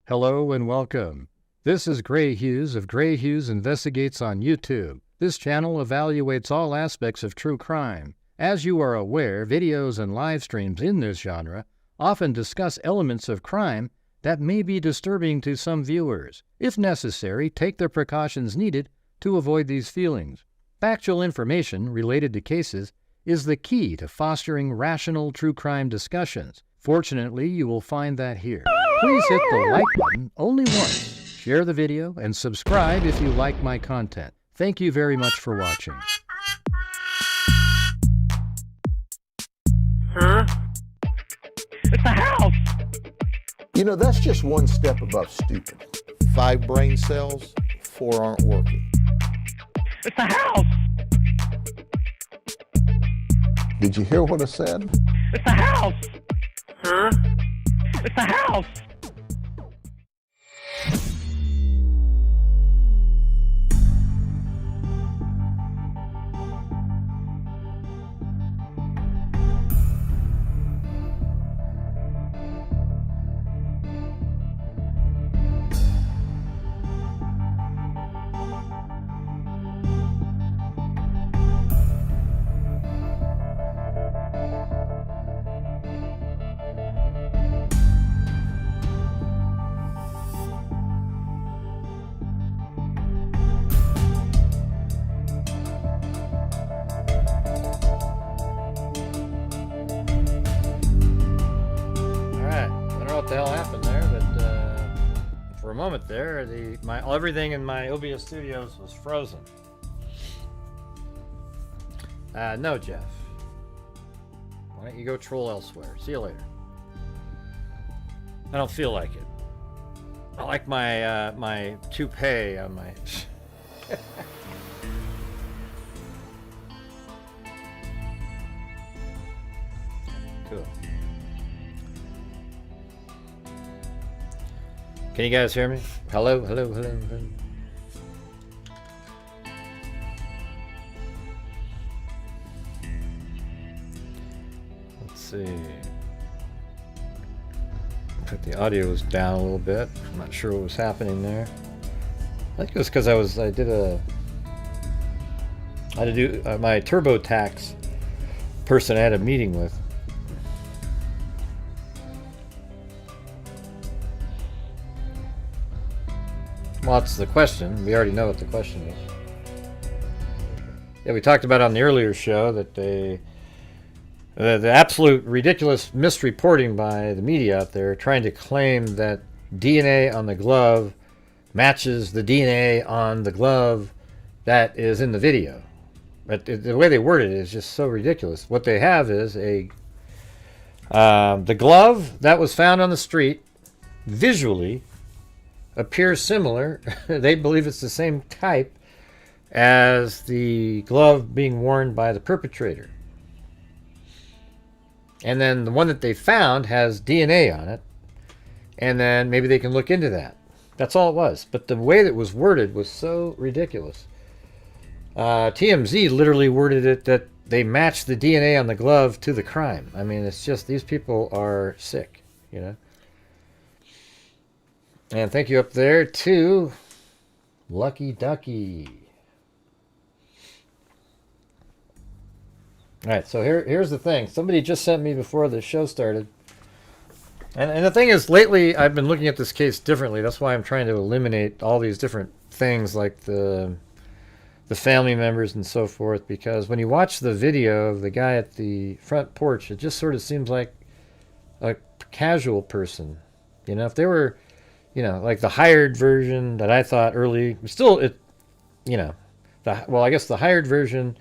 Hello and welcome. This is Grant Hughes of Grant Hughes Investigates on YouTube. This channel evaluates all aspects of true crime. As you are aware, videos and live streams in this genre often discuss elements of crime that may be disturbing to some viewers. If necessary, take the precautions needed to avoid these feelings. Factual information related to cases is the key to fostering rational true crime discussions. Fortunately, you will find that here. Please hit the like button only once. Share the video and subscribe if you like my content. Thank you very much for watching. Huh? It's a house! You know, that's just one step above stupid. 5 brain cells, 4 aren't working. It's a house! Did you hear what I said? It's a house! Huh? It's a house! What the hell happened there, but for a moment there, everything in my OBS studios was frozen. No, Jeff. Why don't you go troll elsewhere? See you later. I don't feel like it. I like my my toupee on my. Cool. Can you guys hear me? Hello, hello, hello, hello. Let's see. I think the audio was down a little bit. I'm not sure what was happening there. I think it was because I had to do my TurboTax person I had a meeting with. Well, that's the question. We already know what the question is. Yeah, we talked about on the earlier show that the absolute ridiculous misreporting by the media out there trying to claim that DNA on the glove matches the DNA on the glove that is in the video. But the way they worded it is just so ridiculous. What they have is the glove that was found on the street visually appears similar. They believe it's the same type as the glove being worn by the perpetrator. And then the one that they found has DNA on it. And then maybe they can look into that. That's all it was. But the way that it was worded was so ridiculous. TMZ literally worded it that they matched the DNA on the glove to the crime. I mean, it's just, these people are sick, you know. And thank you up there to Lucky Ducky. Alright, so here's the thing. Somebody just sent me before the show started. And the thing is, lately I've been looking at this case differently. That's why I'm trying to eliminate all these different things like the family members and so forth. Because when you watch the video of the guy at the front porch, it just sort of seems like a casual person. You know, if they were, you know, like the hired version that I thought early, still you know, well, I guess the hired version,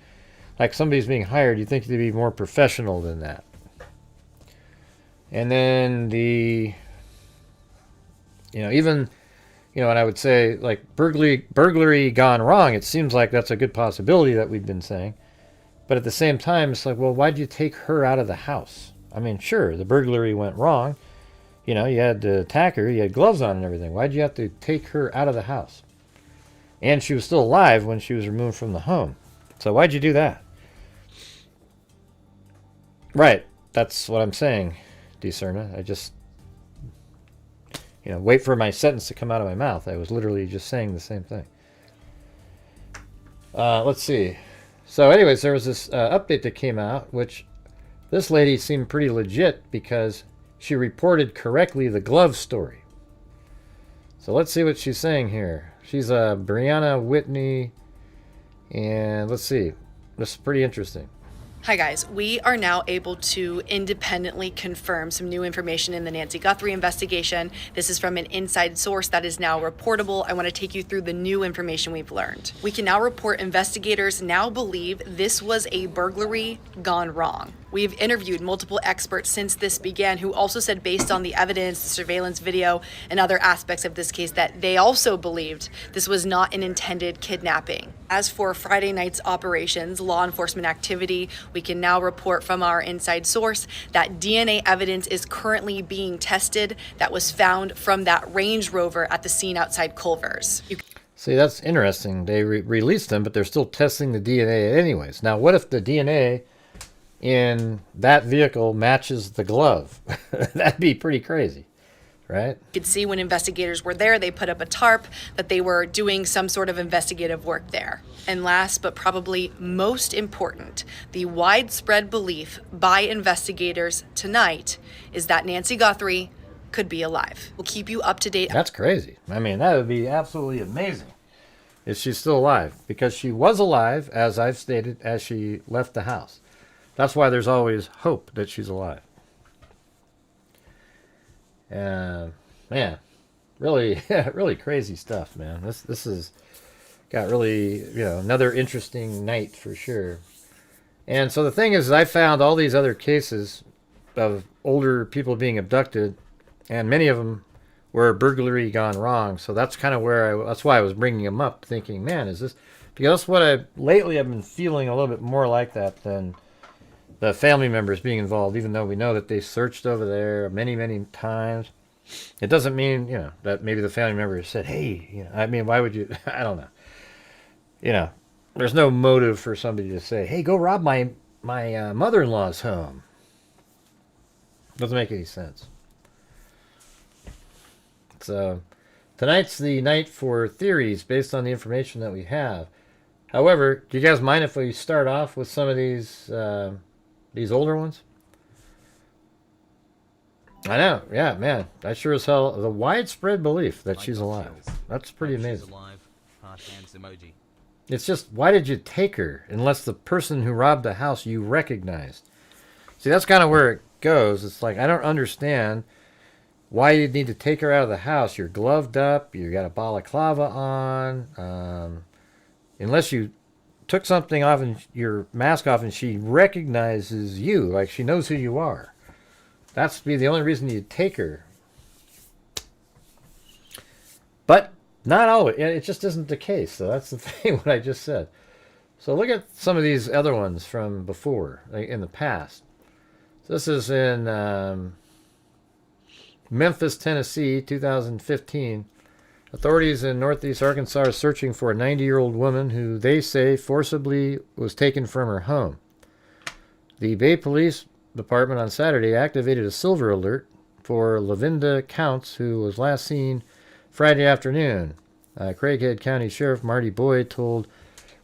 like somebody's being hired, you'd think they'd be more professional than that. And then even, and I would say like burglary gone wrong, it seems like that's a good possibility that we've been saying. But at the same time, it's like, well, why'd you take her out of the house? I mean, sure, the burglary went wrong. You know, you had to attack her, you had gloves on and everything. Why'd you have to take her out of the house? And she was still alive when she was removed from the home. So why'd you do that? Right, that's what I'm saying, D. Cerna. you know, wait for my sentence to come out of my mouth. I was literally just saying the same thing. Let's see. So anyways, there was this update that came out, which this lady seemed pretty legit because she reported correctly the glove story. So let's see what she's saying here. She's Brianna Whitney, and let's see. This is pretty interesting. Hi guys, we are now able to independently confirm some new information in the Nancy Guthrie investigation. This is from an inside source that is now reportable. I want to take you through the new information we've learned. We can now report investigators now believe this was a burglary gone wrong. We've interviewed multiple experts since this began who also said, based on the evidence, the surveillance video, and other aspects of this case, that they also believed this was not an intended kidnapping. As for Friday night's operations, law enforcement activity, we can now report from our inside source that DNA evidence is currently being tested that was found from that Range Rover at the scene outside Culver's. See, that's interesting. They released them, but they're still testing the DNA anyways. Now, what if the DNA in that vehicle matches the glove? That'd be pretty crazy, right? You could see when investigators were there, they put up a tarp that they were doing some sort of investigative work there. And last, but probably most important, the widespread belief by investigators tonight is that Nancy Guthrie could be alive. We'll keep you up to date. That's crazy. I mean, that would be absolutely amazing if she's still alive, because she was alive, as I've stated, as she left the house. That's why there's always hope that she's alive. Man, really, really crazy stuff, man. This has got really, you know, another interesting night for sure. And so the thing is, I found all these other cases of older people being abducted, and many of them were burglary gone wrong. So that's kind of where that's why I was bringing them up, thinking, man, is this, because that's what lately I've been feeling a little bit more like that than the family members being involved, even though we know that they searched over there many, many times. It doesn't mean, you know, that maybe the family member said, hey, you know, I mean, why would you, I don't know. You know, there's no motive for somebody to say, hey, go rob my mother-in-law's home. Doesn't make any sense. So tonight's the night for theories based on the information that we have. However, do you guys mind if we start off with some of these older ones? I know, yeah, man. I sure as hell, the widespread belief that she's alive. That's pretty amazing. It's just, why did you take her unless the person who robbed the house you recognized? See, that's kind of where it goes. It's like, I don't understand why you'd need to take her out of the house. You're gloved up, you got a balaclava on. Unless you took something off and your mask off and she recognizes you, like she knows who you are. That's be the only reason you'd take her. But not always. It just isn't the case. So that's the thing, what I just said. So look at some of these other ones from before, like in the past. So this is in Memphis, Tennessee, 2015. Authorities in northeast Arkansas are searching for a 90-year-old woman who they say forcibly was taken from her home. The Bay Police Department on Saturday activated a silver alert for Lavinda Counts, who was last seen Friday afternoon. Craighead County Sheriff Marty Boyd told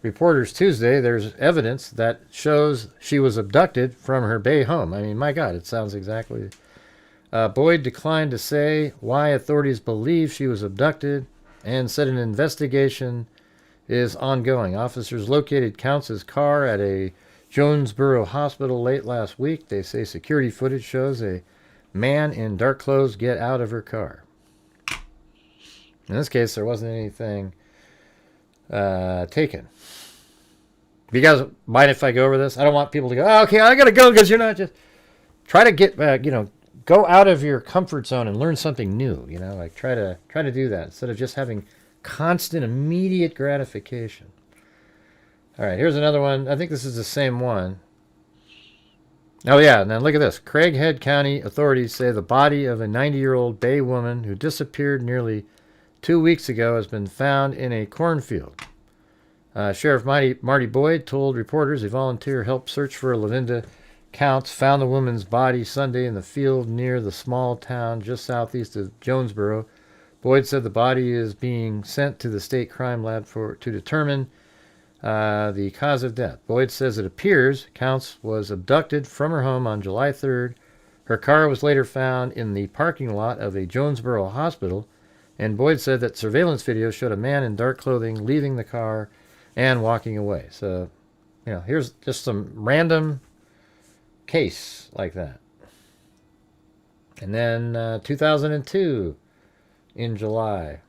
reporters Tuesday there's evidence that shows she was abducted from her Bay home. I mean, my God, it sounds exactly... Boyd declined to say why authorities believe she was abducted and said an investigation is ongoing. Officers located Counts' car at a Jonesboro hospital late last week. They say security footage shows a man in dark clothes get out of her car. In this case, there wasn't anything taken. Do you guys mind if I go over this? I don't want people to go, oh, okay, I got to go because you're not just... Try to get, go out of your comfort zone and learn something new, like try to do that instead of just having constant immediate gratification. All right, here's another one. I think this is the same one. Oh yeah, now look at this. Craighead County authorities say the body of a 90-year-old Bay woman who disappeared nearly 2 weeks ago has been found in a cornfield. Sheriff Marty Boyd told reporters a volunteer helped search for Lavinda counts found the woman's body Sunday in the field near the small town just southeast of Jonesboro. Boyd said the body is being sent to the state crime lab to determine the cause of death. Boyd says it appears Counts was abducted from her home on July 3rd. Her car was later found in the parking lot of a Jonesboro hospital, and Boyd said that surveillance video showed a man in dark clothing leaving the car and walking away. So, here's just some random case like that. And then 2002, in July,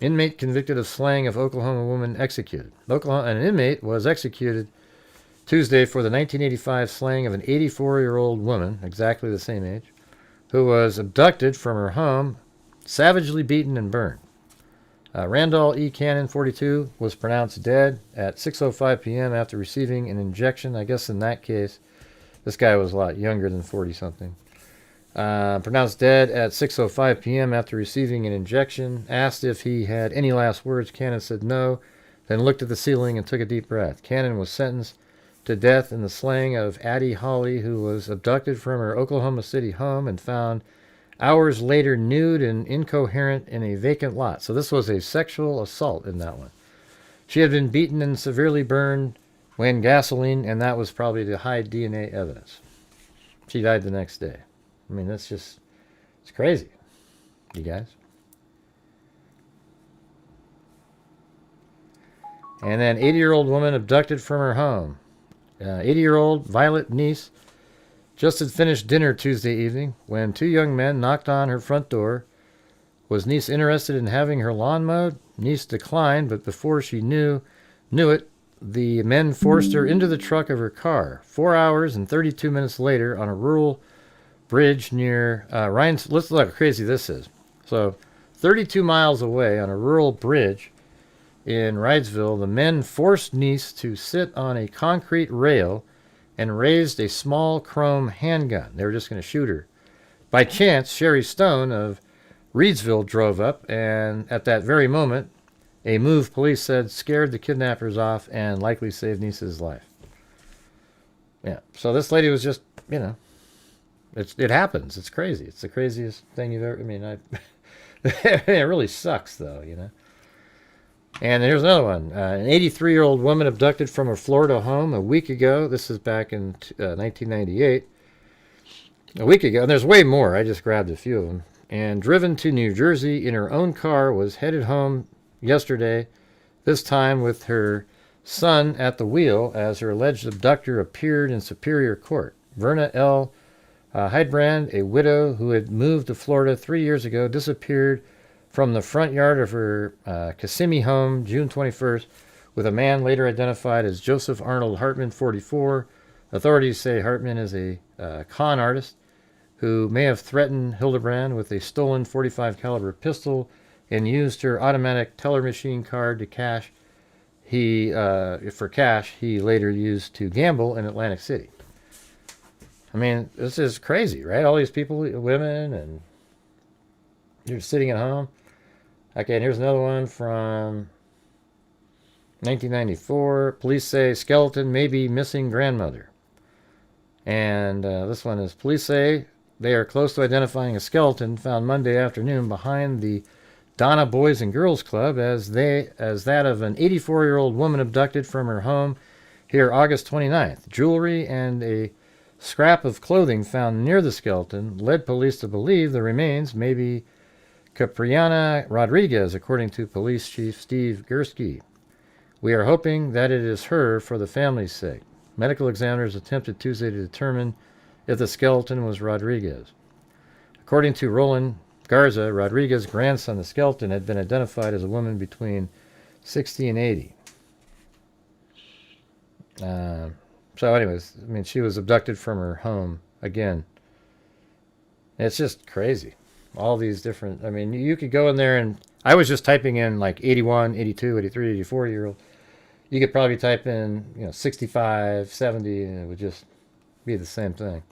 inmate convicted of slaying of Oklahoma woman executed. An inmate was executed Tuesday for the 1985 slaying of an 84-year-old woman, exactly the same age, who was abducted from her home, savagely beaten and burned. Randall E. Cannon, 42, was pronounced dead at 6:05 p.m. after receiving an injection. I guess in that case, this guy was a lot younger than 40-something. Pronounced dead at 6:05 p.m. after receiving an injection. Asked if he had any last words, Cannon said no, then looked at the ceiling and took a deep breath. Cannon was sentenced to death in the slaying of Addie Hawley, who was abducted from her Oklahoma City home and found hours later nude and incoherent in a vacant lot. So this was a sexual assault in that one. She had been beaten and severely burned when gasoline, and that was probably to hide DNA evidence. She died the next day. I mean, it's crazy, you guys. And then 80-year-old woman abducted from her home. 80-year-old Violet Neese just had finished dinner Tuesday evening when two young men knocked on her front door. Was Neese interested in having her lawn mowed? Neese declined, but before she knew it, the men forced her into the truck of her car. 4 hours and 32 minutes later, on a rural bridge near Rhines. Let's look how crazy this is. So, 32 miles away on a rural bridge in Wrightsville, the men forced Neese to sit on a concrete rail and raised a small chrome handgun. They were just going to shoot her. By chance, Sherry Stone of Reedsville drove up, and at that very moment, a move, police said, scared the kidnappers off and likely saved Neese's life. Yeah, so this lady was just, it happens. It's crazy. It's the craziest thing you've ever, it really sucks, though, And here's another one. An 83-year-old woman abducted from her Florida home a week ago. This is back in 1998. A week ago. And there's way more. I just grabbed a few of them. And driven to New Jersey in her own car, was headed home yesterday, this time with her son at the wheel as her alleged abductor appeared in Superior Court. Verna L. Heidbrand, a widow who had moved to Florida 3 years ago, disappeared from the front yard of her Kissimmee home June 21st, with a man later identified as Joseph Arnold Hartman, 44. Authorities say Hartman is a con artist who may have threatened Hildebrand with a stolen .45 caliber pistol and used her automatic teller machine card to cash. For cash he later used to gamble in Atlantic City. I mean, this is crazy, right? All these people, women, and you're sitting at home. Okay, and here's another one from 1994. Police say skeleton may be missing grandmother. And this one is, police say they are close to identifying a skeleton found Monday afternoon behind the Donna Boys and Girls Club as that of an 84-year-old woman abducted from her home here August 29th. Jewelry and a scrap of clothing found near the skeleton led police to believe the remains may be Capriana Rodriguez, according to Police Chief Steve Gursky. We are hoping that it is her for the family's sake. Medical examiners attempted Tuesday to determine if the skeleton was Rodriguez. According to Roland Garza, Rodriguez's grandson, the skeleton, had been identified as a woman between 60 and 80. So anyways, she was abducted from her home again. It's just crazy. All these different, you could go in there and, I was just typing in like 81, 82, 83, 84 year old. You could probably type in, 65, 70, and it would just be the same thing.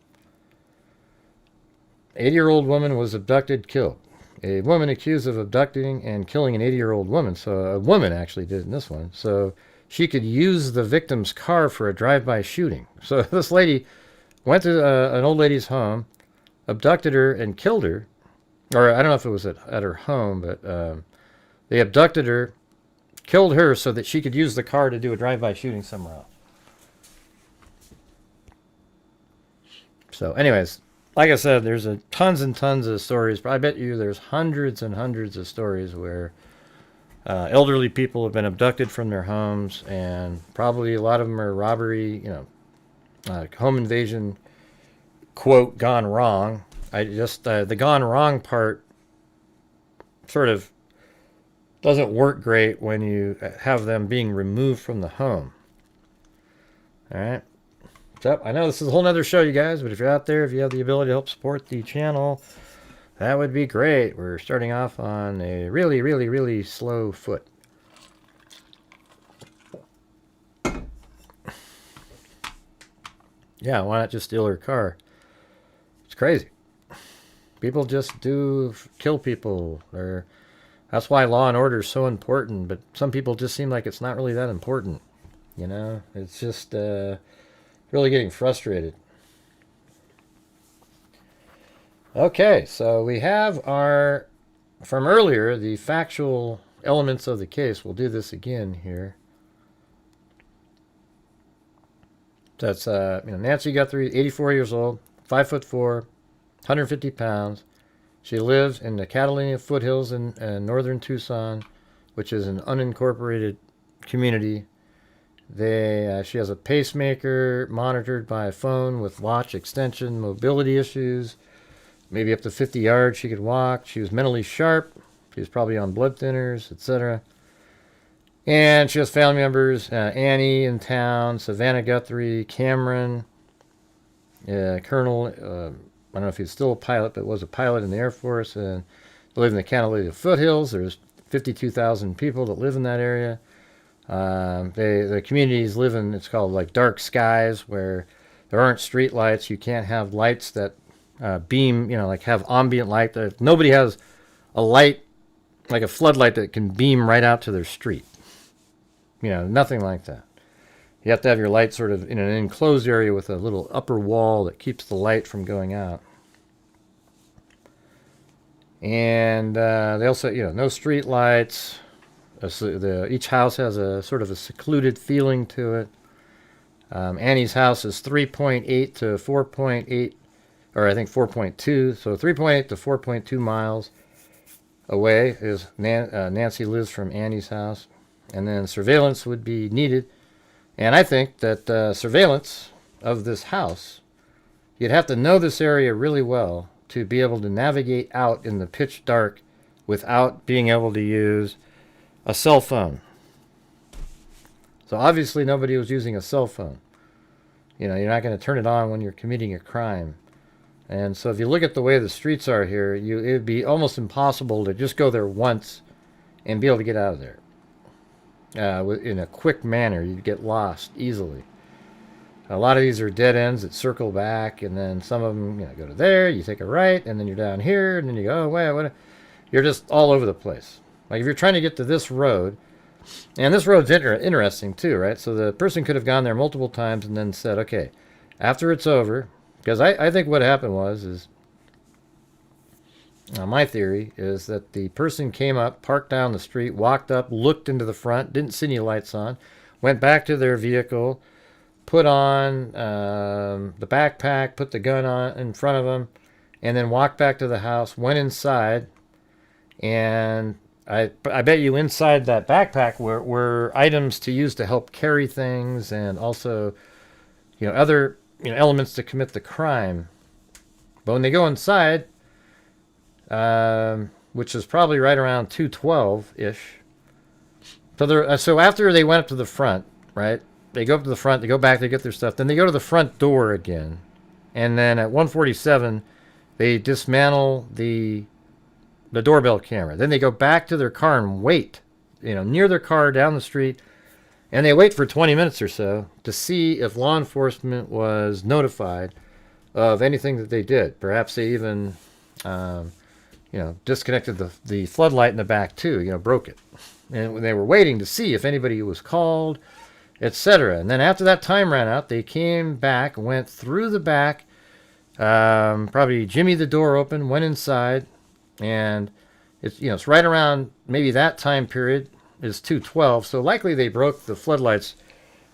80-year-old woman was abducted, killed. A woman accused of abducting and killing an 80-year-old woman. So a woman actually did in this one. So she could use the victim's car for a drive-by shooting. So this lady went to an old lady's home, abducted her and killed her. Or I don't know if it was at her home, but they abducted her, killed her so that she could use the car to do a drive-by shooting somewhere else. So anyways, like I said, there's tons and tons of stories. I bet you there's hundreds and hundreds of stories where elderly people have been abducted from their homes, and probably a lot of them are robbery, home invasion, quote, gone wrong. I just, the gone wrong part sort of doesn't work great when you have them being removed from the home. All right. So I know this is a whole nother show, you guys, but if you're out there, if you have the ability to help support the channel, that would be great. We're starting off on a really, really, really slow foot. Yeah, why not just steal her car? It's crazy. People just do kill people. That's why law and order is so important, but some people just seem like it's not really that important. You know, it's just really getting frustrated. Okay, so we have from earlier, the factual elements of the case. We'll do this again here. That's Nancy Guthrie, 84 years old, 5'4", 150 pounds. She lives in the Catalina foothills in northern Tucson, which is an unincorporated community. She has a pacemaker monitored by a phone with watch extension, mobility issues, maybe up to 50 yards she could walk. She was mentally sharp. She was probably on blood thinners, etc. And she has family members, Annie in town, Savannah Guthrie, Cameron, Colonel, I don't know if he's still a pilot, but was a pilot in the Air Force, and they live in the Catalina foothills. There's 52,000 people that live in that area. The communities live in, it's called like dark skies, where there aren't street lights. You can't have lights that beam, like have ambient light. Nobody has a light, like a floodlight that can beam right out to their street. Nothing like that. You have to have your light sort of in an enclosed area with a little upper wall that keeps the light from going out. And they also, no street lights. Each house has a sort of a secluded feeling to it. Annie's house is 3.8 to 4.8, or I think 4.2. So 3.8 to 4.2 miles away is Nancy lives from Annie's house. And then surveillance would be needed. And I think that surveillance of this house, you'd have to know this area really well to be able to navigate out in the pitch dark without being able to use a cell phone. So obviously nobody was using a cell phone. You're not going to turn it on when you're committing a crime. And so if you look at the way the streets are here, it'd be almost impossible to just go there once and be able to get out of there. In a quick manner, you'd get lost easily. A lot of these are dead ends that circle back, and then some of them, go to there, you take a right, and then you're down here, and then you go, oh, wait, what? You're just all over the place. Like if you're trying to get to this road, and this road's interesting too, right? So the person could have gone there multiple times and then said, okay, after it's over, because I think what happened is my theory is that the person came up, parked down the street, walked up, looked into the front, didn't see any lights on, went back to their vehicle, put on the backpack, put the gun on in front of them, and then walked back to the house, went inside, and I bet you inside that backpack were items to use to help carry things, and also other elements to commit the crime. But when they go inside, which is probably right around 2:12-ish. So after they went up to the front, right? They go up to the front, they go back, they get their stuff. Then they go to the front door again. And then at 1:47, they dismantle the doorbell camera. Then they go back to their car and wait, near their car down the street. And they wait for 20 minutes or so to see if law enforcement was notified of anything that they did. Perhaps they even disconnected the floodlight in the back too, broke it. And when they were waiting to see if anybody was called, etc. And then after that time ran out, they came back, went through the back, probably jimmied the door open, went inside, and it's right around maybe that time period is 2:12. So likely they broke the floodlights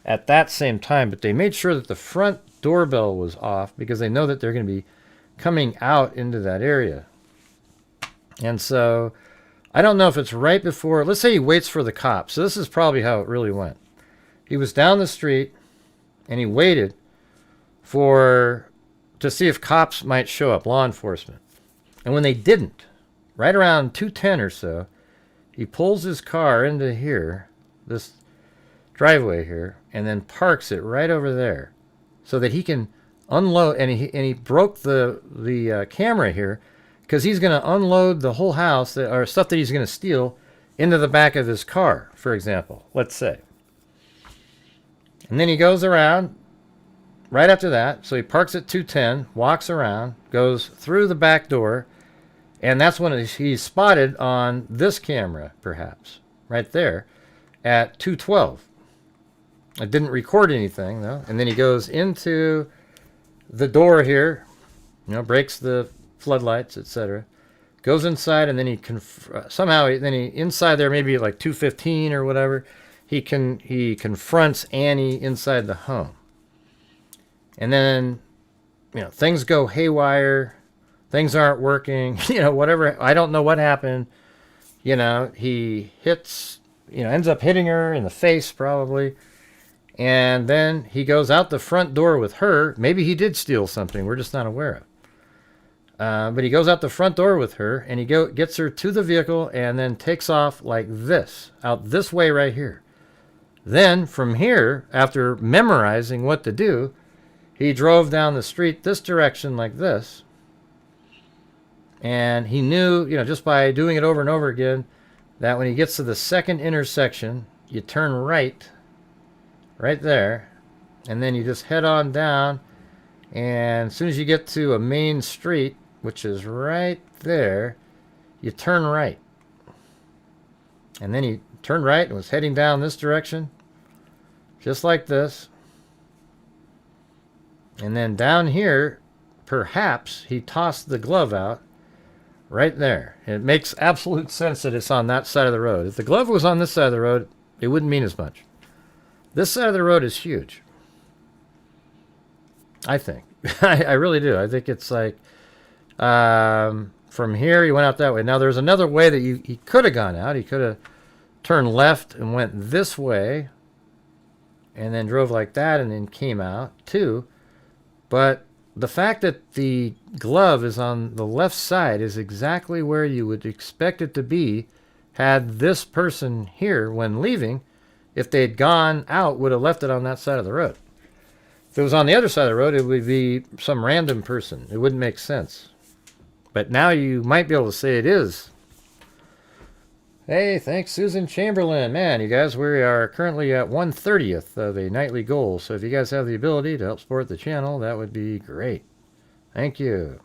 at that same time, but they made sure that the front doorbell was off because they know that they're going to be coming out into that area. And so I don't know if it's right before, let's say he waits for the cops. So this is probably how it really went. He was down the street and he waited to see if cops might show up, law enforcement. And when they didn't, right around 2:10 or so, he pulls his car into here, this driveway here, and then parks it right over there so that he can unload. And he broke the camera here because he's going to unload the whole house or stuff that he's going to steal into the back of his car, for example, let's say. And then he goes around right after that. So he parks at 2:10, walks around, goes through the back door, and that's when he's spotted on this camera, perhaps, right there, at 2:12. It didn't record anything, though. And then he goes into the door here, breaks the floodlights, etc. Goes inside, and then he inside there, maybe like 2:15 or whatever, he confronts Annie inside the home. And then, things go haywire. Things aren't working, whatever. I don't know what happened. He hits, ends up hitting her in the face probably. And then he goes out the front door with her. Maybe he did steal something we're just not aware of. But he goes out the front door with her and he gets her to the vehicle and then takes off like this, out this way right here. Then from here, after memorizing what to do, he drove down the street this direction like this. And he knew, just by doing it over and over again, that when he gets to the second intersection, you turn right there, and then you just head on down, and as soon as you get to a main street, which is right there, you turn right. And then he turned right and was heading down this direction, just like this. And then down here, perhaps he tossed the glove out right there. It makes absolute sense that it's on that side of the road. If the glove was on this side of the road, it wouldn't mean as much. This side of the road is huge. I think. I really do. I think it's like from here, he went out that way. Now, there's another way that he could have gone out. He could have turned left and went this way and then drove like that and then came out too. But the fact that the glove is on the left side is exactly where you would expect it to be had this person here, when leaving, if they had gone out, would have left it on that side of the road. If it was on the other side of the road, it would be some random person. It wouldn't make sense. But now you might be able to say it is. Hey, thanks, Susan Chamberlain. Man, you guys, we are currently at 1/30th of a nightly goal. So if you guys have the ability to help support the channel, that would be great. Thank you.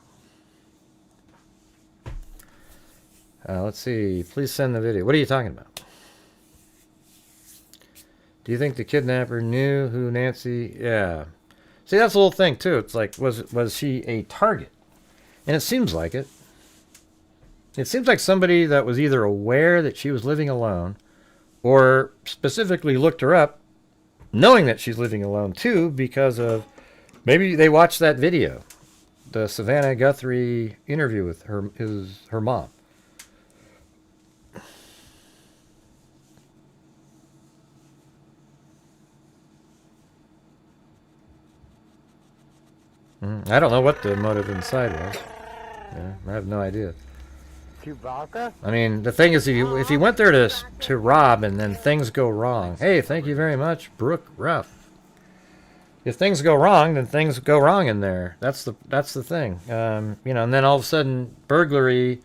Let's see. Please send the video. What are you talking about? Do you think the kidnapper knew who Nancy... Yeah. See, that's the whole thing, too. It's like, was she a target? And it seems like it. It seems like somebody that was either aware that she was living alone or specifically looked her up knowing that she's living alone, too, because of... Maybe they watched that video. The Savannah Guthrie interview with her mom. I don't know what the motive inside was. Yeah, I have no idea. I mean, the thing is, if you went there to rob and then things go wrong, hey, thank you very much, Brooke Ruff. If things go wrong, then things go wrong in there. That's the thing. And then all of a sudden, burglary,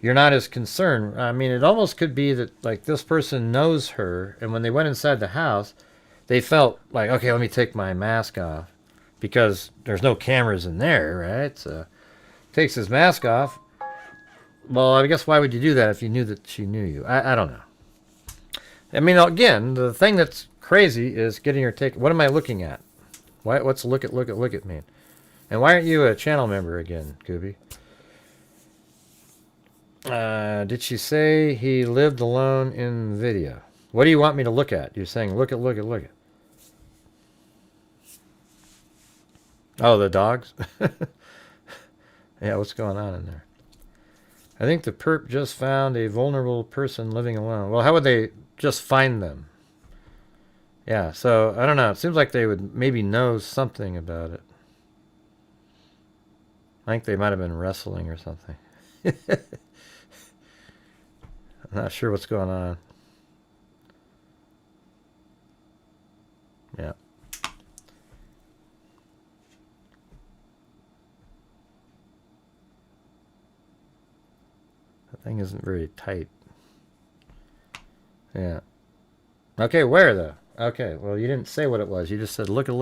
you're not as concerned. I mean, it almost could be that like this person knows her, and when they went inside the house, they felt like, okay, let me take my mask off. Because there's no cameras in there, right? So takes his mask off. Well, I guess why would you do that if you knew that she knew you? I don't know. I mean, again, the thing that's crazy is getting her take. What am I looking at? What's look at mean? And why aren't you a channel member again, Gooby? Did she say he lived alone in the video? What do you want me to look at? You're saying look at. Oh, the dogs? Yeah, what's going on in there? I think the perp just found a vulnerable person living alone. Well, how would they just find them? Yeah, so, I don't know. It seems like they would maybe know something about it. I think they might have been wrestling or something. I'm not sure what's going on. Yeah. That thing isn't very tight. Yeah. Okay, where though? Okay, well you didn't say what it was. You just said look at.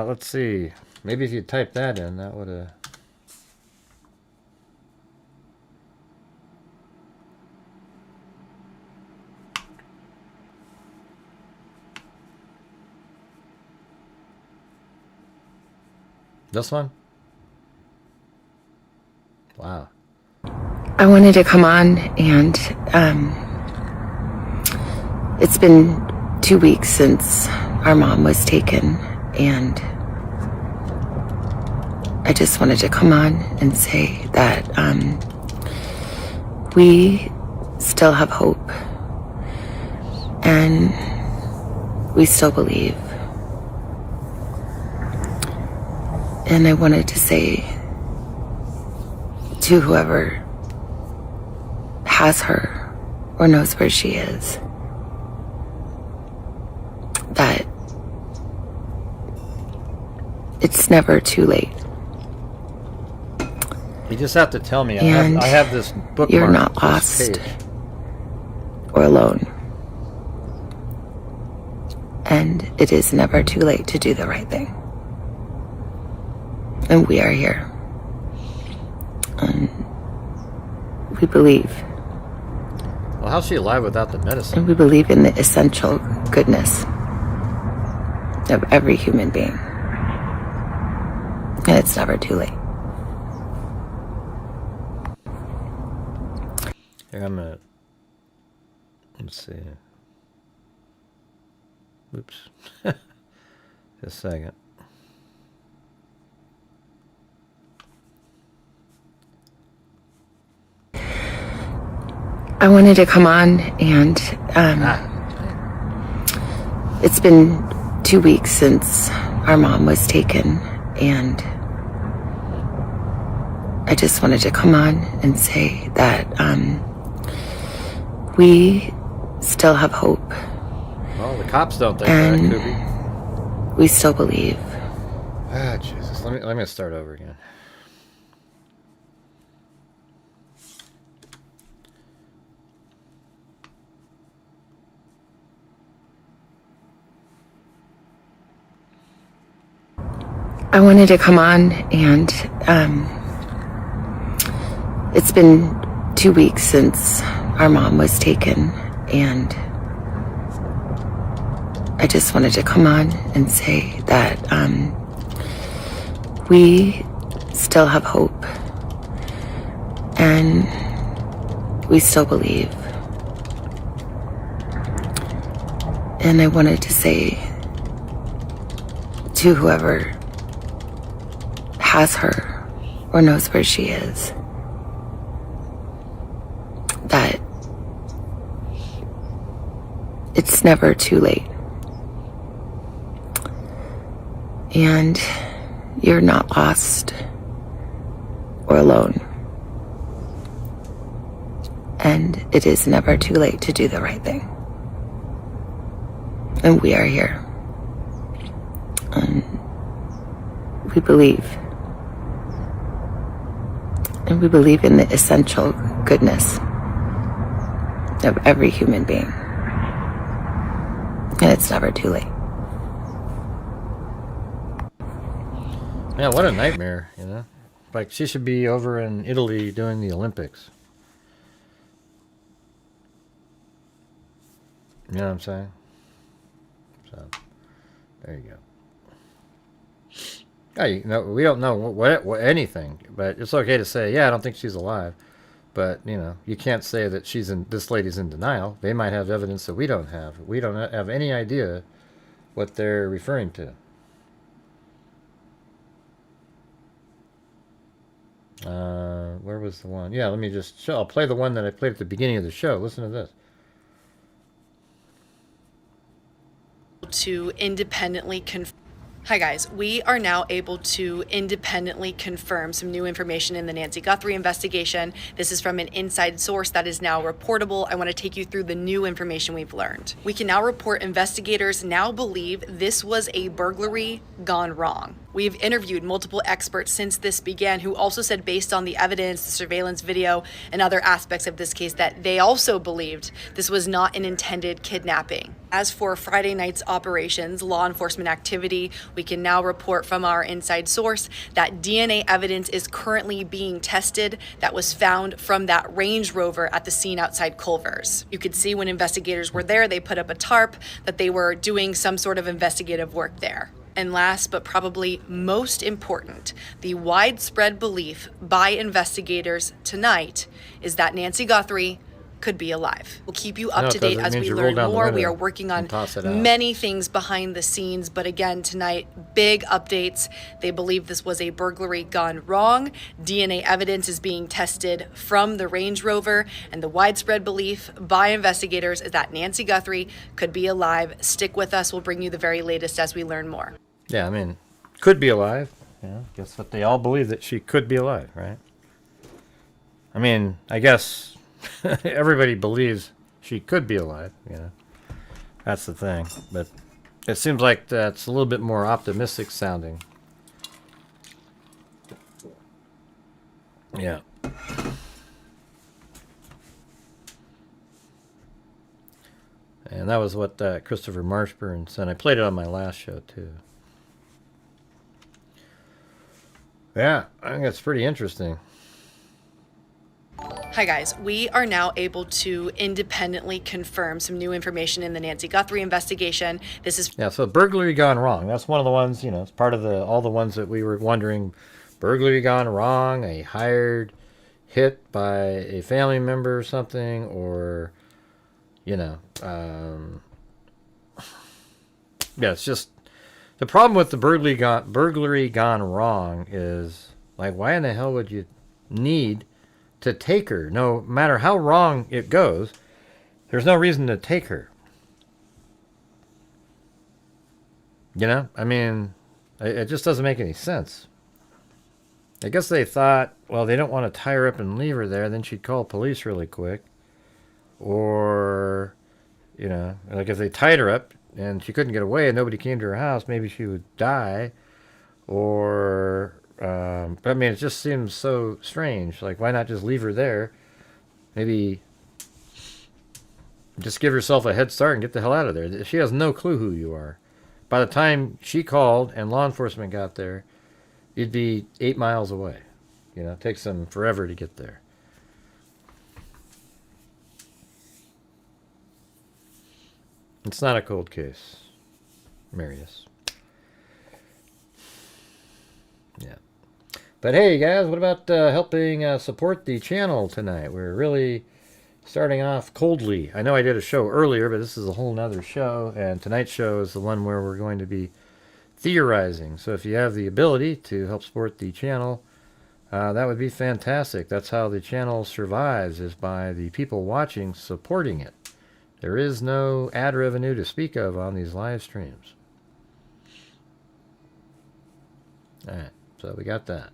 Let's see. Maybe if you type that in, that would have... This one? Wow. I wanted to come on and it's been 2 weeks since our mom was taken, and I just wanted to come on and say that we still have hope and we still believe. And I wanted to say to whoever has her or knows where she is that it's never too late. You just have to tell me. And I have this bookmark. you're not lost or alone. And it is never too late to do the right thing. And we are here. And we believe. Well, how's she alive without the medicine? And we believe in the essential goodness of every human being. And it's never too late. Here, I'm gonna... Let's see. Oops. Just a second. I wanted to come on and it's been 2 weeks since our mom was taken, and I just wanted to come on and say that we still have hope. Well, the cops don't think and that, Kubi. We still believe. Ah, Jesus. Let me start over again. I wanted to come on and it's been 2 weeks since our mom was taken, and I just wanted to come on and say that we still have hope and we still believe. And I wanted to say to whoever has her or knows where she is that it's never too late. And you're not lost or alone. And it is never too late to do the right thing. And we are here. And we believe. And we believe in the essential goodness of every human being. And it's never too late. Man, what a nightmare, you know? Like, she should be over in Italy doing the Olympics. You know what I'm saying? So, there you go. Hey, you know, we don't know what anything, but it's okay to say, yeah, I don't think she's alive. But, you know, you can't say that this lady's in denial. They might have evidence that we don't have. We don't have any idea what they're referring to. Where was the one? Yeah, let me just show. I'll play the one that I played at the beginning of the show. Listen to this. To independently confirm. Hi guys, we are now able to independently confirm some new information in the Nancy Guthrie investigation. This is from an inside source that is now reportable. I want to take you through the new information we've learned. We can now report investigators now believe this was a burglary gone wrong. We've interviewed multiple experts since this began who also said, based on the evidence, the surveillance video, and other aspects of this case, that they also believed this was not an intended kidnapping. As for Friday night's operations, law enforcement activity, we can now report from our inside source that DNA evidence is currently being tested that was found from that Range Rover at the scene outside Culver's. You could see when investigators were there, they put up a tarp that they were doing some sort of investigative work there. And last but probably most important, the widespread belief by investigators tonight is that Nancy Guthrie could be alive. We'll keep you up to date as we learn more. We are working on many things behind the scenes, but again, tonight, big updates. They believe this was a burglary gone wrong. DNA evidence is being tested from the Range Rover, and the widespread belief by investigators is that Nancy Guthrie could be alive. Stick with us. We'll bring you the very latest as we learn more. Yeah, I mean, could be alive. Yeah, guess what? They all believe that she could be alive, right? I mean, I guess everybody believes she could be alive, you know. That's the thing. But it seems like that's a little bit more optimistic sounding. Yeah. And that was what Christopher Marshburn said. I played it on my last show, too. Yeah, I think that's pretty interesting. Hi guys, we are now able to independently confirm some new information in the Nancy Guthrie investigation. This is so burglary gone wrong. That's one of the ones, you know, it's part of all the ones that we were wondering. Burglary gone wrong, a hired hit by a family member or something, or, you know, yeah, it's just the problem with the burglary gone wrong is, like, why in the hell would you need to take her? No matter how wrong it goes, there's no reason to take her. You know? I mean, it just doesn't make any sense. I guess they thought, well, they don't want to tie her up and leave her there, then she'd call police really quick. Or, you know, like if they tied her up and she couldn't get away and nobody came to her house, maybe she would die. Or, I mean, it just seems so strange. Like, why not just leave her there? Maybe just give yourself a head start and get the hell out of there. She has no clue who you are. By the time she called and law enforcement got there, you'd be 8 miles away. You know, it takes them forever to get there. It's not a cold case, Marius. Yeah. But hey, guys, what about helping support the channel tonight? We're really starting off coldly. I know I did a show earlier, but this is a whole nother show, and tonight's show is the one where we're going to be theorizing. So if you have the ability to help support the channel, that would be fantastic. That's how the channel survives, is by the people watching supporting it. There is no ad revenue to speak of on these live streams. Alright, so we got that.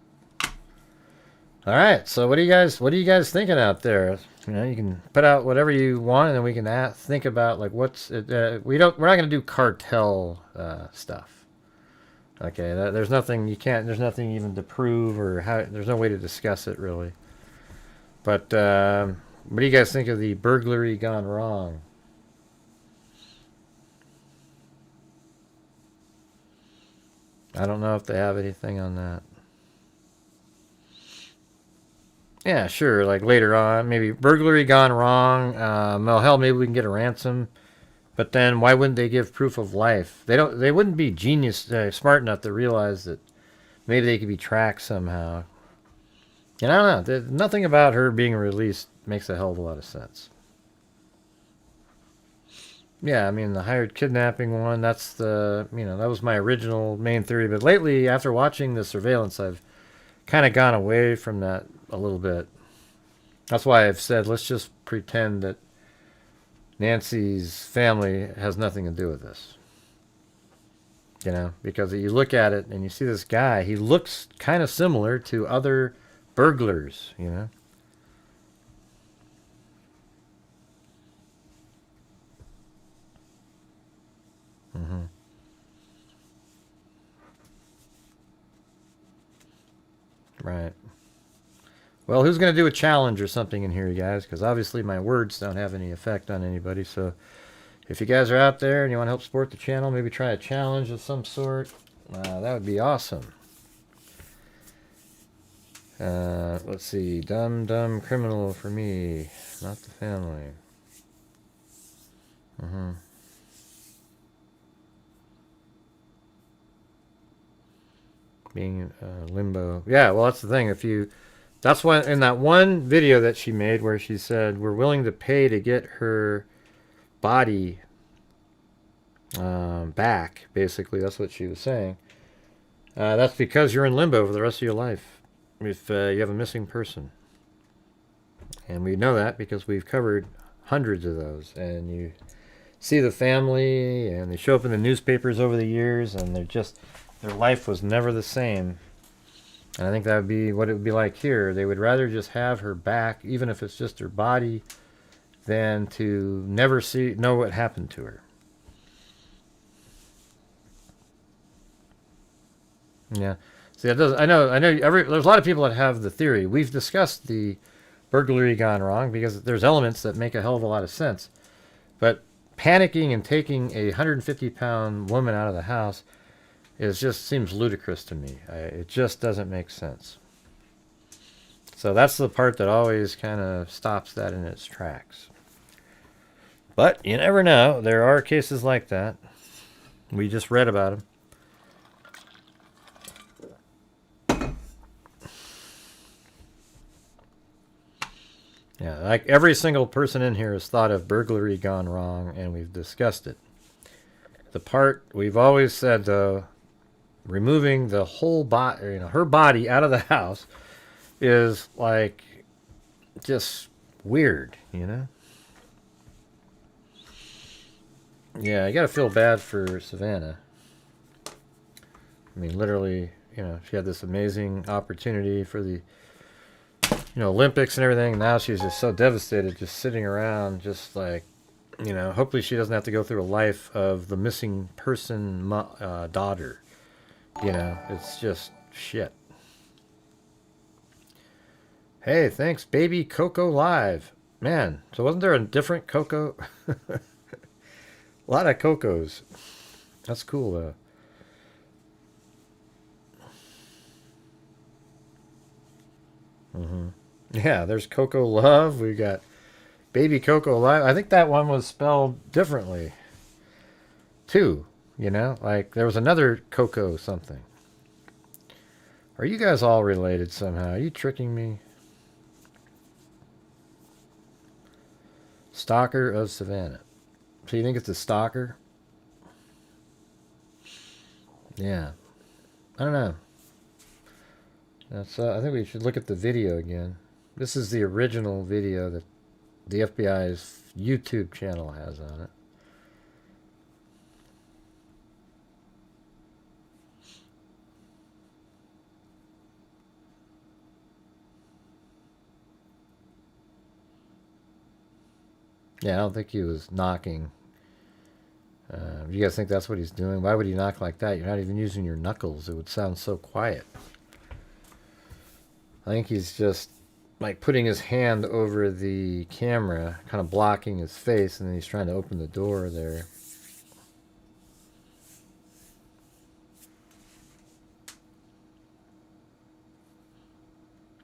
Alright, so what are you guys thinking out there? You know, you can put out whatever you want, and then we can think about, like, what's it, we're not going to do cartel stuff. Okay, there's nothing there's nothing even to prove, or there's no way to discuss it really. But what do you guys think of the burglary gone wrong? I don't know if they have anything on that. Yeah, sure, like later on, maybe burglary gone wrong. Well, hell, maybe we can get a ransom. But then why wouldn't they give proof of life? They wouldn't be smart enough to realize that maybe they could be tracked somehow. And I don't know. Nothing about her being released makes a hell of a lot of sense. Yeah, I mean, the hired kidnapping one, that's that was my original main theory. But lately, after watching the surveillance, I've kind of gone away from that a little bit. That's why I've said, let's just pretend that Nancy's family has nothing to do with this. Because you look at it and you see this guy, he looks kind of similar to other burglars, Mm-hmm. Right. Well, who's going to do a challenge or something in here, you guys? Because obviously my words don't have any effect on anybody. So if you guys are out there and you want to help support the channel, maybe try a challenge of some sort. That would be awesome. Let's see. Dumb criminal for me. Not the family. Mm-hmm. Being limbo. Yeah, well, that's the thing. That's why in that one video that she made where she said, we're willing to pay to get her body back, basically. That's what she was saying. That's because you're in limbo for the rest of your life if you have a missing person. And we know that because we've covered hundreds of those. And you see the family, and they show up in the newspapers over the years, and their life was never the same. And I think that would be what it would be like here. They would rather just have her back, even if it's just her body, than to never know what happened to her. Yeah. See, I know. There's a lot of people that have the theory. We've discussed the burglary gone wrong because there's elements that make a hell of a lot of sense. But panicking and taking a 150-pound woman out of the house just seems ludicrous to me. It just doesn't make sense. So that's the part that always kind of stops that in its tracks. But you never know. There are cases like that. We just read about them. Yeah, like every single person in here has thought of burglary gone wrong, and we've discussed it. The part we've always said, though, removing the whole body, her body out of the house is like just weird, Yeah, I gotta feel bad for Savannah. I mean, literally, she had this amazing opportunity for the Olympics and everything. Now she's just so devastated, just sitting around, just like, hopefully she doesn't have to go through a life of the missing person daughter. It's just shit. Hey, thanks, baby Coco Live. Man, so wasn't there a different Coco? A lot of Cocos. That's cool, though. Mm-hmm. Yeah, there's Coco Love. We got Baby Coco Live. I think that one was spelled differently, too. Like there was another Coco something. Are you guys all related somehow? Are you tricking me? Stalker of Savannah. So you think it's a stalker? Yeah. I don't know. That's. I think we should look at the video again. This is the original video that the FBI's YouTube channel has on it. Yeah, I don't think he was knocking. You guys think that's what he's doing? Why would he knock like that? You're not even using your knuckles. It would sound so quiet. I think he's just like putting his hand over the camera, kind of blocking his face, and then he's trying to open the door there.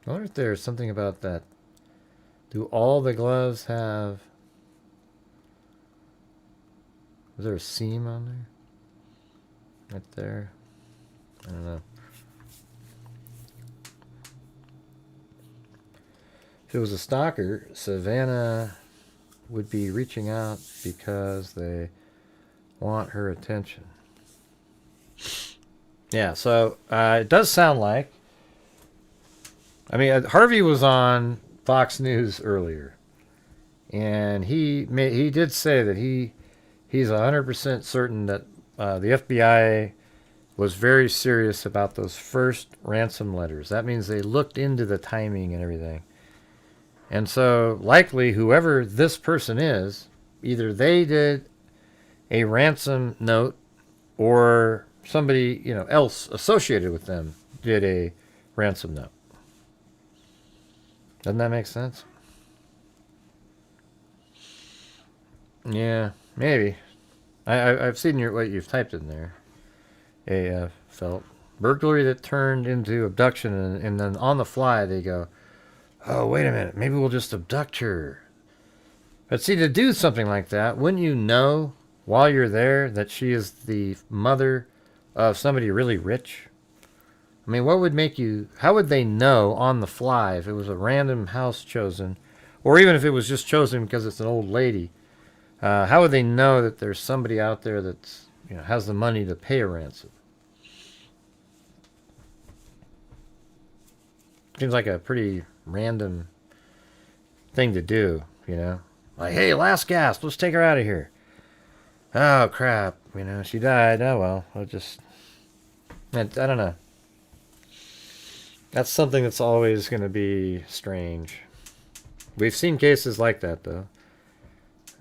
I wonder if there's something about that. Do all the gloves have... Is there a seam on there? Right there. I don't know. If it was a stalker, Savannah would be reaching out because they want her attention. Yeah, so it does sound like... I mean, Harvey was on Fox News earlier, and he did say that he's 100% certain that the FBI was very serious about those first ransom letters. That means they looked into the timing and everything. And so, likely, whoever this person is, either they did a ransom note or somebody, else associated with them did a ransom note. Doesn't that make sense? Yeah, maybe. I've seen what you've typed in there. AF felt. Burglary that turned into abduction, and then on the fly they go, oh, wait a minute, maybe we'll just abduct her. But see, to do something like that, wouldn't you know while you're there that she is the mother of somebody really rich? I mean, what would make you... How would they know on the fly if it was a random house chosen, or even if it was just chosen because it's an old lady? How would they know that there's somebody out there that's, has the money to pay a ransom? Seems like a pretty random thing to do, Like, hey, last gasp, let's take her out of here. Oh, crap, she died. Oh, well, I'll just... I don't know. That's something that's always going to be strange. We've seen cases like that, though.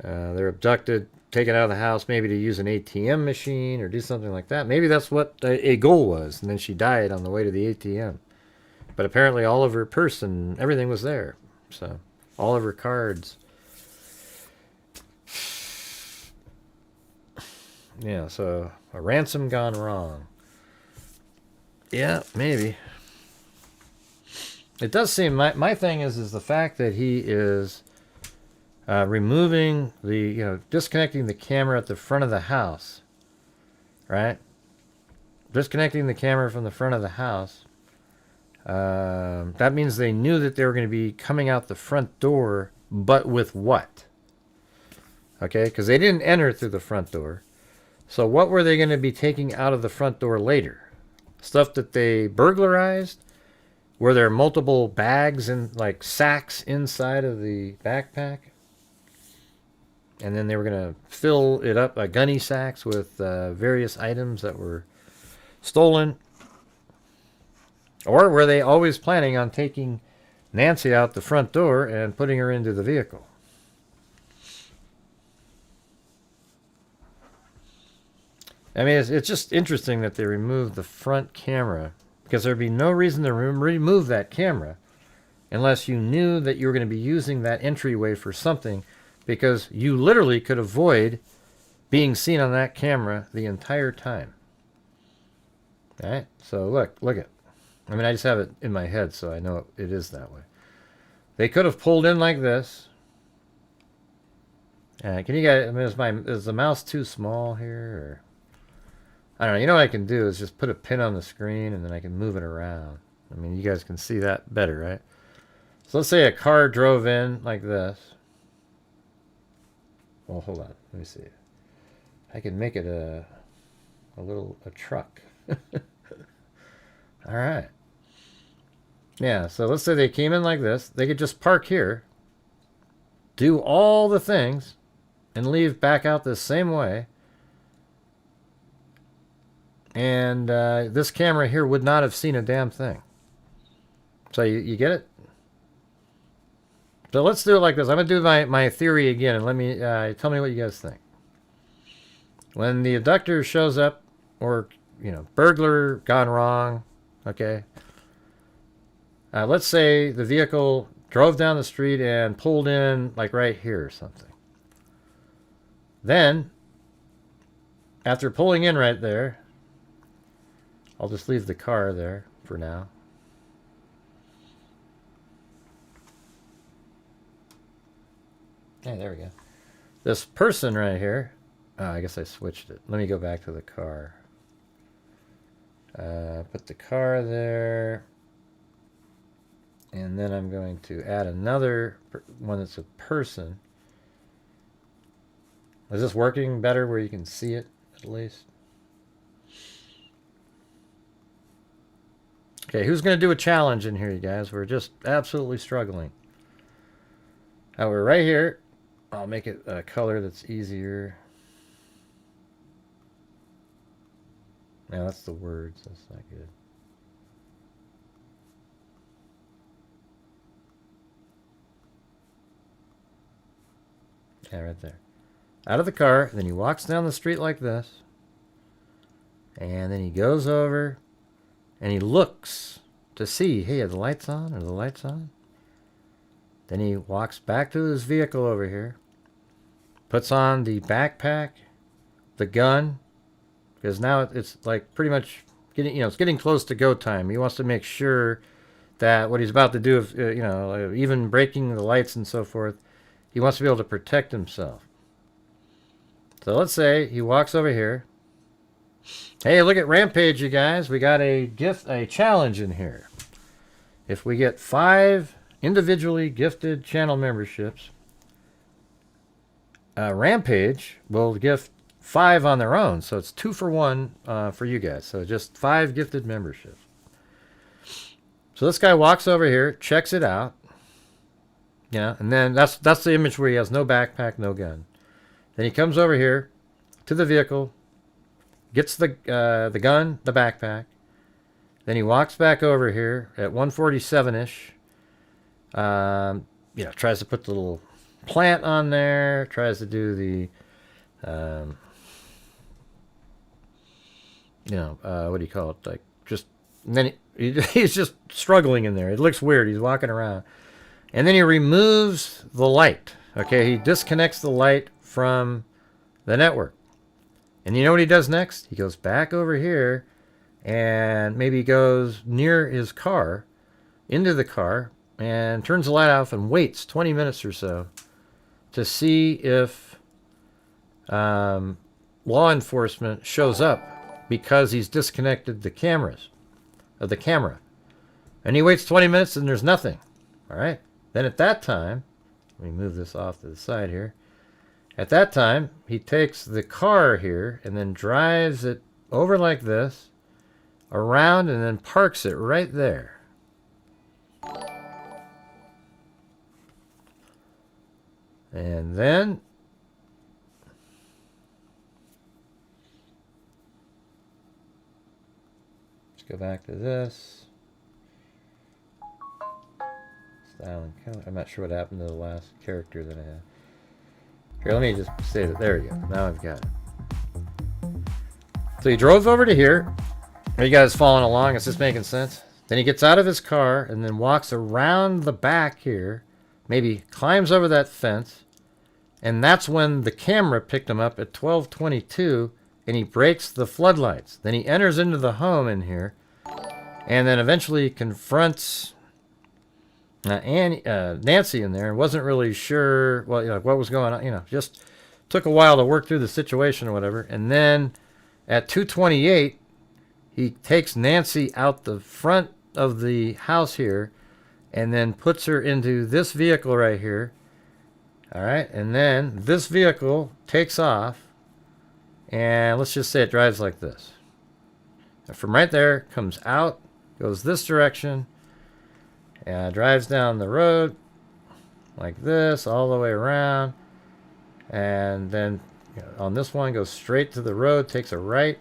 They're abducted, taken out of the house, maybe to use an ATM machine or do something like that. Maybe that's what a goal was, and then she died on the way to the ATM. But apparently all of her purse and everything was there. So, all of her cards. Yeah, so a ransom gone wrong. Yeah, maybe. It does seem, my thing is the fact that he is removing the, disconnecting the camera at the front of the house, right? Disconnecting the camera from the front of the house. That means they knew that they were going to be coming out the front door, but with what? Okay, because they didn't enter through the front door. So what were they going to be taking out of the front door later? Stuff that they burglarized? Were there multiple bags and like sacks inside of the backpack? And then they were going to fill it up, gunny sacks with various items that were stolen? Or were they always planning on taking Nancy out the front door and putting her into the vehicle? I mean, it's just interesting that they removed the front camera, because there'd be no reason to remove that camera unless you knew that you were going to be using that entryway for something, because you literally could avoid being seen on that camera the entire time. All right, so look at. I mean, I just have it in my head, so I know it is that way. They could have pulled in like this. Can you guys? I mean, is the mouse too small here? Or I don't know. You know what I can do is just put a pin on the screen, and then I can move it around. I mean, you guys can see that better, right? So let's say a car drove in like this. Well, hold on. Let me see. I can make it a truck. All right. Yeah, so let's say they came in like this. They could just park here, do all the things, and leave back out the same way. And this camera here would not have seen a damn thing. So you get it? So let's do it like this. I'm going to do my theory again, and let me tell me what you guys think. When the abductor shows up, or, burglar gone wrong, okay? Let's say the vehicle drove down the street and pulled in, like right here or something. Then, after pulling in right there, I'll just leave the car there for now. Yeah, there we go. This person right here Oh, I guess I switched it. Let me go back to the car. Put the car there. And then I'm going to add another one that's a person. Is this working better where you can see it at least? Okay, who's going to do a challenge in here, you guys? We're just absolutely struggling. Now we're right here. I'll make it a color that's easier. Now that's the words. That's not good. Yeah, right there. Out of the car, then he walks down the street like this. And then he goes over and he looks to see, hey, are the lights on? Are the lights on? Then he walks back to his vehicle over here. Puts on the backpack, the gun, because now it's like pretty much getting, it's getting close to go time. He wants to make sure that what he's about to do, even breaking the lights and so forth, he wants to be able to protect himself. So let's say he walks over here. Hey, look at Rampage, you guys. We got a challenge in here. If we get 5 individually gifted channel memberships, Rampage will gift 5 on their own. So it's 2 for 1 for you guys. So just 5 gifted memberships. So this guy walks over here, checks it out. Yeah, and then that's the image where he has no backpack, no gun. Then he comes over here to the vehicle, gets the gun, the backpack. Then he walks back over here at 147-ish. Tries to put the little plant on there. Tries to do the, what do you call it? Like just, and then he's just struggling in there. It looks weird. He's walking around. And then he removes the light. Okay, he disconnects the light from the network. And you know what he does next? He goes back over here and maybe goes near his car, into the car, and turns the light off and waits 20 minutes or so to see if law enforcement shows up because he's disconnected the camera. And he waits 20 minutes and there's nothing. All right. Then at that time, let me move this off to the side here. At that time, he takes the car here and then drives it over like this, around, and then parks it right there. And then let's go back to this. Style and color. I'm not sure what happened to the last character that I had. Here, let me just say that. There we go. Now I've got it. So he drove over to here. Are you guys following along? Is this making sense? Then he gets out of his car and then walks around the back here. Maybe climbs over that fence. And that's when the camera picked him up at 12:22 and he breaks the floodlights. Then he enters into the home in here and then eventually confronts Nancy in there and wasn't really sure what was going on. Just took a while to work through the situation or whatever. And then at 2:28, he takes Nancy out the front of the house here and then puts her into this vehicle right here. All right. And then this vehicle takes off and let's just say it drives like this. And from right there, comes out, goes this direction, drives down the road like this all the way around, and then on this one goes straight to the road, takes a right,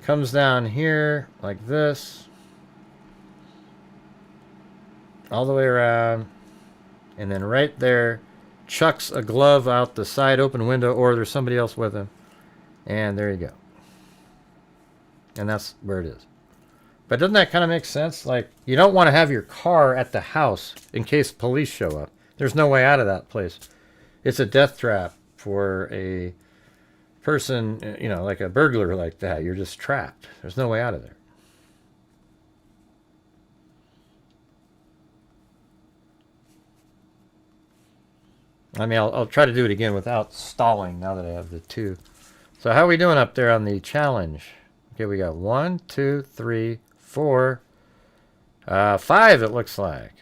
comes down here like this all the way around, and then right there chucks a glove out the side open window, or there's somebody else with him, and there you go. And that's where it is. But doesn't that kind of make sense? Like, you don't want to have your car at the house in case police show up. There's no way out of that place. It's a death trap for a person, like a burglar like that. You're just trapped. There's no way out of there. I mean, I'll try to do it again without stalling now that I have the 2. So how are we doing up there on the challenge? Okay, we got 1, 2, 3, 4, 5 it looks like.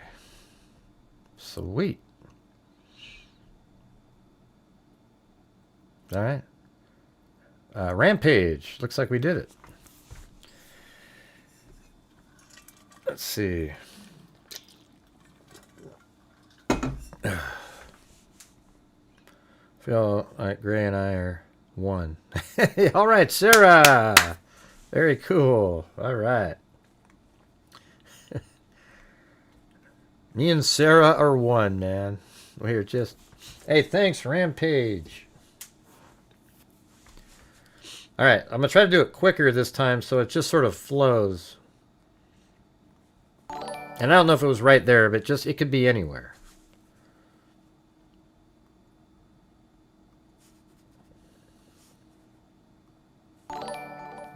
Sweet. All right. Rampage. Looks like we did it. Let's see. Feel like Gray and I are one. All right, Sarah. Very cool. All right. Me and Sarah are one, man. We're just... Hey, thanks, Rampage. All right, I'm going to try to do it quicker this time so it just sort of flows. And I don't know if it was right there, but just it could be anywhere.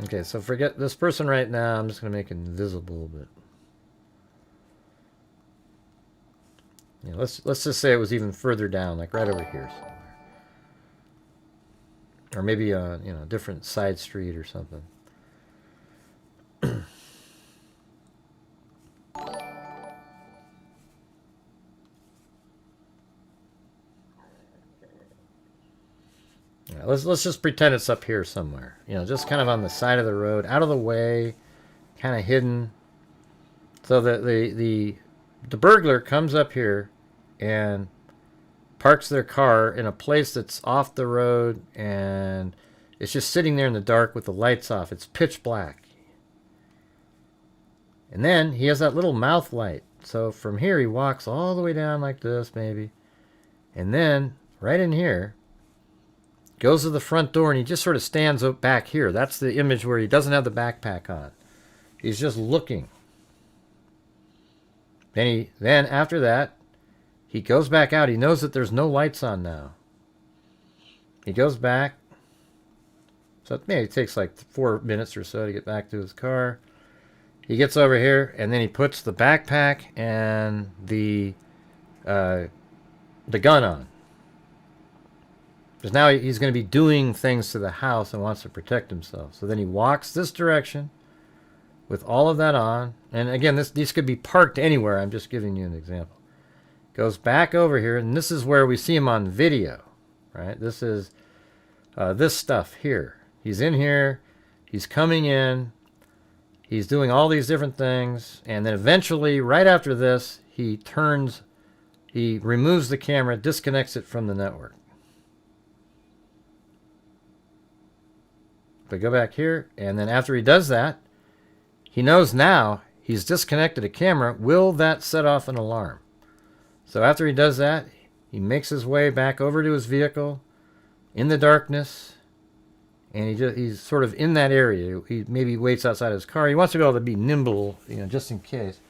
Okay, so forget this person right now. I'm just going to make it invisible, but... Yeah, let's just say it was even further down, like right over here somewhere. Or maybe a different side street or something. Yeah, let's just pretend it's up here somewhere. Just kind of on the side of the road, out of the way, kind of hidden. So that the burglar comes up here and parks their car in a place that's off the road, and it's just sitting there in the dark with the lights off. It's pitch black. And then he has that little mouth light. So from here he walks all the way down like this maybe. And then right in here, goes to the front door, and he just sort of stands up back here. That's the image where he doesn't have the backpack on. He's just looking. Then after that, he goes back out. He knows that there's no lights on now. He goes back. So maybe it takes like 4 minutes or so to get back to his car. He gets over here, and then he puts the backpack and the gun on. Because now he's going to be doing things to the house and wants to protect himself. So then he walks this direction with all of that on. And again, these could be parked anywhere. I'm just giving you an example. Goes back over here, and this is where we see him on video. Right? This is this stuff here. He's in here. He's coming in. He's doing all these different things. And then eventually, right after this, he removes the camera, disconnects it from the network. But go back here, and then after he does that, he knows now he's disconnected a camera. Will that set off an alarm? So after he does that, he makes his way back over to his vehicle in the darkness, and he's sort of in that area. He maybe waits outside his car. He wants to be able to be nimble, just in case.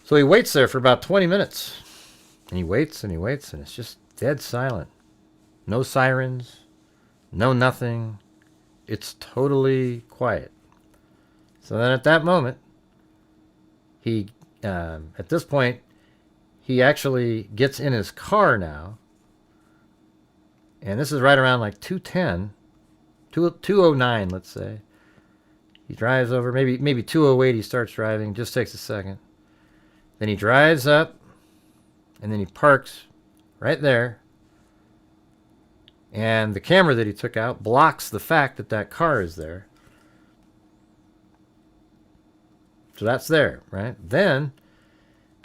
So he waits there for about 20 minutes, and he waits, and it's just dead silent. No sirens, no nothing. It's totally quiet. So then at that moment, at this point, he actually gets in his car now. And this is right around like 2:10, 2:09, let's say. He drives over, maybe 2:08 he starts driving, just takes a second. Then he drives up, and then he parks right there. And the camera that he took out blocks the fact that that car is there. So that's there, right? Then,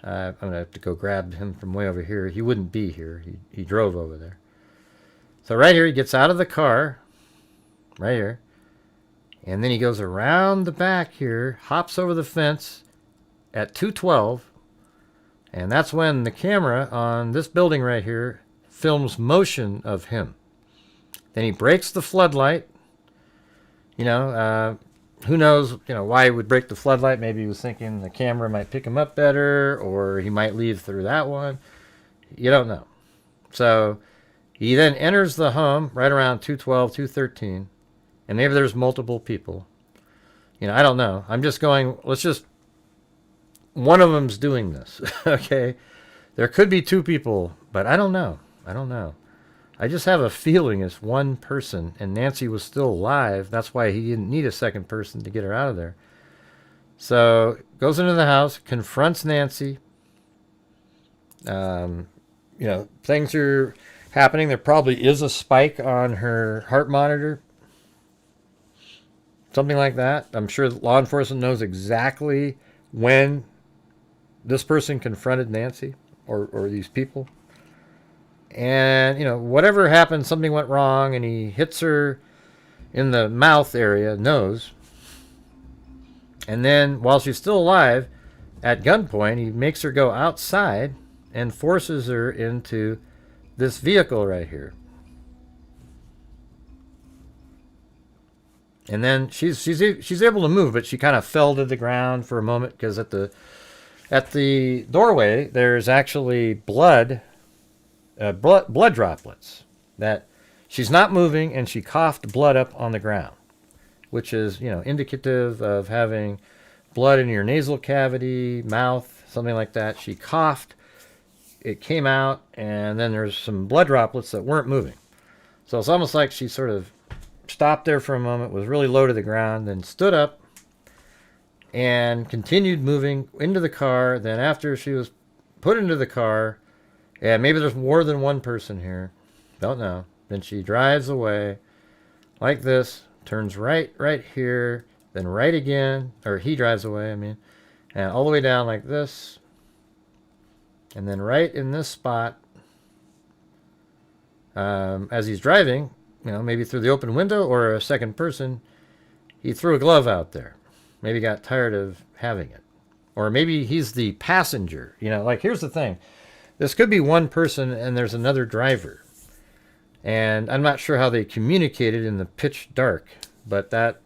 I'm going to have to go grab him from way over here. He wouldn't be here. He drove over there. So right here, he gets out of the car, right here. And then he goes around the back here, hops over the fence at 2:12. And that's when the camera on this building right here films motion of him. Then he breaks the floodlight. Who knows, why he would break the floodlight. Maybe he was thinking the camera might pick him up better, or he might leave through that one. You don't know. So he then enters the home right around 2:12, 2:13, and maybe there's multiple people. I don't know. I'm just going, one of them's doing this, okay? There could be 2 people, but I don't know. I just have a feeling it's one person, and Nancy was still alive. That's why he didn't need a second person to get her out of there. So goes into the house, confronts Nancy. You know, things are happening. There probably is a spike on her heart monitor. Something like that. I'm sure law enforcement knows exactly when this person confronted Nancy or these people. And, you know, whatever happened, something went wrong, and he hits her in the mouth area, nose. And then, while she's still alive, at gunpoint, he makes her go outside and forces her into this vehicle right here. And then she's able to move, but she kind of fell to the ground for a moment because at the doorway there's actually blood droplets that she's not moving, and she coughed blood up on the ground, which is, you know, indicative of having blood in your nasal cavity, mouth, something like that. She coughed, it came out, and then there's some blood droplets that weren't moving. So it's almost like she sort of stopped there for a moment, was really low to the ground, then stood up and continued moving into the car. Then after she was put into the car, and maybe there's more than one person here, don't know, then she drives away like this, turns right here, then right again, or he drives away, I mean, and all the way down like this, and then right in this spot, as he's driving, you know, maybe through the open window or a second person, he threw a glove out there. Maybe got tired of having it. Or maybe he's the passenger. You know, like, here's the thing. This could be one person and there's another driver. And I'm not sure how they communicated in the pitch dark, but that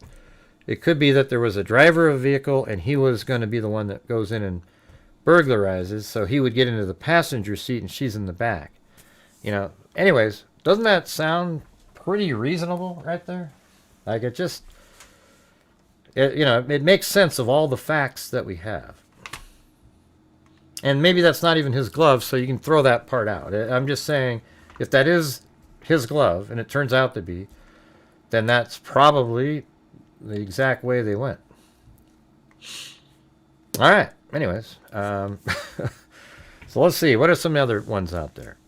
it could be that there was a driver of a vehicle and he was going to be the one that goes in and burglarizes, so he would get into the passenger seat and she's in the back. You know, anyways, doesn't that sound pretty reasonable right there? Like, it just, you know, it makes sense of all the facts that we have. And maybe that's not even his glove, so you can throw that part out. I'm just saying, if that is his glove, and it turns out to be, then that's probably the exact way they went. All right. Anyways, so let's see. What are some other ones out there?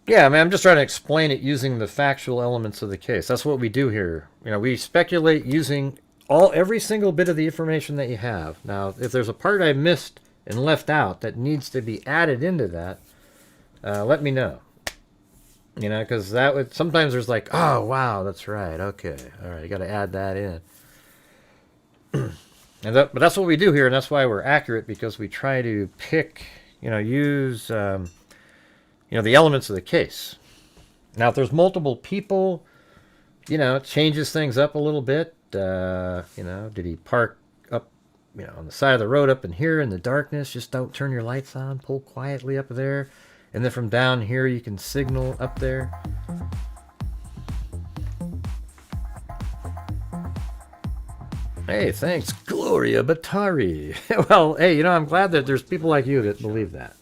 Yeah, I mean, I'm just trying to explain it using the factual elements of the case. That's what we do here. You know, we speculate using every single bit of the information that you have. Now, if there's a part I missed and left out that needs to be added into that, let me know. You know, because that would, sometimes there's like, oh, wow, that's right. Okay. All right. You got to add that in. But that's what we do here. And that's why we're accurate, because we try to pick, you know, use, you know, the elements of the case. Now, if there's multiple people, you know, it changes things up a little bit. You know, did he park up, you know, on the side of the road up in here in the darkness? Just don't turn your lights on. Pull quietly up there. And then from down here, you can signal up there. Hey, thanks, Gloria Batari. Well, hey, you know, I'm glad that there's people like you that believe that.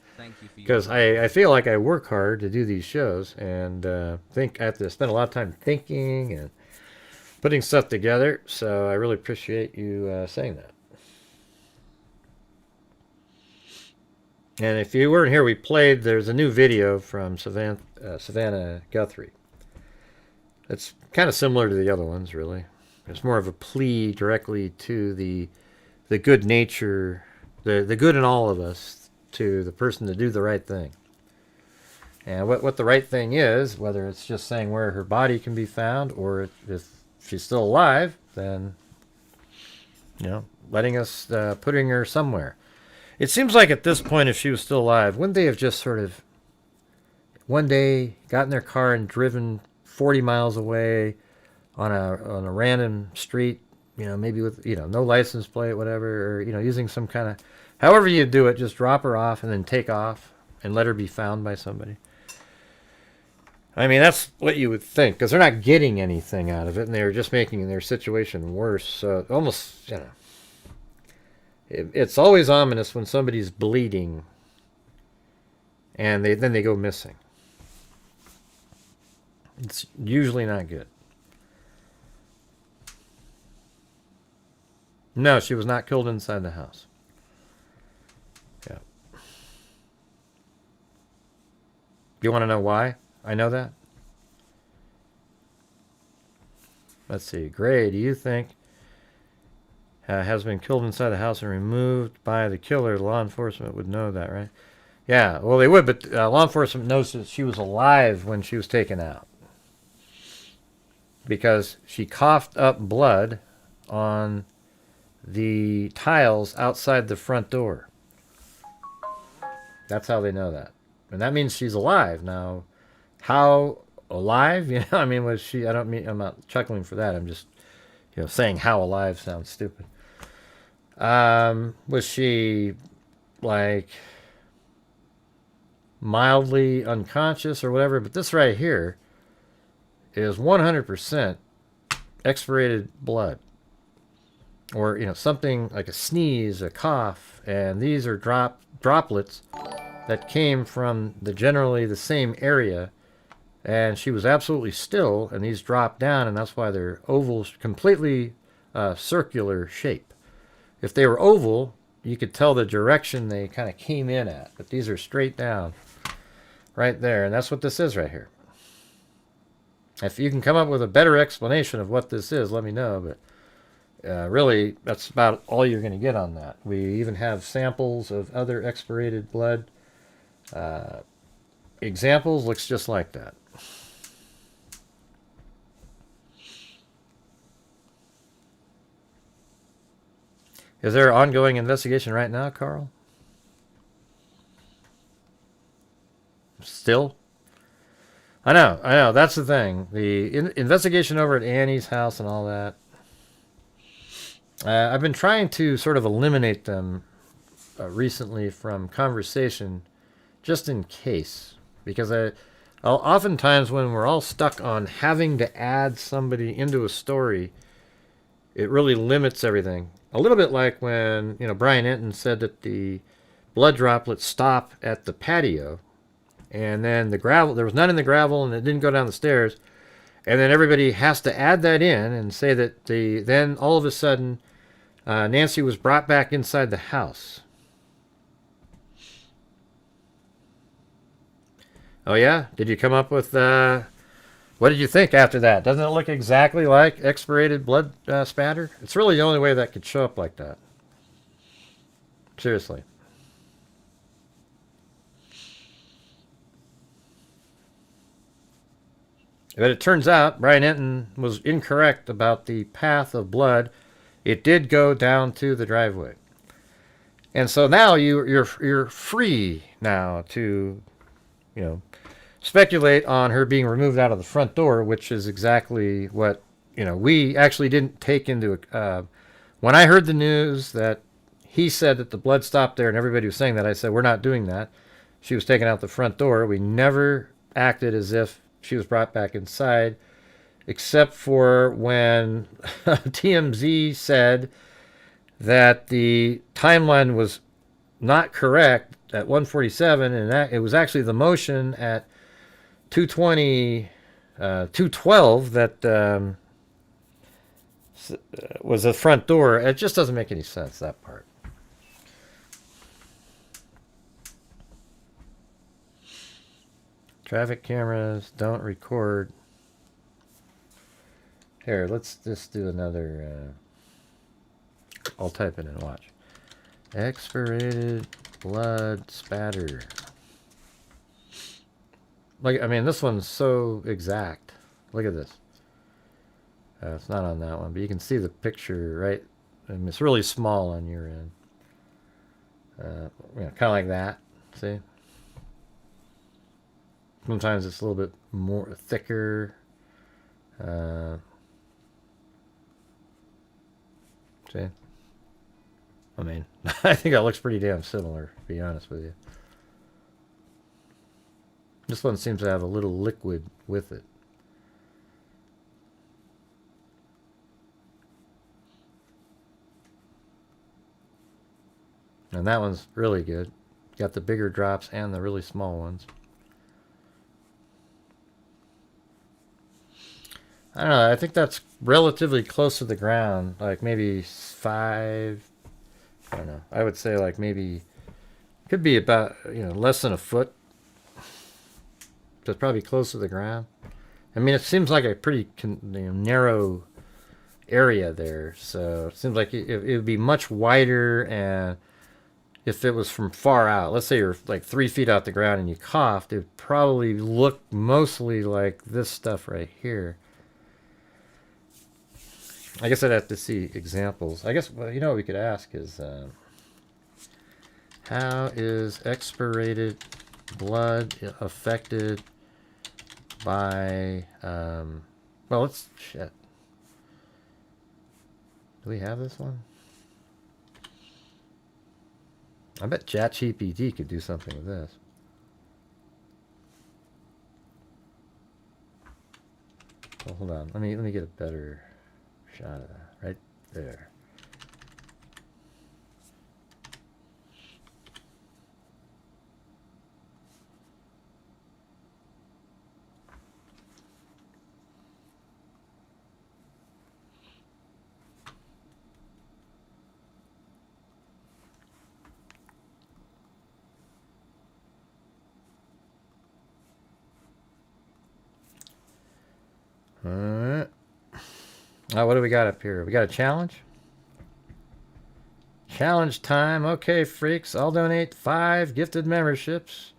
Because I feel like I work hard to do these shows, and think I have to spend a lot of time thinking and putting stuff together. So I really appreciate you saying that. And if you weren't here, there's a new video from Savannah Guthrie. It's kind of similar to the other ones, really. It's more of a plea directly to the good nature, the good in all of us, to the person to do the right thing. And what the right thing is, whether it's just saying where her body can be found, or if she's still alive, then, you know, letting us, putting her somewhere. It seems like at this point, if she was still alive, wouldn't they have just sort of one day got in their car and driven 40 miles away on a random street, you know, maybe with, you know, no license plate, whatever, or, you know, using some kind of, however you do it, just drop her off and then take off and let her be found by somebody. I mean, that's what you would think, because they're not getting anything out of it, and they're just making their situation worse. So almost, you know, it's always ominous when somebody's bleeding, and then they go missing. It's usually not good. No, she was not killed inside the house. Yeah. You want to know why I know that? Let's see. Gray, do you think has been killed inside the house and removed by the killer? Law enforcement would know that, right? Yeah, well, they would, but law enforcement knows that she was alive when she was taken out. Because she coughed up blood on the tiles outside the front door. That's how they know that. And that means she's alive. Now, how alive? You know, I mean, was she, I'm not chuckling for that. I'm just, you know, saying how alive sounds stupid. Was she, like, mildly unconscious or whatever? But this right here is 100% expirated blood. Or, you know, something like a sneeze, a cough, and these are droplets that came from generally the same area, and she was absolutely still, and these dropped down, and that's why they're oval, completely circular shape. If they were oval, you could tell the direction they kind of came in at, but these are straight down right there, and that's what this is right here. If you can come up with a better explanation of what this is, let me know, but really, that's about all you're going to get on that. We even have samples of other expirated blood. Examples looks just like that. Is there an ongoing investigation right now, Carl? Still? I know. That's the thing. The investigation over at Annie's house and all that. I've been trying to sort of eliminate them recently from conversation, just in case, because oftentimes when we're all stuck on having to add somebody into a story, it really limits everything. A little bit like when, you know, Brian Enton said that the blood droplets stop at the patio, and then the gravel, there was none in the gravel, and it didn't go down the stairs. And then everybody has to add that in and say that then all of a sudden Nancy was brought back inside the house. Oh yeah? Did you come up with, what did you think after that? Doesn't it look exactly like expirated blood spatter? It's really the only way that could show up like that. Seriously. But it turns out Brian Enton was incorrect about the path of blood. It did go down to the driveway. And so now you're free now to, you know, speculate on her being removed out of the front door, which is exactly what, you know, we actually didn't take into when I heard the news that he said that the blood stopped there and everybody was saying that, I said, we're not doing that. She was taken out the front door. We never acted as if she was brought back inside, except for when TMZ said that the timeline was not correct at 1:47, and that it was actually the motion at 2:20, 2:12 that was the front door. It just doesn't make any sense, that part. Traffic cameras don't record. Here, let's just do another. I'll type it in and watch. Expirated blood spatter. Like, I mean, this one's so exact. Look at this. It's not on that one, but you can see the picture, right? And it's really small on your end. You know, kind of like that. See? Sometimes it's a little bit more thicker. See? I mean, I think that looks pretty damn similar, to be honest with you. This one seems to have a little liquid with it. And that one's really good. Got the bigger drops and the really small ones. I don't know, I think that's relatively close to the ground. Like maybe 5, I don't know. I would say like maybe, could be about, less than a foot. So it's probably close to the ground. I mean, it seems like a pretty narrow area there. So it seems like it would be much wider, and if it was from far out, let's say you're like 3 feet out the ground and you coughed, it would probably look mostly like this stuff right here. I guess I'd have to see examples. I guess, well, what we could ask is, how is expirated blood affected by, well, let's, shit. Do we have this one? I bet ChatGPT could do something with this. Well, hold on. Let me get a better shot of that right there. Alright. What do we got up here? We got a challenge? Challenge time. Okay, freaks. I'll donate 5 gifted memberships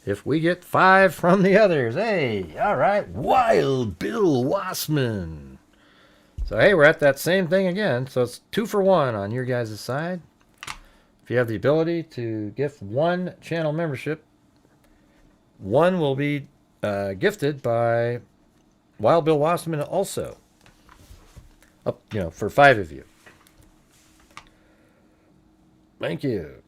if we get 5 from the others. Hey, alright. Wild Bill Wassman. So, hey, we're at that same thing again. So it's 2 for 1 on your guys' side. If you have the ability to gift 1 channel membership, 1 will be gifted by Wild Bill Wassman also. Up, for 5 of you. Thank you.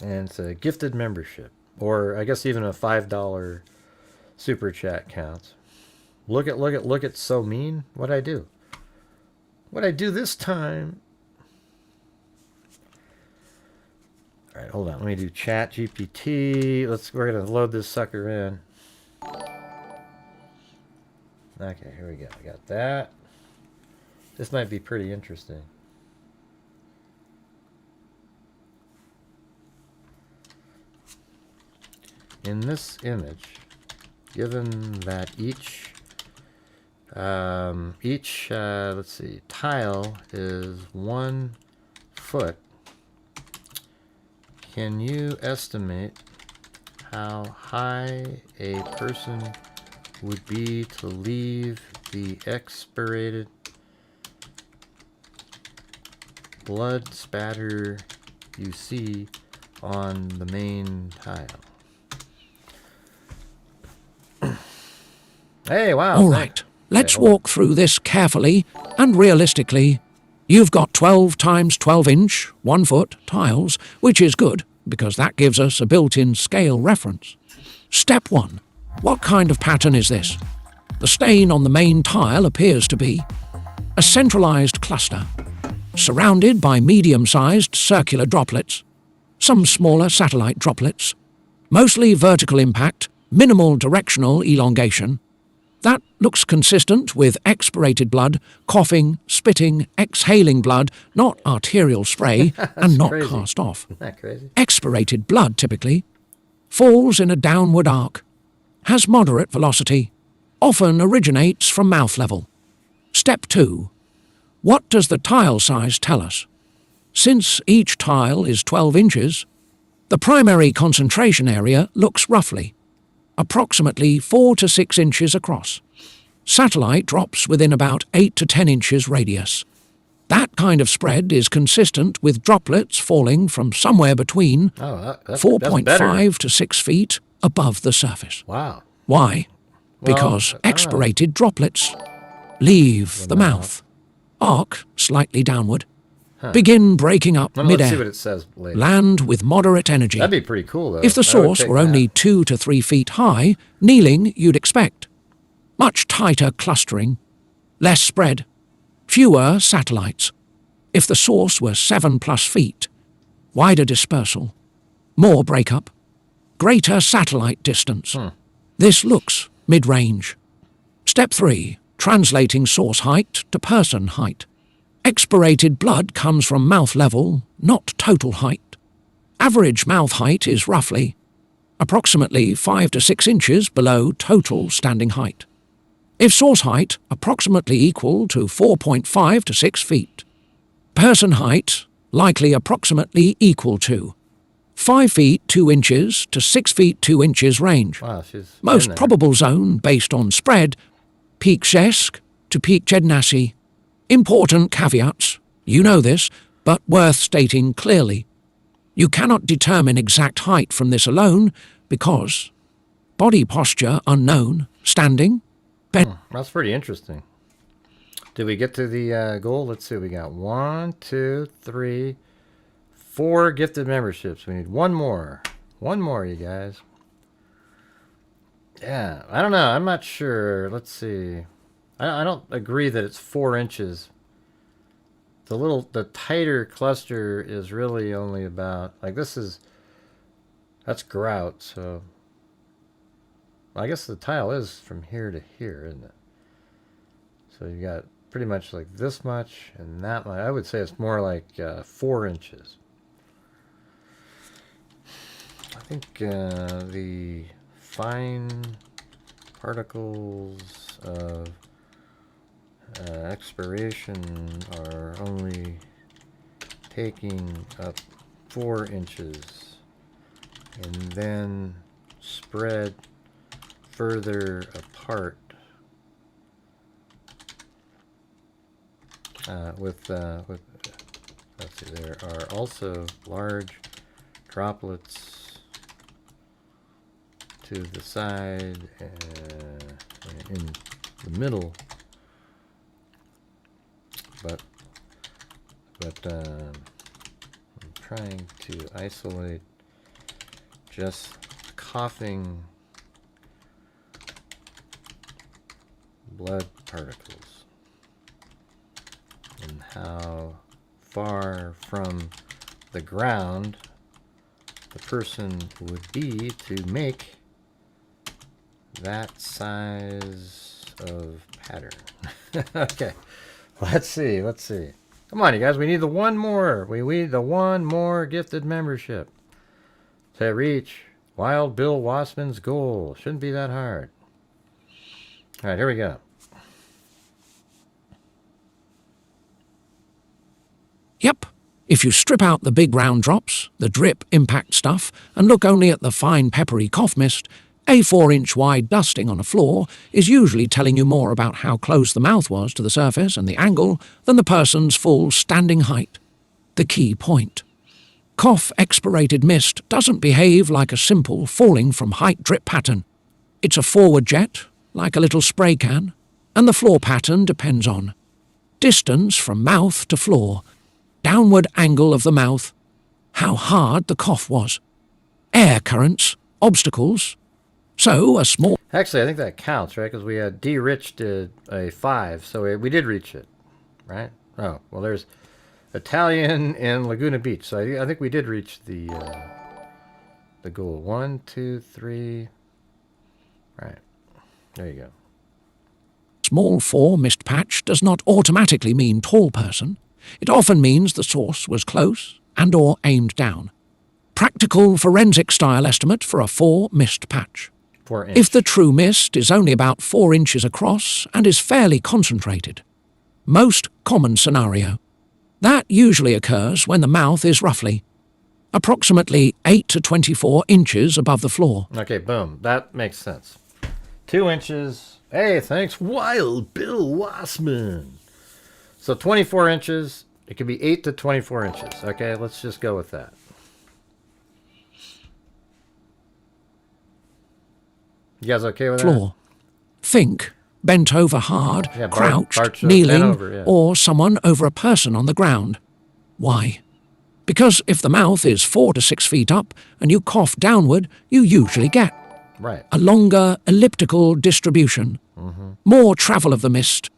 And it's a gifted membership, or I guess even a $5 super chat counts. Look at so mean. What'd I do? What'd I do this time? All right, hold on. Let me do Chat GPT. We're gonna load this sucker in. Okay, here we go. I got that. This might be pretty interesting. In this image, given that each let's see, tile is 1 foot, can you estimate how high a person would be to leave the expirated blood spatter you see on the main tile? Hey, wow. All right, let's walk through this carefully and realistically. You've got 12 times 12 inch, 1 foot tiles, which is good because that gives us a built-in scale reference. Step 1. What kind of pattern is this? The stain on the main tile appears to be a centralized cluster, surrounded by medium-sized circular droplets, some smaller satellite droplets, mostly vertical impact, minimal directional elongation. That looks consistent with expirated blood, coughing, spitting, exhaling blood, not arterial spray, and not crazy. cast off. Isn't that crazy? Expirated blood typically falls in a downward arc, has moderate velocity, often originates from mouth level. Step 2. What does the tile size tell us? Since each tile is 12 inches, the primary concentration area looks roughly approximately 4 to 6 inches across. Satellite drops within about 8 to 10 inches radius. That kind of spread is consistent with droplets falling from somewhere between 4.5 to 6 feet above the surface. Wow. Why? Well, Because expirated droplets leave the mouth, arc slightly downward, Begin breaking up Let's see what mid-air. it says later. Land with moderate energy. That'd be pretty cool, though. If the I would source take were that. only 2 to 3 feet high, kneeling you'd expect. Much tighter clustering, less spread, fewer satellites. If the source were 7+ feet, wider dispersal, more breakup, greater satellite distance. This looks mid-range. Step 3. Translating source height to person height. Expirated blood comes from mouth level, not total height. Average mouth height is roughly, approximately 5 to 6 inches below total standing height. If source height, approximately equal to 4.5 to 6 feet. Person height, likely approximately equal to 5 feet 2 inches to 6 feet 2 inches range. Wow, she's in Most there. probable zone based on spread, Peak Shesk to Peak Jednasi. Important caveats, you know this, but worth stating clearly. You cannot determine exact height from this alone because body posture unknown, standing, bent. That's pretty interesting. Did we get to the goal? Let's see. We got 1, 2, 3, 4 gifted memberships. We need one more. One more, you guys. Yeah, I don't know. I'm not sure. Let's see. I don't agree that it's 4 inches. The tighter cluster is really only about, like that's grout, so I guess the tile is from here to here, isn't it? So you got pretty much like this much and that much. I would say it's more like 4 inches. I think the fine particles of expiration are only taking up 4 inches and then spread further apart with let's see, there are also large droplets to the side in the middle, but I'm trying to isolate just coughing blood particles and how far from the ground the person would be to make that size of pattern. Okay, let's see. Come on, you guys. We need the one more. We need the one more gifted membership to reach Wild Bill Wassman's goal. Shouldn't be that hard. All right, here we go. Yep. If you strip out the big round drops, the drip impact stuff, and look only at the fine peppery cough mist, a 4-inch wide dusting on a floor is usually telling you more about how close the mouth was to the surface and the angle than the person's full standing height. The key point. Cough expirated mist doesn't behave like a simple falling from height drip pattern. It's a forward jet, like a little spray can, and the floor pattern depends on distance from mouth to floor, downward angle of the mouth, how hard the cough was, air currents, obstacles. So a small... Actually, I think that counts, right? Because we had D-Rich did a 5, so we did reach it, right? Oh, well, there's Italian and Laguna Beach, so I think we did reach the goal. 1, 2, 3. Right. There you go. Small 4 mist patch does not automatically mean tall person. It often means the source was close and or aimed down. Practical forensic style estimate for a 4 mist patch. 4 inch. If the true mist is only about 4 inches across and is fairly concentrated. Most common scenario. That usually occurs when the mouth is roughly approximately 8 to 24 inches above the floor. Okay, boom. That makes sense. 2 inches. Hey, thanks, Wild Bill Wassman. So 24 inches. It could be 8 to 24 inches. Okay, let's just go with that. You guys okay with Floor. Think bent over hard, Yeah, crouched, bent kneeling, over, yeah. or someone over a person on the ground. Why? Because if the mouth is 4 to 6 feet up and you cough downward, you usually get Right. a longer elliptical distribution, more travel of the mist,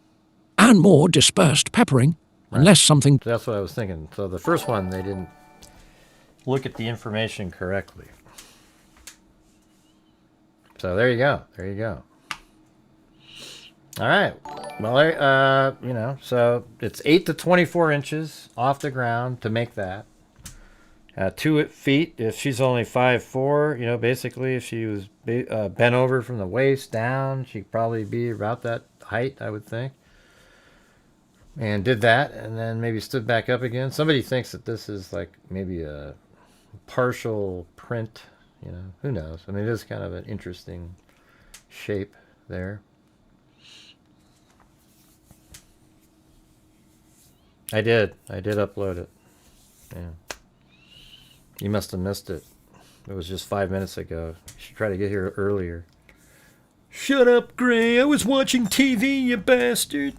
and more dispersed peppering, unless something... So that's what I was thinking. So the first one, they didn't look at the information correctly. So there you go. There you go. All right. Well, you know, so it's 8 to 24 inches off the ground to make that. 2 feet if she's only 5'4", you know, basically if she was bent over from the waist down, she'd probably be about that height, I would think. And did that, and then maybe stood back up again. Somebody thinks that this is like maybe a partial print, you know, who knows? I mean, it is kind of an interesting shape there. I did upload it. Yeah. You must have missed it. It was just 5 minutes ago. You should try to get here earlier. Shut up, Gray. I was watching TV, you bastard.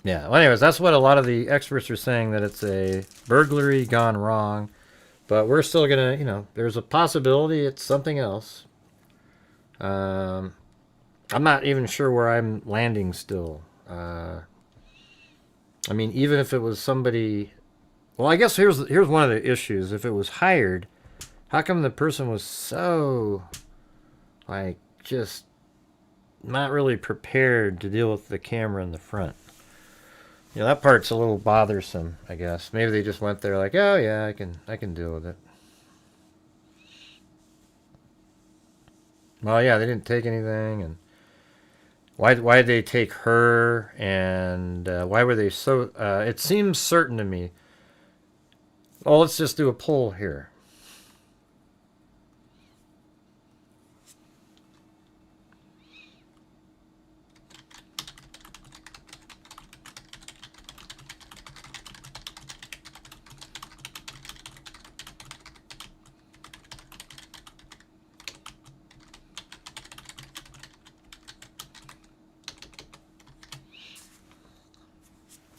Yeah, well, anyways, that's what a lot of the experts are saying, that it's a burglary gone wrong. But we're still going to, you know, there's a possibility it's something else. I'm not even sure where I'm landing still. I mean, even if it was somebody... Well, I guess here's one of the issues. If it was hired, how come the person was so, like, just not really prepared to deal with the camera in the front? You know, that part's a little bothersome, I guess. Maybe they just went there like, oh, yeah, I can deal with it. Well, yeah, they didn't take anything, and... Why did they take her, and why were they so... it seems certain to me. Oh, let's just do a poll here.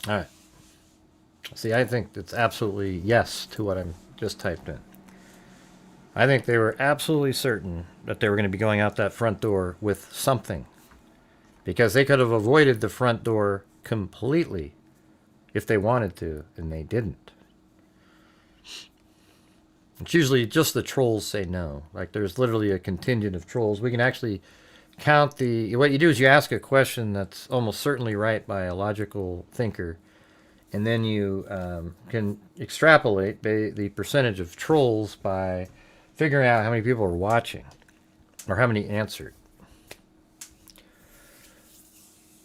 All right. See, I think it's absolutely yes to what I'm just typed in. I think they were absolutely certain that they were going to be going out that front door with something. Because they could have avoided the front door completely if they wanted to, and they didn't. It's usually just the trolls say no. Like, there's literally a contingent of trolls. We can actually count the... What you do is you ask a question that's almost certainly right by a logical thinker, and then you can extrapolate the percentage of trolls by figuring out how many people are watching or how many answered.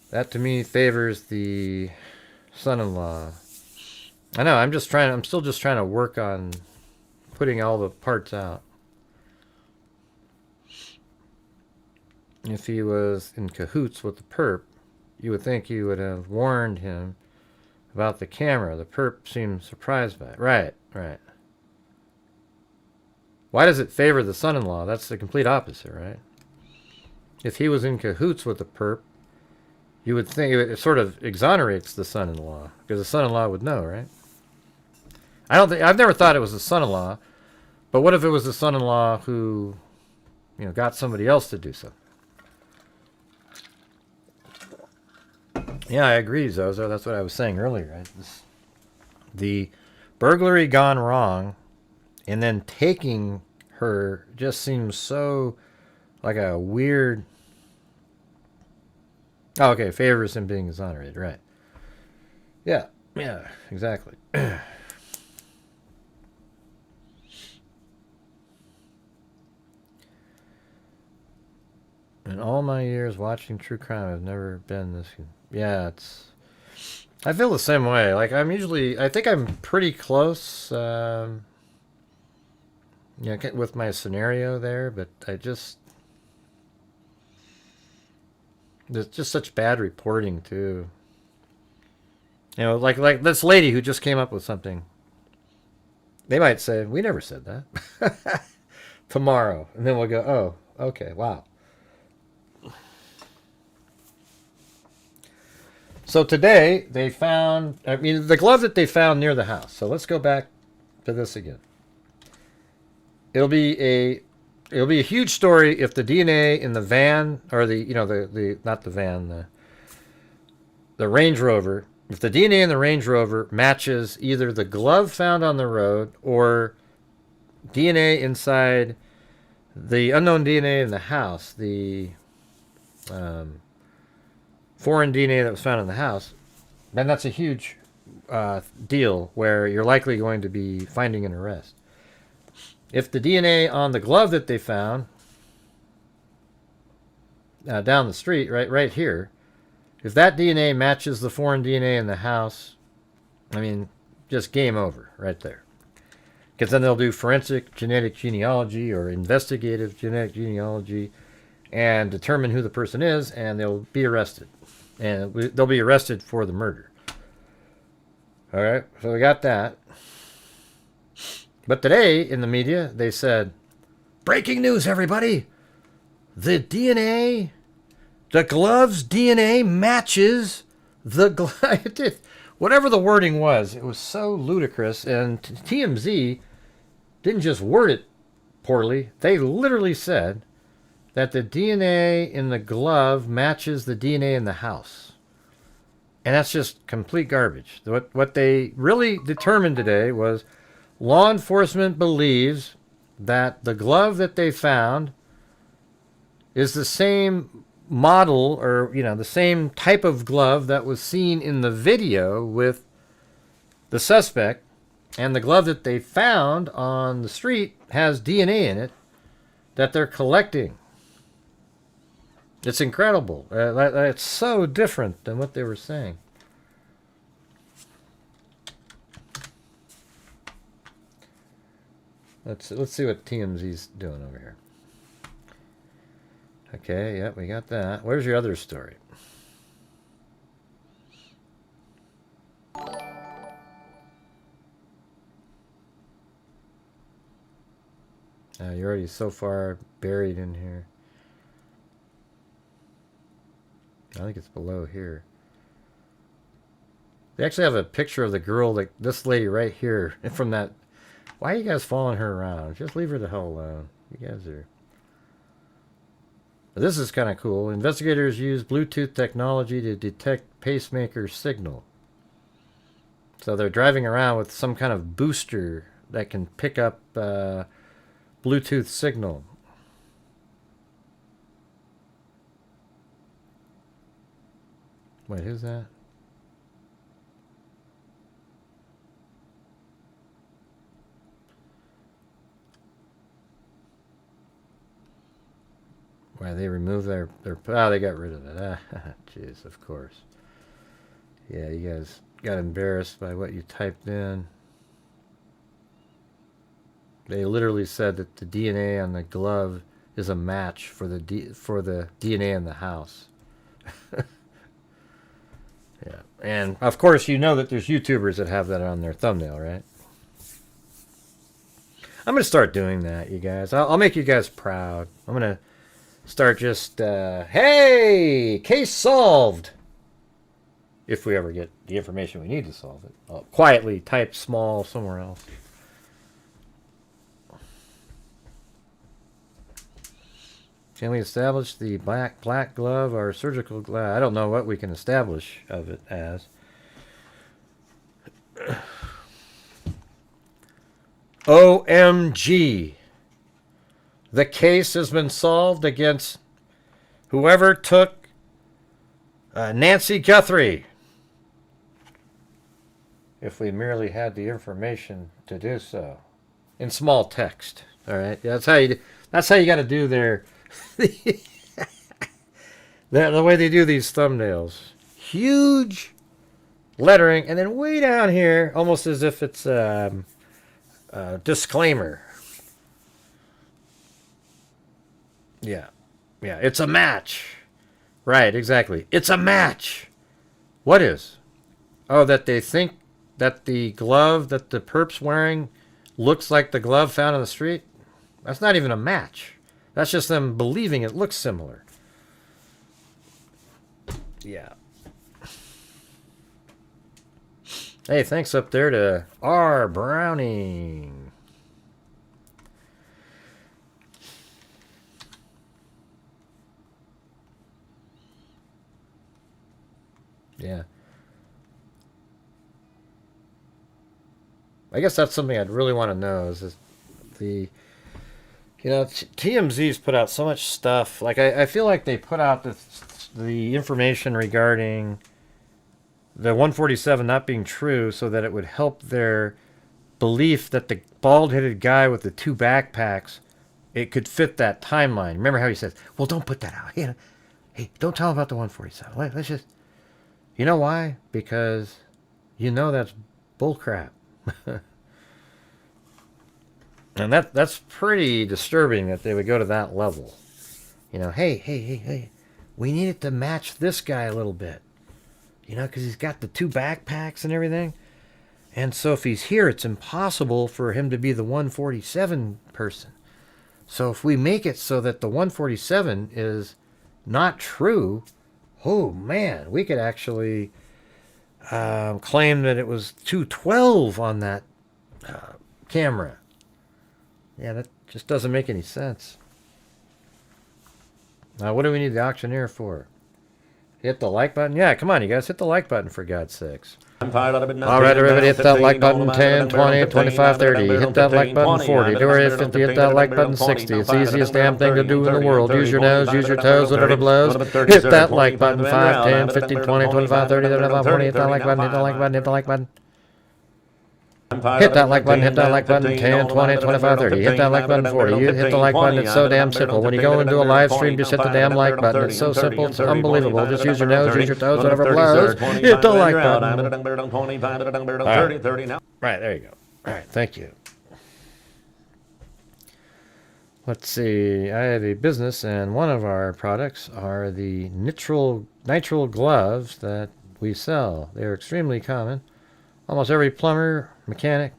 That to me favors the son-in-law. I know, I'm still just trying to work on putting all the parts out. If he was in cahoots with the perp, you would think you would have warned him about the camera. The perp seemed surprised by it. Right, right. Why does it favor the son-in-law? That's the complete opposite, right? If he was in cahoots with the perp, you would think it sort of exonerates the son-in-law, because the son-in-law would know, right? I've never thought it was the son-in-law, but what if it was the son-in-law who, you know, got somebody else to do something? Yeah, I agree, Zozo. That's what I was saying earlier, right? The burglary gone wrong, and then taking her just seems so like a weird... Oh, okay, favors him being exonerated, right. Yeah, exactly. In all my years watching true crime, I've never been this... Yeah, I feel the same way. Like, I think I'm pretty close, with my scenario there, but there's just such bad reporting, too. You know, like this lady who just came up with something. They might say, we never said that. Tomorrow. And then we'll go, oh, okay, wow. So today they found, I mean, the glove that they found near the house. So let's go back to this again. It'll be a huge story if the DNA in the van, or not the van, the Range Rover, if the DNA in the Range Rover matches either the glove found on the road or DNA inside the unknown DNA in the house, the foreign DNA that was found in the house, then that's a huge deal where you're likely going to be finding an arrest. If the DNA on the glove that they found down the street, right here, if that DNA matches the foreign DNA in the house, I mean, just game over right there. Because then they'll do forensic genetic genealogy or investigative genetic genealogy and determine who the person is, and they'll be arrested. And they'll be arrested for the murder. All right, so we got that. But today in the media, they said, breaking news, everybody. The DNA, the glove's DNA matches the glove. Whatever the wording was, it was so ludicrous. And TMZ didn't just word it poorly. They literally said that the DNA in the glove matches the DNA in the house. And that's just complete garbage. What they really determined today was law enforcement believes that the glove that they found is the same model, or the same type of glove that was seen in the video with the suspect, and the glove that they found on the street has DNA in it that they're collecting. It's incredible. It's so different than what they were saying. Let's see what TMZ's doing over here. Okay, yep, we got that. Where's your other story? You're already so far buried in here. I think it's below here. They actually have a picture of the girl, like this lady right here, from that. Why are you guys following her around? Just leave her the hell alone. You guys are... This is kind of cool. Investigators use Bluetooth technology to detect pacemaker signal. So they're driving around with some kind of booster that can pick up Bluetooth signal. Wait, who's that? Why, they removed their oh, they got rid of it. Jeez, of course. Yeah, you guys got embarrassed by what you typed in. They literally said that the DNA on the glove is a match for the DNA in the house. Yeah, and of course you know that there's YouTubers that have that on their thumbnail, right? I'm gonna start doing that, you guys. I'll make you guys proud. I'm gonna start just, hey, case solved. If we ever get the information we need to solve it. I'll quietly type small somewhere else. Can we establish the black glove or surgical glove? I don't know what we can establish of it as. OMG. The case has been solved against whoever took Nancy Guthrie. If we merely had the information to do so. In small text. All right. That's how you got to do their... the way they do these thumbnails. Huge lettering, and then way down here, almost as if it's a disclaimer. Yeah, it's a match. Right, exactly. It's a match. What is? Oh, that they think that the glove that the perp's wearing looks like the glove found on the street? That's not even a match. That's just them believing it looks similar. Yeah. Hey, thanks up there to R. Browning. Yeah. I guess that's something I'd really want to know is the, you know, TMZ's put out so much stuff. Like, I feel like they put out the information regarding the 147 not being true so that it would help their belief that the bald-headed guy with the 2 backpacks, it could fit that timeline. Remember how he says, well, don't put that out. You know, hey, don't tell him about the 147. Let's just... You know why? Because you know that's bullcrap. And that's pretty disturbing that they would go to that level. You know, hey, we need it to match this guy a little bit. You know, because he's got the 2 backpacks and everything. And so if he's here, it's impossible for him to be the 147 person. So if we make it so that the 147 is not true, oh man, we could actually claim that it was 212 on that camera. Yeah, that just doesn't make any sense. Now, what do we need the auctioneer for? Hit the like button? Yeah, come on, you guys, hit the like button for God's sakes. All right, everybody, hit that like button 10, 20, 25, 30. Hit that like button 40. Do it 50. Hit that like button 60. It's the easiest damn thing to do in the world. Use your nose, use your toes, whatever blows. Hit that like button 5, 10, 15, 20, 25, 30, 35, 40. Hit that like button, hit that like button, hit the like button. Hit that like button, hit that like button, 10, 20, 25, 30. Hit that like button 40. You hit the like button, it's so damn simple. When you go into a live stream, just hit the damn like button. It's so simple, it's unbelievable. Just use your nose, use your toes, whatever blows. Hit the like button. Right, there you go. All right, thank you. Let's see. I have a business, and one of our products are the nitrile gloves that we sell. They are extremely common. Almost every plumber, mechanic,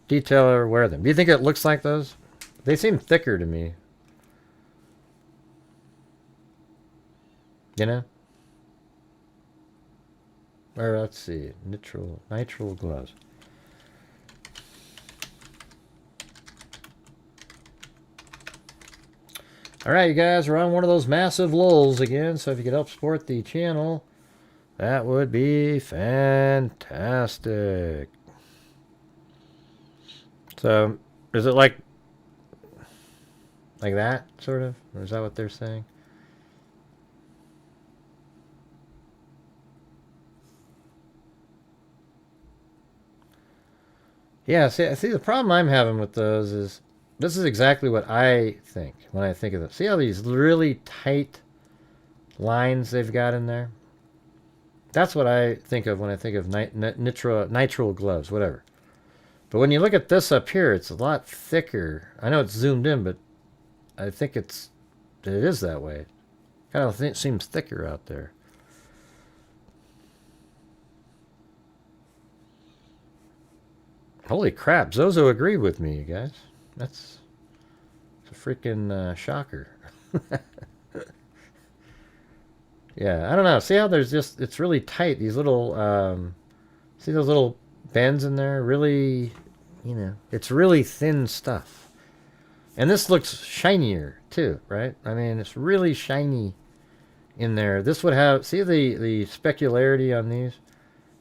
detailer wear them. Do you think it looks like those? They seem thicker to me. You know? Or let's see, nitrile gloves. All right, you guys, we're on one of those massive lulls again, so if you could help support the channel, that would be fantastic. So, is it like that, sort of? Or is that what they're saying? Yeah, see, the problem I'm having with those is, this is exactly what I think when I think of them. See how these really tight lines they've got in there? That's what I think of when I think of nitrile gloves, whatever. But when you look at this up here, it's a lot thicker. I know it's zoomed in, but I think it is that way. Kind of seems thicker out there. Holy crap, Zozo agreed with me, you guys. It's a freaking shocker. Yeah, I don't know. See how there's just, it's really tight. These little, see those little bends in there? Really, you know, it's really thin stuff. And this looks shinier too, right? I mean, it's really shiny in there. This would have, see the specularity on these?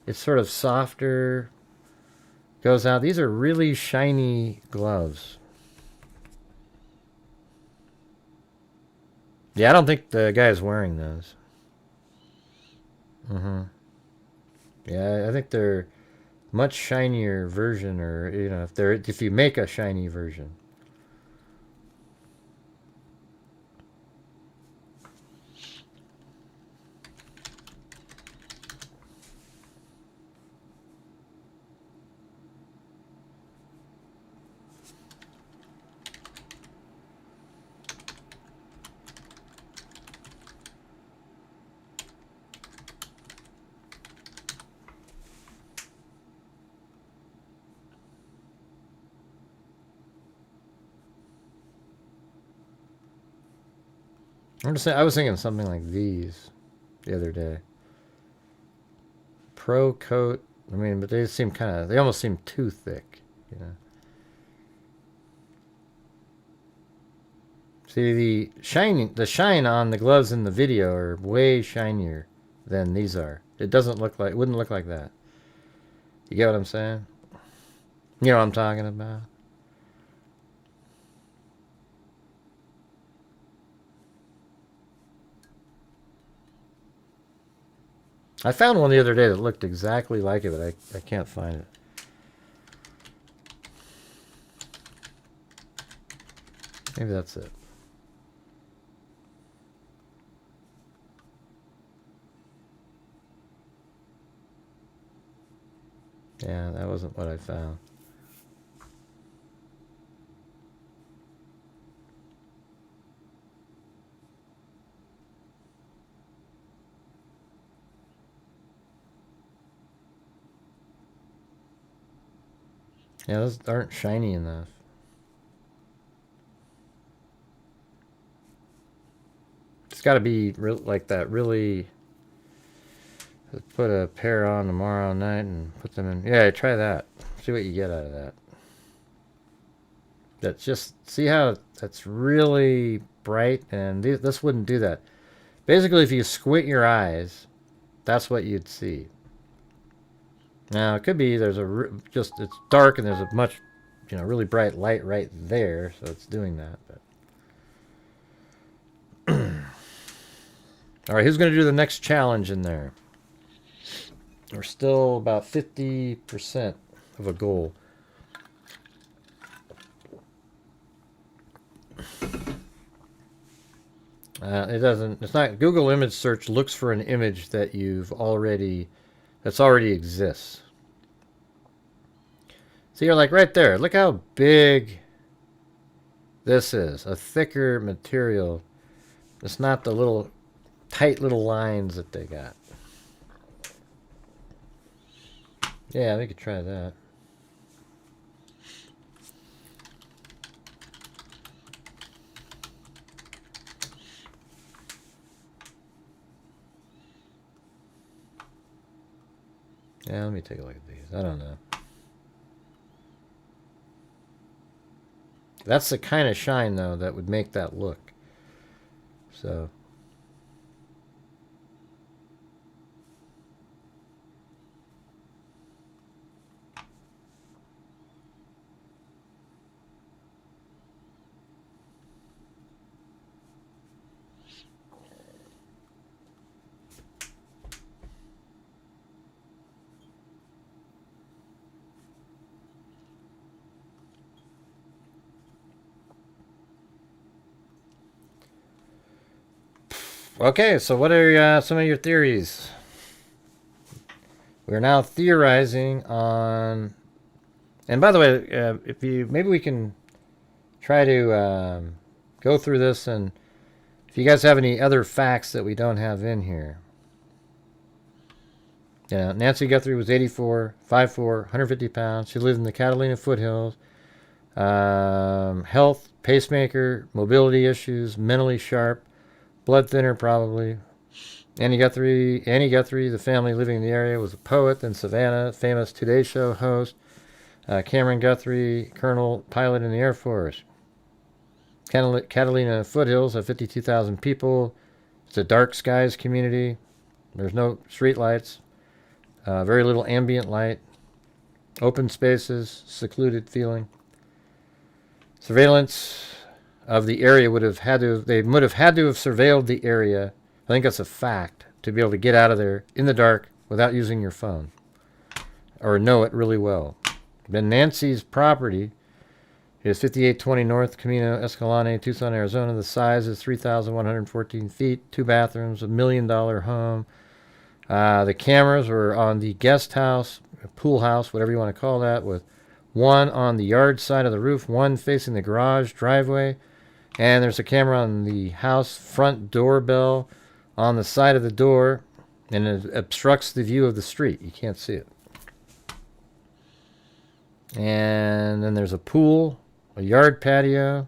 It's sort of softer, goes out. These are really shiny gloves. Yeah, I don't think the guy's wearing those. Yeah, I think they're much shinier version, or you know, if you make a shiny version. I'm just saying, I was thinking something like these the other day. Pro Coat I mean, but they seem kind of, they almost seem too thick, you know. See, the shine on the gloves in the video are way shinier than these are. It doesn't look like, wouldn't look like that. You get what I'm saying? You know what I'm talking about? I found one the other day that looked exactly like it, but I can't find it. Maybe that's it. Yeah, that wasn't what I found. Yeah, those aren't shiny enough. It's got to be like that really... Put a pair on tomorrow night and put them in. Yeah, try that. See what you get out of that. That's just, see how that's really bright, and this wouldn't do that. Basically, if you squint your eyes, that's what you'd see. Now, it could be there's just, it's dark and there's a much, you know, really bright light right there, so it's doing that. But all right, who's going to do the next challenge in there? We're still about 50% of a goal. It's not, Google image search looks for an image that that's already exists. So you're like right there, look how big this is. A thicker material. It's not the little, tight little lines that they got. Yeah, we could try that. Yeah, let me take a look at these. I don't know. That's the kind of shine, though, that would make that look. So... Okay, so what are some of your theories? We're now theorizing on... And by the way, maybe we can try to go through this, and if you guys have any other facts that we don't have in here. Yeah, Nancy Guthrie was 84, 5'4", 150 pounds. She lived in the Catalina foothills. Health, pacemaker, mobility issues, mentally sharp. Blood thinner, probably. Annie Guthrie, the family living in the area, was a poet, then Savannah, famous Today Show host. Cameron Guthrie, colonel, pilot in the Air Force. Catalina foothills have 52,000 people. It's a dark skies community. There's no street lights. Very little ambient light. Open spaces, secluded feeling. Surveillance of the area would have had to have surveilled the area. I think that's a fact, to be able to get out of there in the dark without using your phone or know it really well. Then Nancy's property is 5820 North Camino Escalante, Tucson, Arizona. The size is 3,114 feet, 2 bathrooms, $1 million home. The cameras were on the guest house, pool house, whatever you want to call that, with one on the yard side of the roof, one facing the garage driveway. And there's a camera on the house front doorbell on the side of the door, and it obstructs the view of the street. You can't see it. And then there's a pool, a yard patio,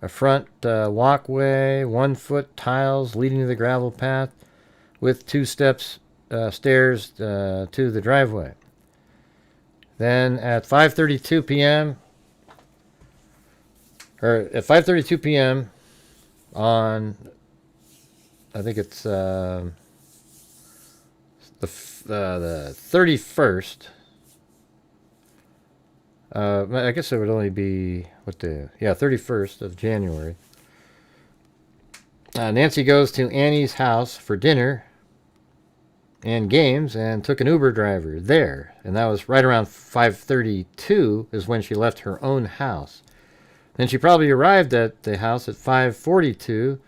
a front walkway, 1-foot tiles leading to the gravel path with 2 stairs to the driveway. Then at 5:32 p.m. or at 5:32 p.m. on, I think it's the 31st. I guess it would only be 31st of January. Nancy goes to Annie's house for dinner and games and took an Uber driver there. And that was right around 5:32 is when she left her own house. Then she probably arrived at the house at 5:42,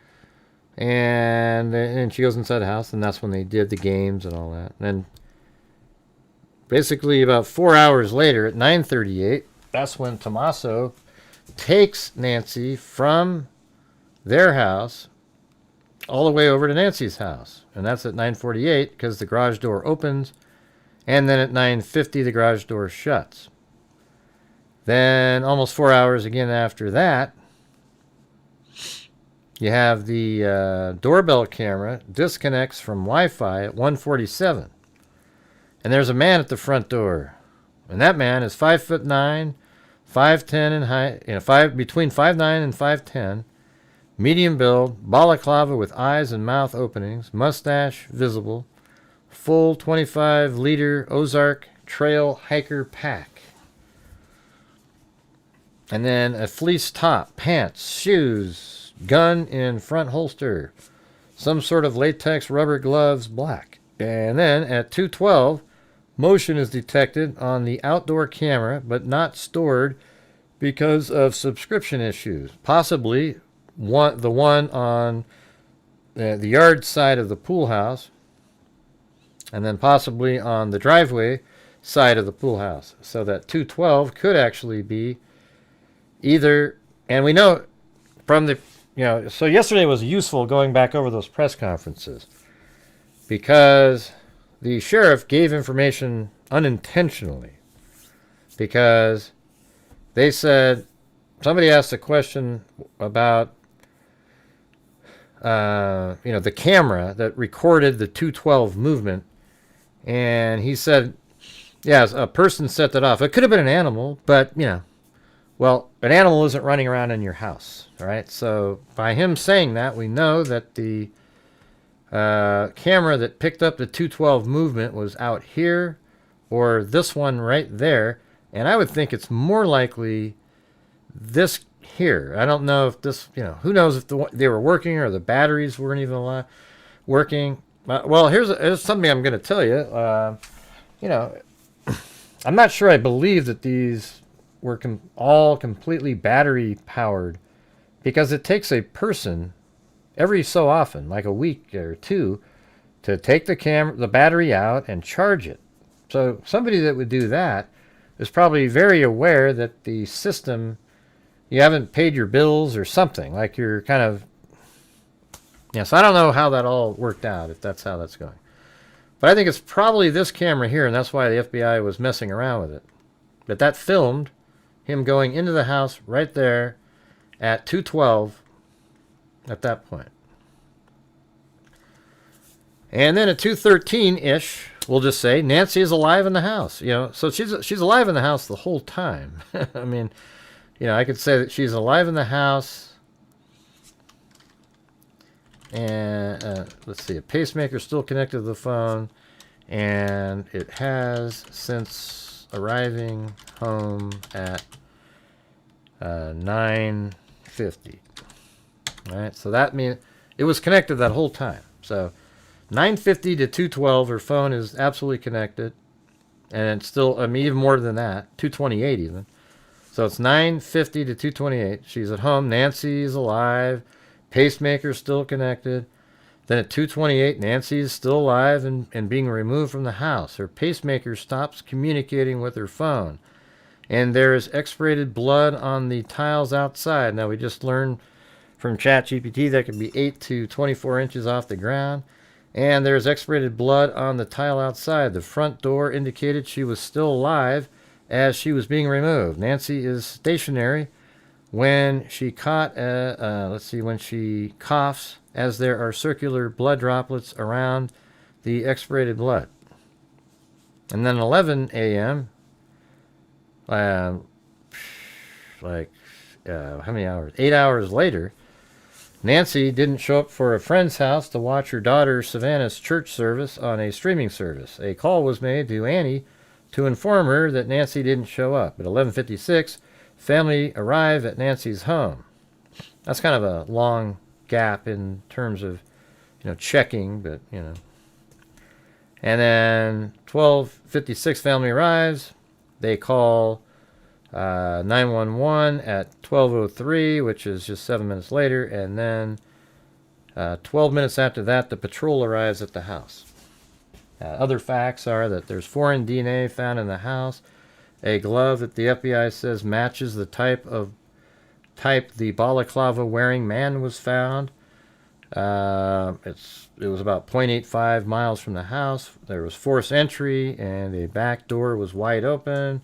and she goes inside the house, and that's when they did the games and all that. And then basically about 4 hours later at 9:38, that's when Tommaso takes Nancy from their house all the way over to Nancy's house. And that's at 9:48 because the garage door opens, and then at 9:50 the garage door shuts. Then almost 4 hours again after that, you have the doorbell camera disconnects from Wi-Fi at 1:47. And there's a man at the front door. And that man is 5'9", 5'10" in height, between 5'9" and 5'10", medium build, balaclava with eyes and mouth openings, mustache visible, full 25-liter Ozark Trail hiker pack. And then a fleece top, pants, shoes, gun in front holster, some sort of latex rubber gloves, black. And then at 2:12, motion is detected on the outdoor camera, but not stored because of subscription issues. Possibly the one on the yard side of the pool house, and then possibly on the driveway side of the pool house. So that 2:12 could actually be either, and we know from the, so yesterday was useful going back over those press conferences because the sheriff gave information unintentionally, because they said, somebody asked a question about, the camera that recorded the 2:12 movement, and he said, yes, a person set that off. It could have been an animal, but, well, an animal isn't running around in your house, all right? So by him saying that, we know that the camera that picked up the 2:12 movement was out here, or this one right there, and I would think it's more likely this here. I don't know if this, who knows if they were working or the batteries weren't even working. Well, here's something I'm going to tell you. I'm not sure I believe that these were all completely battery powered, because it takes a person every so often, like a week or two, to take the battery out and charge it. So somebody that would do that is probably very aware that the system, you haven't paid your bills or something, like you're kind of, so I don't know how that all worked out, if that's how that's going. But I think it's probably this camera here, and that's why the FBI was messing around with it. But that filmed him going into the house right there at 2:12 at that point. And then at 2:13-ish, we'll just say, Nancy is alive in the house. So she's alive in the house the whole time. I mean, I could say that she's alive in the house. And let's see, a pacemaker still connected to the phone. And it has, since arriving home at 9:50. All right, so that means it was connected that whole time. So 9:50 to 2:12, her phone is absolutely connected. And it's still, even more than that, 2:28 even. So it's 9:50 to 2:28. She's at home. Nancy's alive. Pacemaker's still connected. Then at 2:28, Nancy is still alive and being removed from the house. Her pacemaker stops communicating with her phone. And there is expirated blood on the tiles outside. Now, we just learned from ChatGPT that could be 8 to 24 inches off the ground. And there's expirated blood on the tile outside. The front door indicated she was still alive as she was being removed. Nancy is stationary when she when she coughs, as there are circular blood droplets around the expirated blood. And then 11 a.m., Like, how many hours? 8 hours later, Nancy didn't show up for a friend's house to watch her daughter Savannah's church service on a streaming service. A call was made to Annie to inform her that Nancy didn't show up. At 11:56, family arrived at Nancy's home. That's kind of a long gap in terms of, checking, but, And then 12:56, family arrives. They call 911 at 12:03, which is just 7 minutes later. And then 12 minutes after that, the patrol arrives at the house. Other facts are that there's foreign DNA found in the house. A glove that the FBI says matches the type the balaclava wearing man was found. It was about 0.85 miles from the house. There was forced entry and the back door was wide open,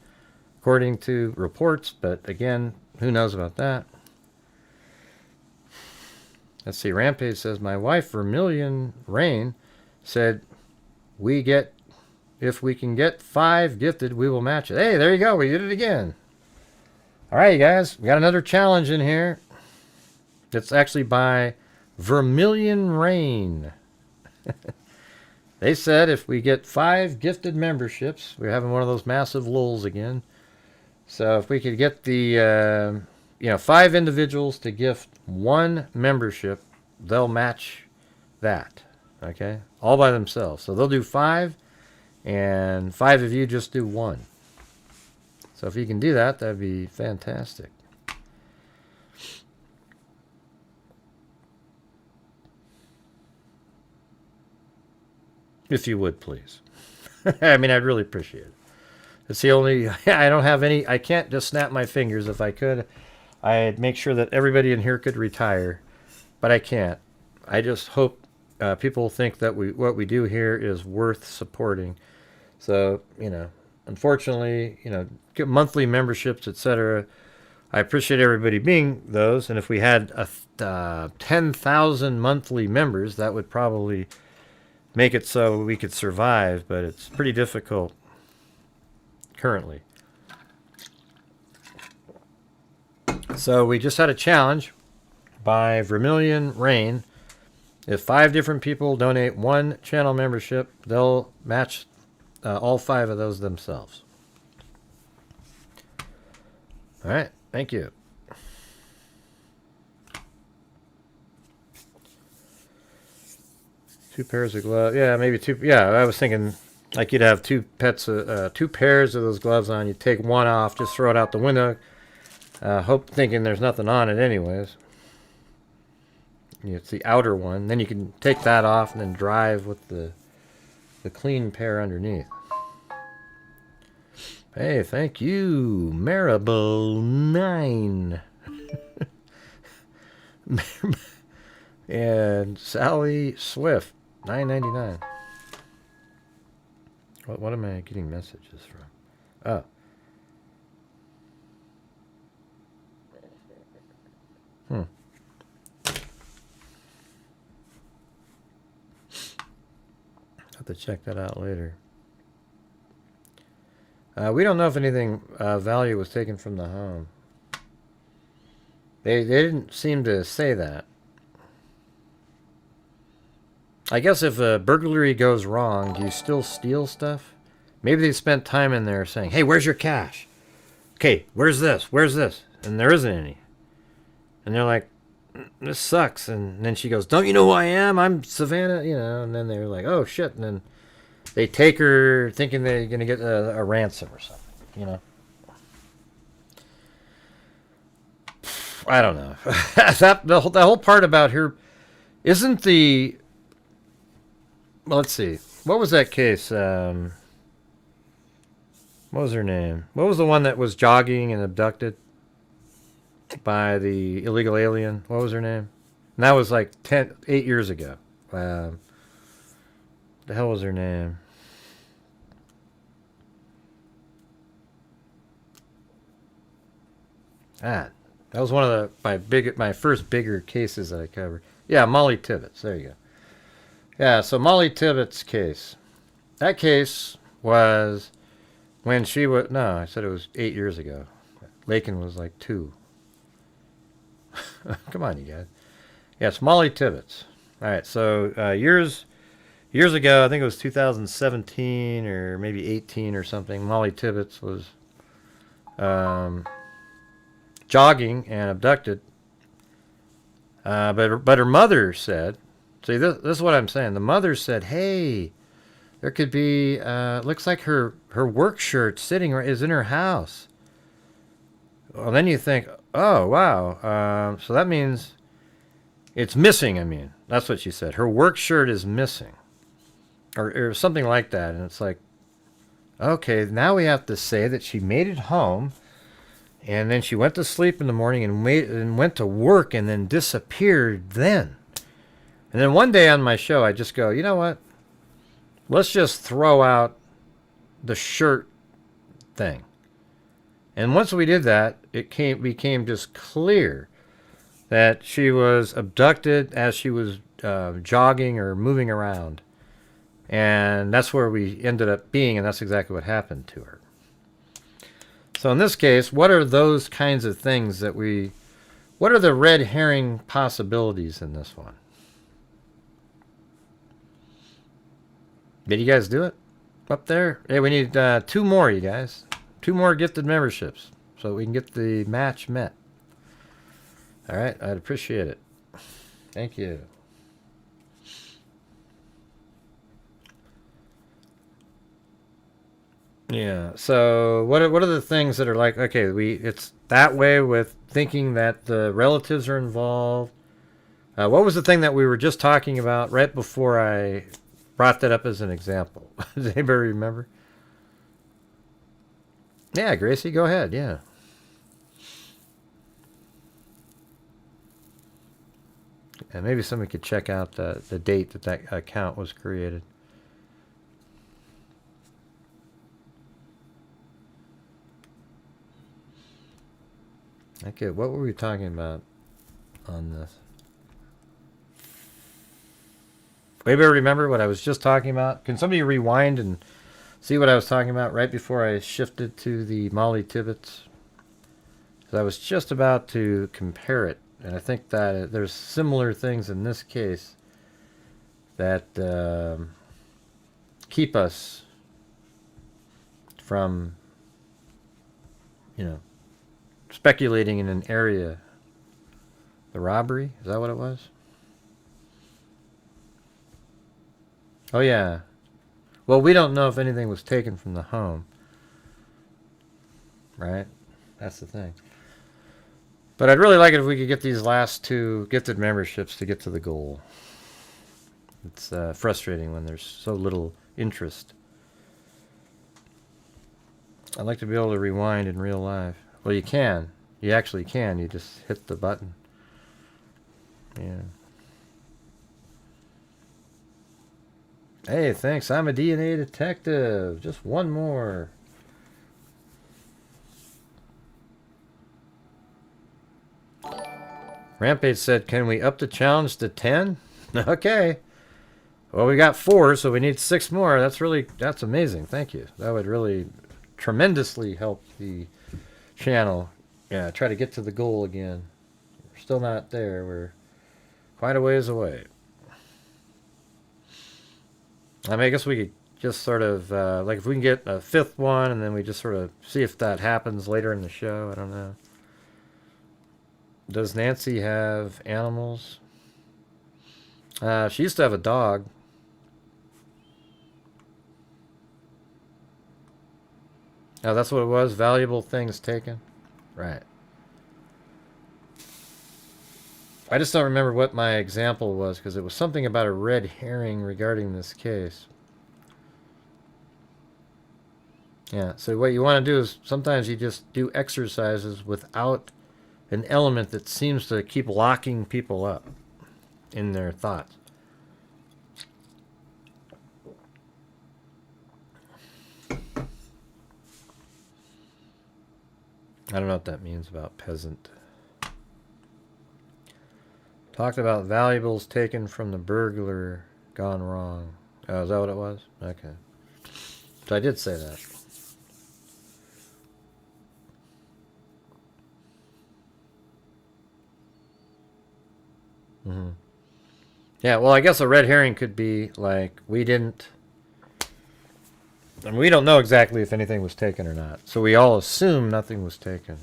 according to reports, but again, who knows about that? Let's see, Rampage says, my wife, Vermilion Rain, said, if we can get 5 gifted, we will match it. Hey, there you go, we did it again. All right, you guys, we got another challenge in here. It's actually by Vermilion Rain. They said if we get 5 gifted memberships, we're having one of those massive lulls again. So if we could get the 5 individuals to gift 1 membership, they'll match that. Okay, all by themselves. So they'll do 5, and 5 of you just do 1. So if you can do that, that'd be fantastic. If you would, please. I mean, I'd really appreciate it. It's the only, I don't have any, I can't just snap my fingers. If I could, I'd make sure that everybody in here could retire, but I can't. I just hope people think that what we do here is worth supporting. So, unfortunately, get monthly memberships, etc. I appreciate everybody being those, and if we had 10,000 monthly members, that would probably make it so we could survive, but it's pretty difficult currently. So we just had a challenge by Vermilion Rain. If 5 different people donate 1 channel membership, they'll match all 5 of those themselves. All right, thank you. Two pairs of gloves. Yeah, maybe 2. Yeah, I was thinking like you'd have 2 pairs of those gloves on. You take 1 off, just throw it out the window. Thinking there's nothing on it anyways. It's the outer one. Then you can take that off and then drive with the clean pair underneath. Hey, thank you, Marable9. And Sally Swift, $9.99. What am I getting messages from? Oh. Have to check that out later. We don't know if anything value was taken from the home. They didn't seem to say that. I guess if a burglary goes wrong, do you still steal stuff? Maybe they spent time in there saying, hey, where's your cash? Okay, where's this? Where's this? And there isn't any. And they're like, this sucks. And then she goes, don't you know who I am? I'm Savannah, and then they're like, oh shit. And then they take her thinking they're going to get a ransom or something, I don't know. The whole part about her isn't the, well, let's see. What was that case? What was her name? What was the one that was jogging and abducted by the illegal alien? What was her name? And that was like 8 years ago. The hell was her name? That was one of my first bigger cases that I covered. Yeah, Molly Tibbetts. There you go. Yeah, so Molly Tibbetts' case. That case was When she was, no, I said it was 8 years ago. Lakin was like 2. Come on, you guys. Yes, Molly Tibbetts. All right, so years ago, I think it was 2017 or maybe 18 or something, Molly Tibbetts was jogging and abducted. But her mother said, see, this is what I'm saying. The mother said, hey, there could be, looks like her work shirt is in her house. Well, then you think, oh, wow. So that means it's missing, I mean. That's what she said. Her work shirt is missing. Or something like that. And it's like, okay, now we have to say that she made it home. And then she went to sleep in the morning and went to work and then disappeared then. And then one day on my show, I just go, you know what? Let's just throw out the shirt thing. And once we did that, it became just clear that she was abducted as she was jogging or moving around. And that's where we ended up being, and that's exactly what happened to her. So in this case, what are those kinds of things what are the red herring possibilities in this one? Did you guys do it up there? Hey, we need 2 more, you guys. 2 more gifted memberships so we can get the match met. All right, I'd appreciate it. Thank you. Yeah, so what are the things that are like, okay, it's that way with thinking that the relatives are involved. What was the thing that we were just talking about right before I brought that up as an example? Does anybody remember? Yeah, Gracie, go ahead, yeah. And maybe somebody could check out the date that account was created. Okay, what were we talking about on this? Anybody remember what I was just talking about? Can somebody rewind and see what I was talking about right before I shifted to the Molly Tibbetts? Because I was just about to compare it, and I think that there's similar things in this case that keep us from, speculating in an area. The robbery? Is that what it was? Oh, yeah. Well, we don't know if anything was taken from the home. Right? That's the thing. But I'd really like it if we could get these last 2 gifted memberships to get to the goal. It's frustrating when there's so little interest. I'd like to be able to rewind in real life. Well, you can. You actually can. You just hit the button. Yeah. Hey, thanks. I'm a DNA detective. Just one more. Rampage said, can we up the challenge to 10? Okay. Well, we got 4, so we need 6 more. That's amazing. Thank you. That would really tremendously help the channel. Yeah, try to get to the goal again. We're still not there. We're quite a ways away. I mean, I guess we could just sort of, like if we can get a 5th one and then we just sort of see if that happens later in the show. I don't know. Does Nancy have animals? She used to have a dog. Oh, that's what it was? Valuable things taken? Right. I just don't remember what my example was, because it was something about a red herring regarding this case. Yeah, so what you want to do is sometimes you just do exercises without an element that seems to keep locking people up in their thoughts. I don't know what that means about peasant. Talked about valuables taken from the burglar gone wrong. Oh, is that what it was? Okay. So I did say that. Yeah, well, I guess a red herring could be like we didn't. And we don't know exactly if anything was taken or not. So we all assume nothing was taken.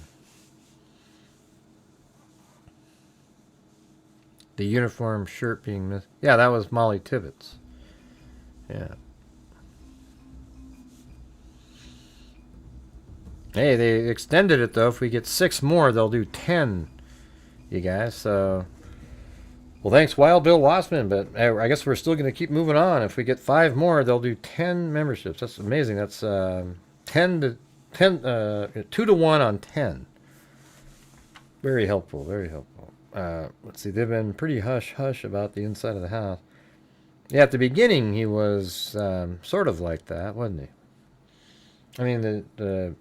The uniform shirt being missed. Yeah, that was Molly Tibbetts. Yeah. Hey, they extended it, though. If we get 6 more, they'll do 10, you guys. So, well, thanks, Wild Bill Wassman. But I guess we're still going to keep moving on. If we get 5 more, they'll do 10 memberships. That's amazing. That's 2 to 1 on 10. Very helpful, very helpful. Let's see, they've been pretty hush-hush about the inside of the house. Yeah, at the beginning, he was sort of like that, wasn't he? I mean, the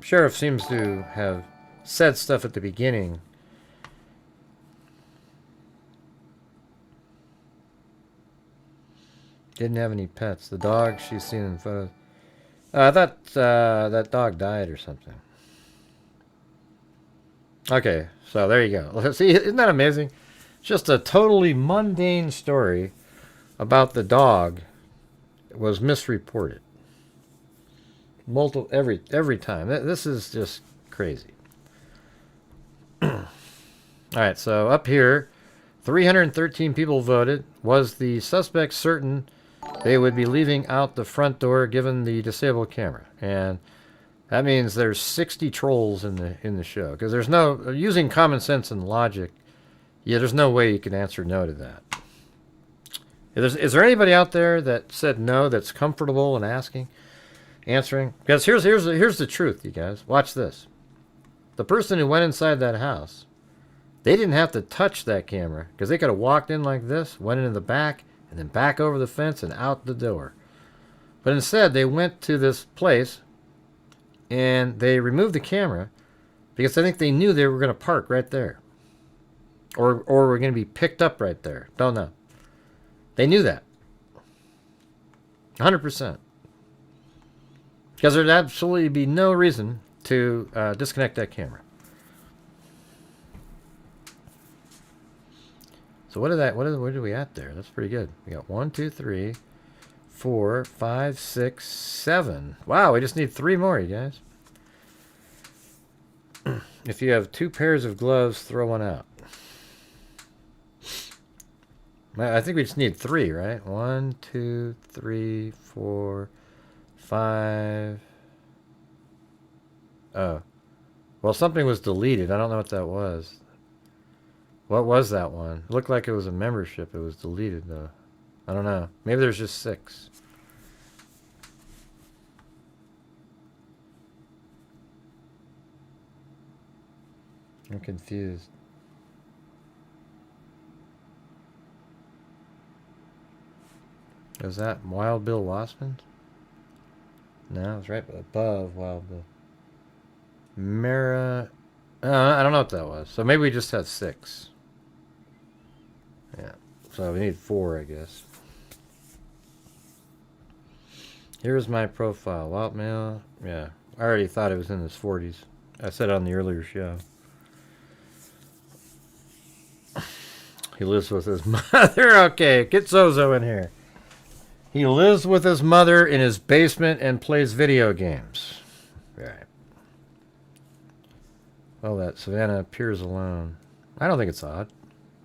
sheriff seems to have said stuff at the beginning. Didn't have any pets. The dog she's seen in photos. I thought that dog died or something. Okay, so there you go. See, isn't that amazing? Just a totally mundane story about the dog was misreported. Every time. This is just crazy. All right, so up here, 313 people voted. Was the suspect certain they would be leaving out the front door given the disabled camera? And that means there's 60 trolls in the show, because there's no, using common sense and logic, yeah, there's no way you can answer no to that. Is there anybody out there that said no that's comfortable in answering? Because here's the truth, you guys. Watch this. The person who went inside that house, they didn't have to touch that camera, because they could have walked in like this, went into the back, and then back over the fence and out the door. But instead, they went to this place, and they removed the camera because I think they knew they were going to park right there. Or were going to be picked up right there. Don't know. They knew that. 100%. Because there'd absolutely be no reason to disconnect that camera. So what are we at there? That's pretty good. We got 1, 2, 3, 4, 5, 6, 7. Wow, we just need 3 more, you guys. If you have 2 pairs of gloves, throw one out. I think we just need 3, right? 1, 2, 3, 4, 5. Oh. Well, something was deleted. I don't know what that was. What was that one? It looked like it was a membership. It was deleted, though. I don't know. Maybe there's just 6. I'm confused. Is that Wild Bill Wassman? No, it's right above Wild Bill. Mara... I don't know what that was. So maybe we just had 6. Yeah. So we need 4, I guess. Here's my profile. Wild male. Yeah. I already thought it was in his 40s. I said it on the earlier show. He lives with his mother. Okay, get Zozo in here. He lives with his mother in his basement and plays video games. Right. Well, that Savannah appears alone. I don't think it's odd.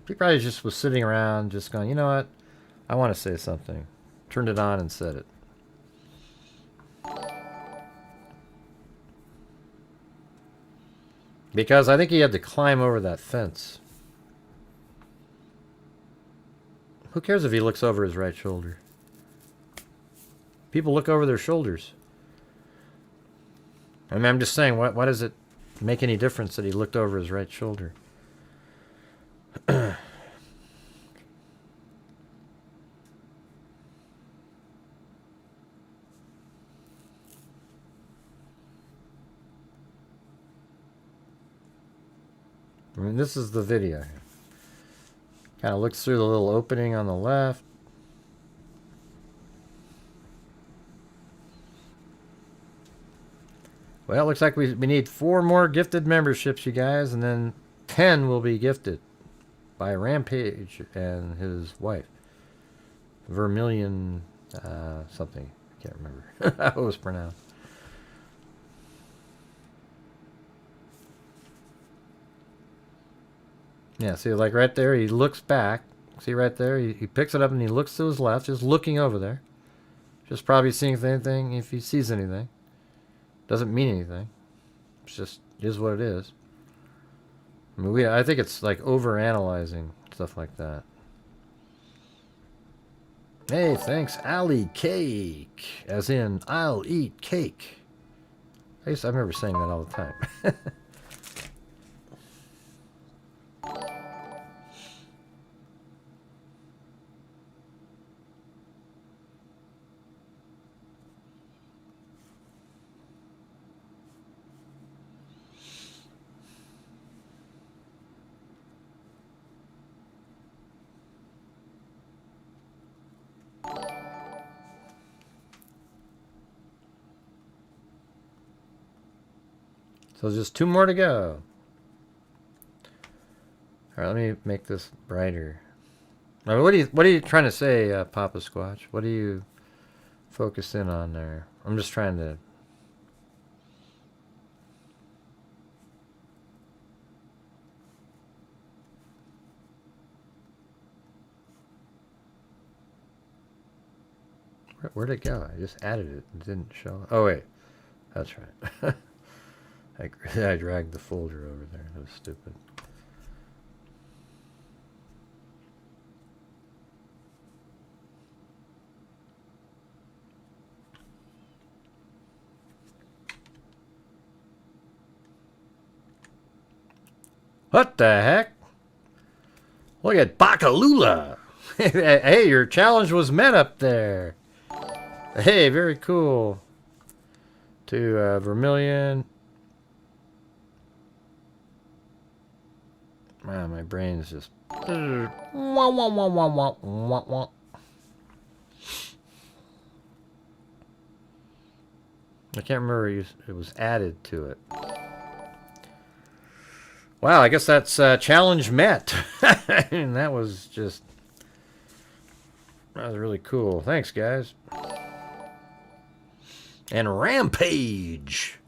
He probably just was sitting around just going, you know what? I want to say something. Turned it on and said it. Because I think he had to climb over that fence. Who cares if he looks over his right shoulder? People look over their shoulders. I mean, I'm just saying, why does it make any difference that he looked over his right shoulder? I mean, this is the video. Kind of looks through the little opening on the left. Well, it looks like we need 4 more gifted memberships, you guys, and then 10 will be gifted. by Rampage and his wife. Vermilion something. I can't remember how it was pronounced. Yeah, see, like right there, he looks back. See right there, he picks it up and he looks to his left, just looking over there. Just probably seeing if anything, if he sees anything. Doesn't mean anything. It's just is what it is. I mean, I think it's like over-analyzing stuff like that. Hey, thanks, I'll eat cake. As in, I'll eat cake. I remember saying that all the time. So just 2 more to go. All right, let me make this brighter. Now, what are you trying to say, Papa Squatch? What are you focused in on there? I'm just trying to. Where'd it go? I just added it. It didn't show. Oh wait, that's right. I dragged the folder over there. That was stupid. What the heck? Look at Bakalula. Hey, your challenge was met up there. Hey, very cool. To Vermilion. Wow, my brain is just. I can't remember it was added to it. Wow, I guess that's challenge met. And that was really cool. Thanks, guys. And Rampage.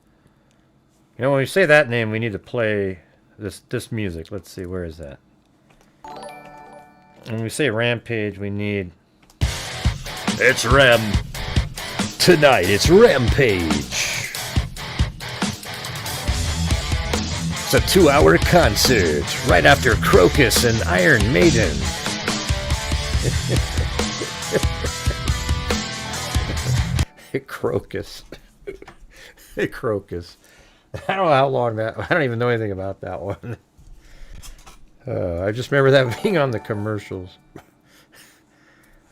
You know, when we say that name, we need to play this music. Let's see, where is that? When we say Rampage, we need. It's Ram. Tonight, it's Rampage. It's a 2-hour concert right after Crocus and Iron Maiden. Crocus. Crocus. I don't know how long that. I don't even know anything about that one. I just remember that being on the commercials.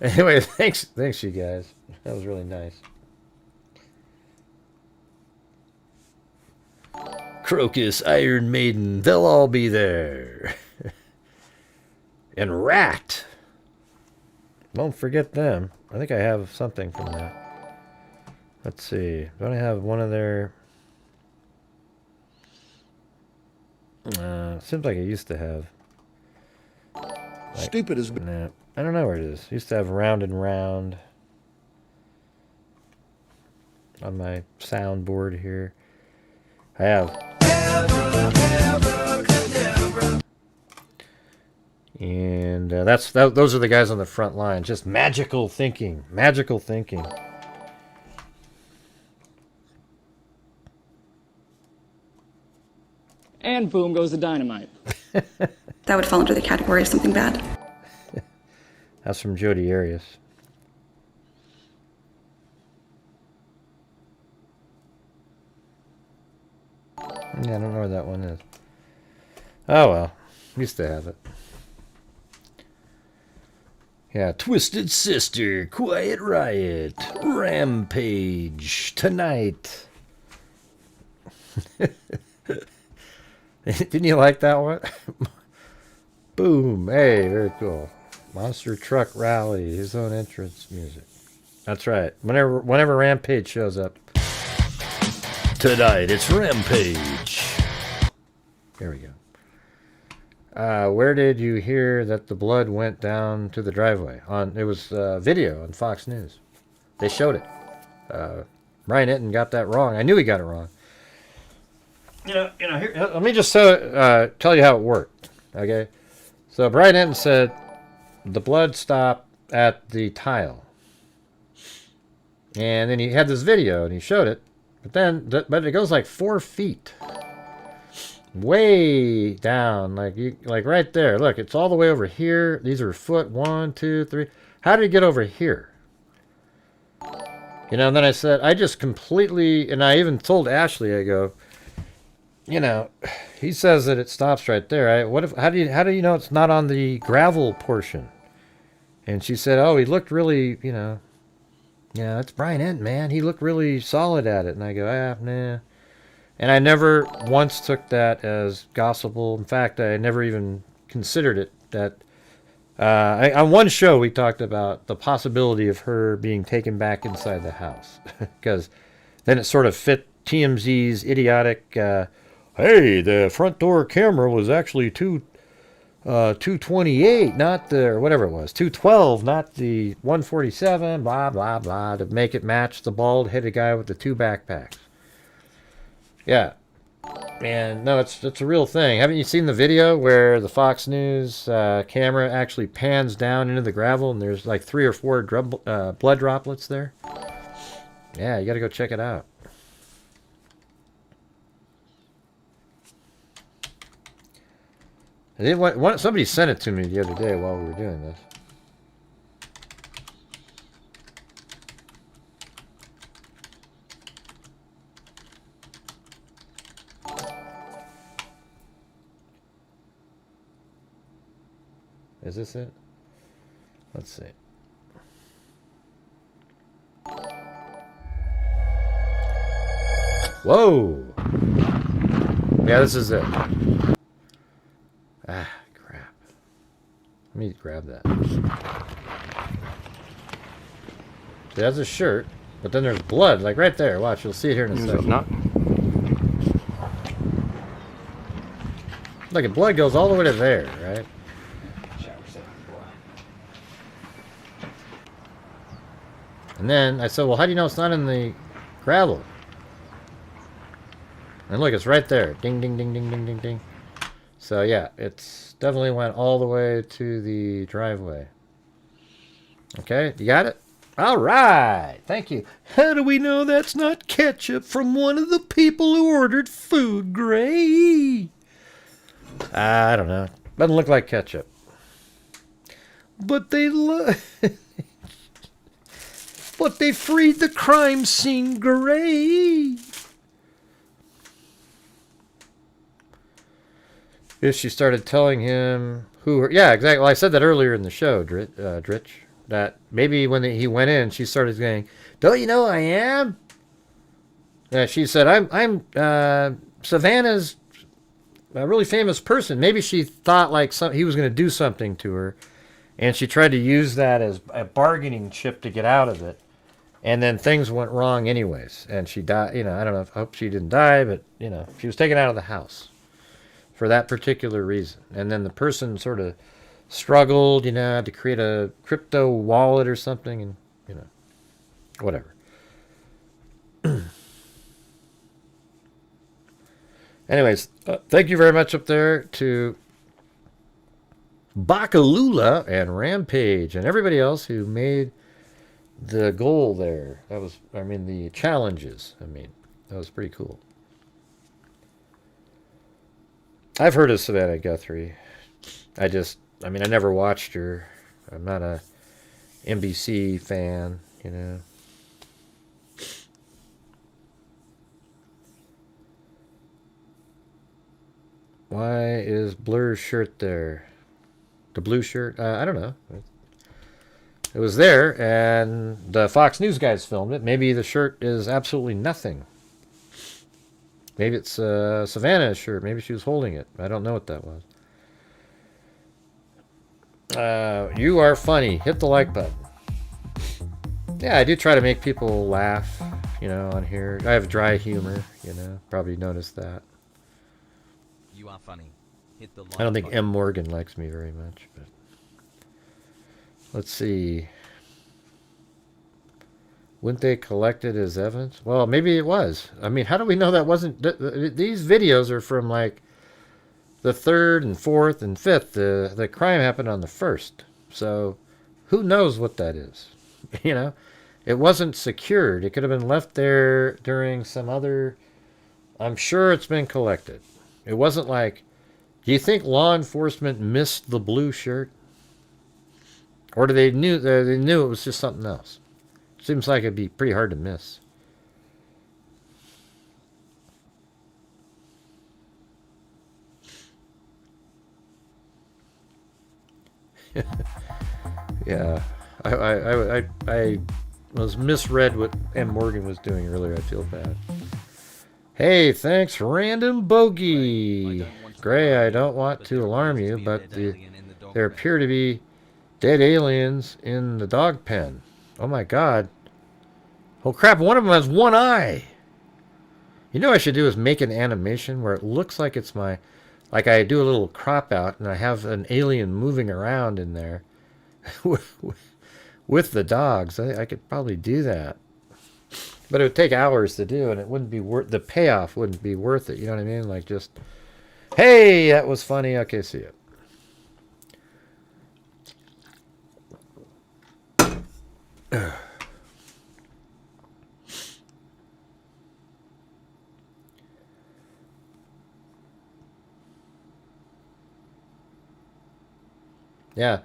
Anyway, thanks you guys. That was really nice. Crocus, Iron Maiden, they'll all be there. And Rat. Don't forget them. I think I have something from that. Let's see. Don't I have one of their... seems like I used to have. Stupid as... Nah, I don't know where it is. Used to have Round and Round on my soundboard here. I have. And those are the guys on the front line. Just magical thinking. Magical thinking. And boom goes the dynamite. That would fall under the category of something bad. That's from Jody Arias. Yeah, I don't know where that one is. Oh well. Used to have it. Yeah, Twisted Sister, Quiet Riot, Rampage, Tonight. Didn't you like that one? Boom. Hey, very cool. Monster Truck Rally, his own entrance music. That's right. Whenever Rampage shows up. Tonight, it's Rampage. There we go. Where did you hear that the blood went down to the driveway? It was video on Fox News. They showed it. Brian Hinton got that wrong. I knew he got it wrong. Here, let me just tell you how it worked. Okay, so Brian Hinton said the blood stopped at the tile, and then he had this video and he showed it, but it goes like 4 feet, way down, like right there. Look, it's all the way over here. These are foot 1, 2, 3. How did it get over here? And then I said, I just completely, and I even told Ashley, I go, he says that it stops right there. How do you know it's not on the gravel portion? And she said, oh, he looked really, yeah, it's Brian Hinton, man. He looked really solid at it. And I go, nah. And I never once took that as gospel. In fact, I never even considered it. That on one show, we talked about the possibility of her being taken back inside the house. Because then it sort of fit TMZ's idiotic, hey, the front door camera was actually 228, not the, or whatever it was, 212, not the 147, blah, blah, blah, to make it match the bald-headed guy with the 2 backpacks. Yeah. And no, it's a real thing. Haven't you seen the video where the Fox News camera actually pans down into the gravel and there's like 3 or 4 blood droplets there? Yeah, you got to go check it out. Somebody sent it to me the other day while we were doing this. Is this it? Let's see. Whoa! Yeah, this is it. Ah, crap. Let me grab that. See, that's a shirt, but then there's blood, like right there. Watch, you'll see it here in a second. Look, the blood goes all the way to there, right? And then I said, well, how do you know it's not in the gravel? And look, it's right there. Ding, ding, ding, ding, ding, ding, ding. So yeah, it's definitely went all the way to the driveway. Okay, you got it? All right, thank you. How do we know that's not ketchup from one of the people who ordered food, Gray? I don't know. Doesn't look like ketchup. But they but they freed the crime scene, Gray. If she started telling him who... Yeah, exactly. Well, I said that earlier in the show, Dritch. That maybe when he went in, she started saying, don't you know who I am? She said, I'm Savannah's a really famous person. Maybe she thought like he was going to do something to her. And she tried to use that as a bargaining chip to get out of it. And then things went wrong anyways. And she died. I don't know. I hope she didn't die, but, she was taken out of the house for that particular reason. And then the person sort of struggled, to create a crypto wallet or something, and, whatever. Anyways, thank you very much up there to Bakalula and Rampage and everybody else who made the goal there. That was, the challenges. That was pretty cool. I've heard of Savannah Guthrie. I never watched her. I'm not a NBC fan, Why is Blur's shirt there? The blue shirt? I don't know. It was there, and the Fox News guys filmed it. Maybe the shirt is absolutely nothing. Maybe it's Savannah's shirt. Maybe she was holding it. I don't know what that was. You are funny. Hit the like button. Yeah, I do try to make people laugh, on here. I have dry humor, probably noticed that. You are funny. I don't think M. Morgan likes me very much, but let's see. Wouldn't they collect it as evidence? Well, maybe it was. I mean, how do we know that wasn't... These videos are from, like, the 3rd and 4th and 5th. The crime happened on the 1st. So, who knows what that is? You know? It wasn't secured. It could have been left there during some other... I'm sure it's been collected. It wasn't like... Do you think law enforcement missed the blue shirt? Or they knew it was just something else? Seems like it'd be pretty hard to miss. Yeah, I was misread what M. Morgan was doing earlier. I feel bad. Hey, thanks, Random Bogey. Gray, I don't want to alarm you, but there appear to be dead aliens in the dog pen. Oh my god. Oh crap, one of them has one eye. You know what I should do is make an animation where it looks like it's my... Like I do a little crop out and I have an alien moving around in there with the dogs. I could probably do that. But it would take hours to do and it wouldn't be worth... The payoff wouldn't be worth it, you know what I mean? Like just... Hey, that was funny. Okay, see it. Yeah,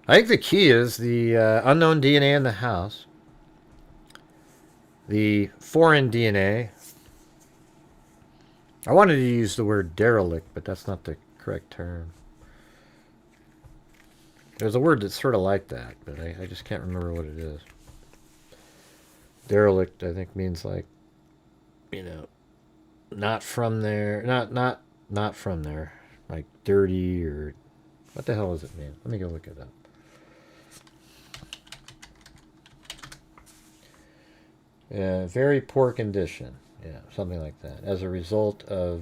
I think the key is the unknown DNA in the house, the foreign DNA. I wanted to use the word derelict, but that's not the correct term. There's a word that's sort of like that, but I just can't remember what it is. Derelict, I think, means like, you know, not from there, not from there, like dirty or what the hell does it mean? Let me go look it up. Yeah, very poor condition. Yeah, something like that. As a result of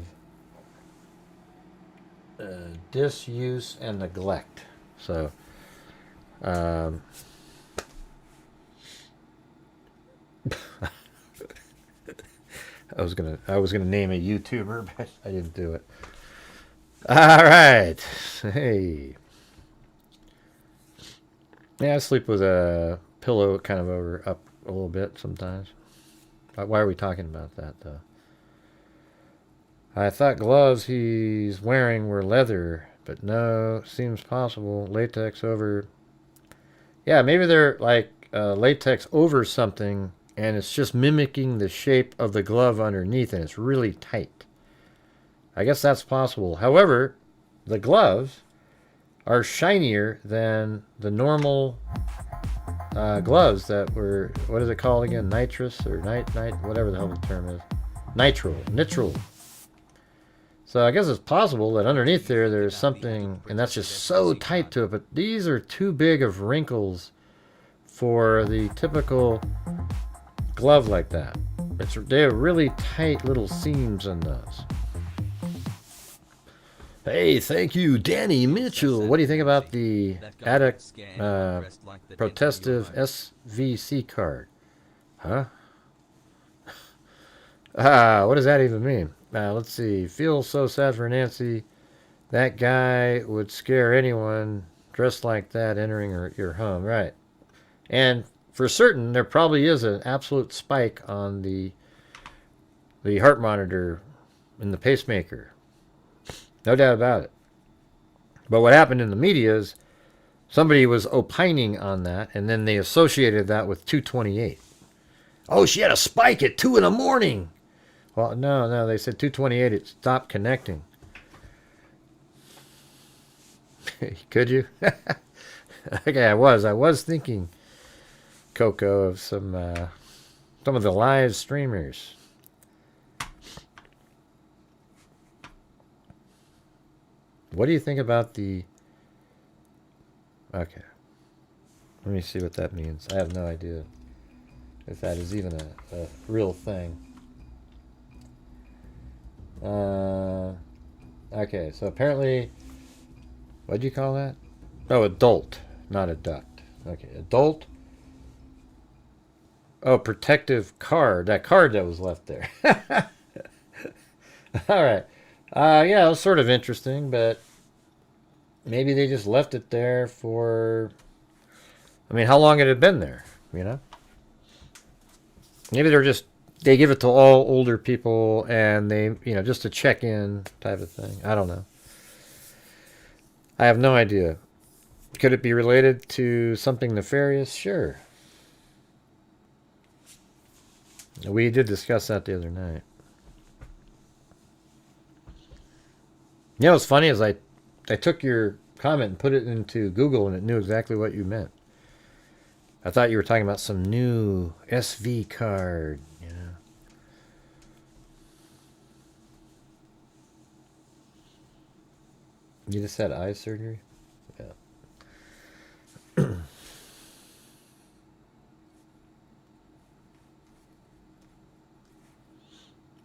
disuse and neglect. So, I was gonna name a YouTuber, but I didn't do it. All right, hey. Yeah, I sleep with a pillow kind of up a little bit sometimes. Why are we talking about that though? I thought gloves he's wearing were leather, but no, seems possible. Latex over. Yeah, maybe they're like latex over something, and it's just mimicking the shape of the glove underneath, and it's really tight. I guess that's possible. However, the gloves are shinier than the normal gloves that were, what is it called again? Nitrous or night, whatever the hell the term is. Nitrile. So I guess it's possible that underneath there's something, and that's just so tight to it, but these are too big of wrinkles for the typical glove like that. They're really tight little seams in those. Hey, thank you, Danny Mitchell. What do you think about the addict protestive SVC card? Huh? What does that even mean? Let's see. Feel so sad for Nancy. That guy would scare anyone dressed like that entering your home. Right. And for certain, there probably is an absolute spike on the heart monitor in the pacemaker. No doubt about it. But what happened in the media is somebody was opining on that, and then they associated that with 228. Oh, she had a spike at 2 in the morning. Well, no, they said 228, it stopped connecting. Could you? Okay, I was thinking, Coco, of some of the live streamers. What do you think about the... Okay. Let me see what that means. I have no idea if that is even a real thing. Okay, so apparently, what'd you call that? Oh, adult, not adduct. Okay, adult. Oh, protective card. That card that was left there. All right. Yeah, it was sort of interesting, but maybe they just left it there for... I mean, how long had it been there, you know? Maybe they give it to all older people and they, you know, just a check-in type of thing. I don't know. I have no idea. Could it be related to something nefarious? Sure. We did discuss that the other night. You know what's funny is I took your comment and put it into Google and it knew exactly what you meant. I thought you were talking about some new SV card, you know. You just had eye surgery? Yeah.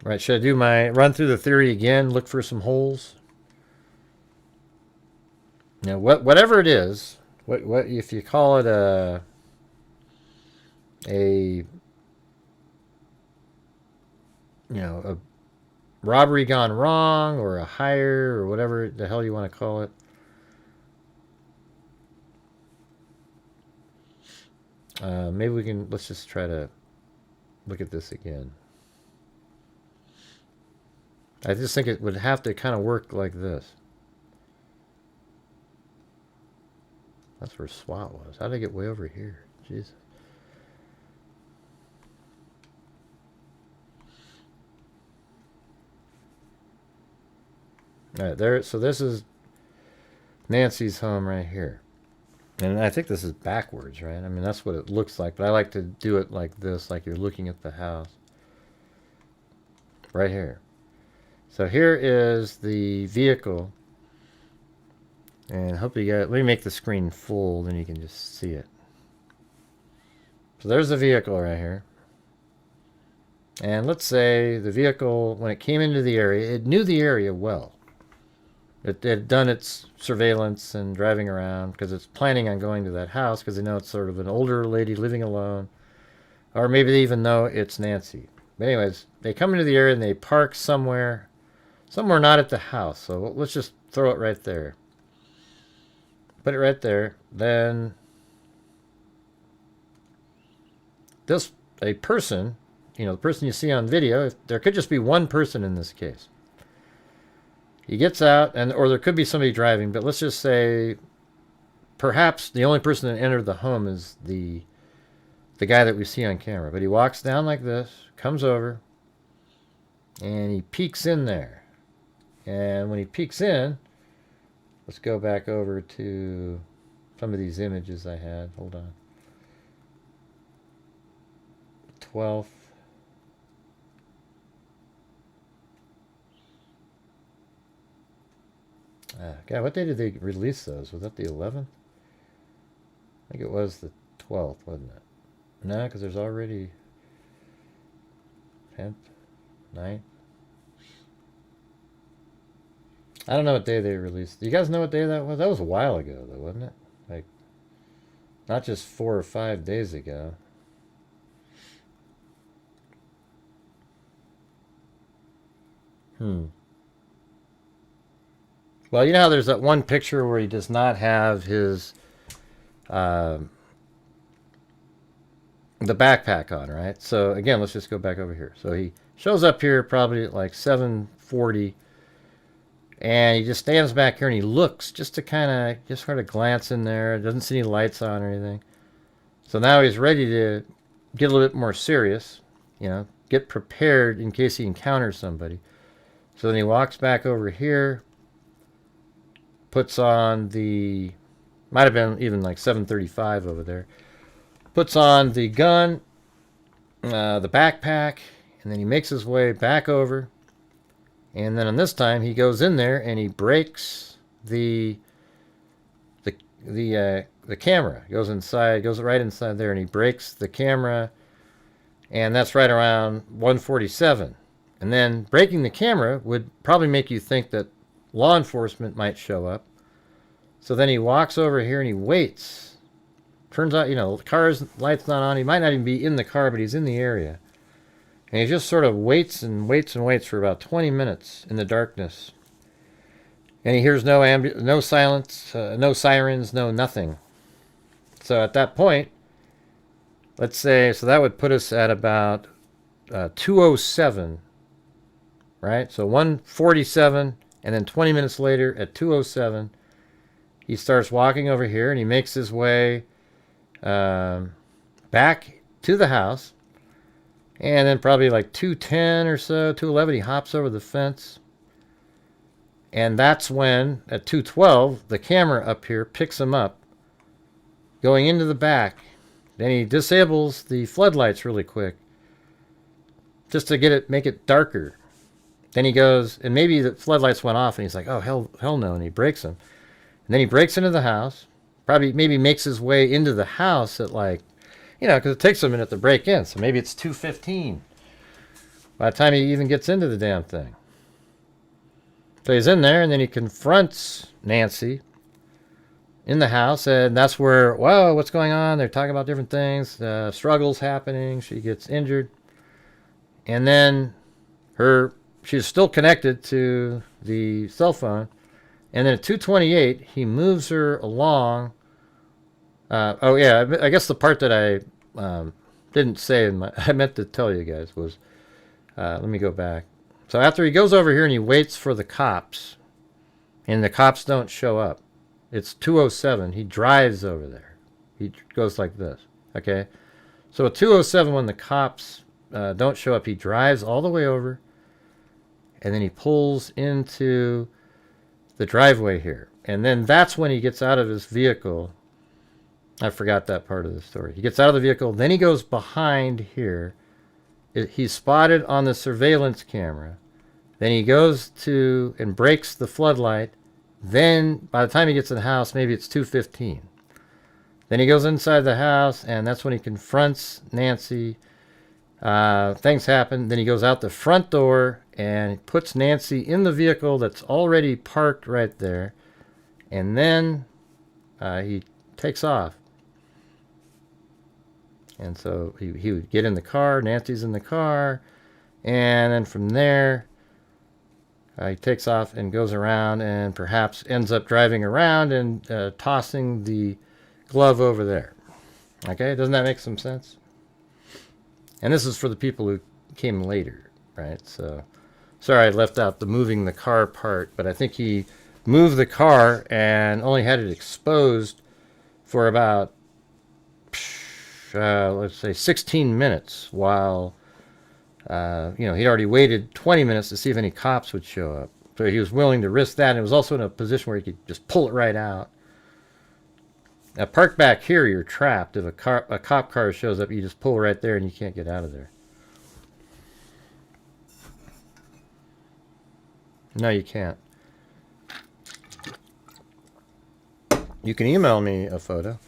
Right, should I do my run through the theory again, look for some holes? Now, whatever it is, what if you call it a you know, a robbery gone wrong or a hire or whatever the hell you want to call it. Maybe we can, let's just try to look at this again. I just think it would have to kind of work like this. That's where SWAT was. How did I get way over here? Jesus. All right, there. So this is Nancy's home right here. And I think this is backwards, right? I mean, that's what it looks like. But I like to do it like this, like you're looking at the house. Right here. So here is the vehicle. And I hope you got, let me make the screen full, then you can just see it. So there's the vehicle right here. And let's say the vehicle, when it came into the area, it knew the area well. It had done its surveillance and driving around because it's planning on going to that house because they know it's sort of an older lady living alone. Or maybe they even know it's Nancy. But anyways, they come into the area and they park somewhere not at the house. So let's just throw it right there. Put it right there. Then a person, you know, the person you see on video, there could just be one person in this case. He gets out, or there could be somebody driving, but let's just say perhaps the only person that entered the home is the guy that we see on camera. But he walks down like this, comes over, and he peeks in there. And when he peeks in, let's go back over to some of these images I had. Hold on. 12th. God, what day did they release those? Was that the 11th? I think it was the 12th, wasn't it? No, because there's already 10th, 9th. I don't know what day they released. Do you guys know what day that was? That was a while ago, though, wasn't it? Like, not just 4 or 5 days ago. Well, you know how there's that one picture where he does not have his the backpack on, right? So again, let's just go back over here. So he shows up here probably at like 7:40, and he just stands back here and he looks just to kind of just sort of glance in there. Doesn't see any lights on or anything. So now he's ready to get a little bit more serious, you know, get prepared in case he encounters somebody. So then he walks back over here. Puts on the, might have been even like 7:35 over there. Puts on the gun, the backpack, and then he makes his way back over. And then on this time, he goes in there and he breaks the camera. Goes inside, goes right inside there, and he breaks the camera. And that's right around 1:47. And then breaking the camera would probably make you think that law enforcement might show up. So then he walks over here and he waits. Turns out, the car's light's not on. He might not even be in the car, but he's in the area. And he just sort of waits and waits and waits for about 20 minutes in the darkness. And he hears no silence, no sirens, no nothing. So at that point, let's say, so that would put us at about 2:07, right? So 1:47, and then 20 minutes later at 2:07, he starts walking over here and he makes his way back to the house. And then probably like 2:10 or so, 2:11, he hops over the fence. And that's when, at 2:12, the camera up here picks him up, going into the back. Then he disables the floodlights really quick, just to make it darker. Then he goes, and maybe the floodlights went off, and he's like, oh, hell no, and he breaks them. And then he breaks into the house, maybe makes his way into the house at like, because it takes a minute to break in, so maybe it's 2:15 by the time he even gets into the damn thing. So he's in there, and then he confronts Nancy in the house, and that's where, whoa, what's going on? They're talking about different things. Struggles happening. She gets injured. And then she's still connected to the cell phone. And then at 2:28, he moves her along. Oh, yeah, I guess the part that I didn't say, I meant to tell you guys was, let me go back. So after he goes over here and he waits for the cops, and the cops don't show up, it's 2:07, he drives over there. He goes like this, okay? So at 2:07, when the cops don't show up, he drives all the way over, and then he pulls into the driveway here. And then that's when he gets out of his vehicle. I forgot that part of the story. He gets out of the vehicle, then he goes behind here. He's spotted on the surveillance camera. Then he goes to and breaks the floodlight. Then by the time he gets to the house, maybe it's 2:15. Then he goes inside the house, and that's when he confronts Nancy. Things happen. Then he goes out the front door and puts Nancy in the vehicle that's already parked right there. And then he takes off. And so he would get in the car. Nancy's in the car. And then from there, he takes off and goes around and perhaps ends up driving around and tossing the glove over there. Okay, doesn't that make some sense? And this is for the people who came later, right? So, sorry I left out the moving the car part, but I think he moved the car and only had it exposed for about, let's say 16 minutes while, he'd already waited 20 minutes to see if any cops would show up. So he was willing to risk that, and it was also in a position where he could just pull it right out. Now, parked back here, you're trapped. If a cop car shows up, you just pull right there and you can't get out of there. No, you can't. You can email me a photo.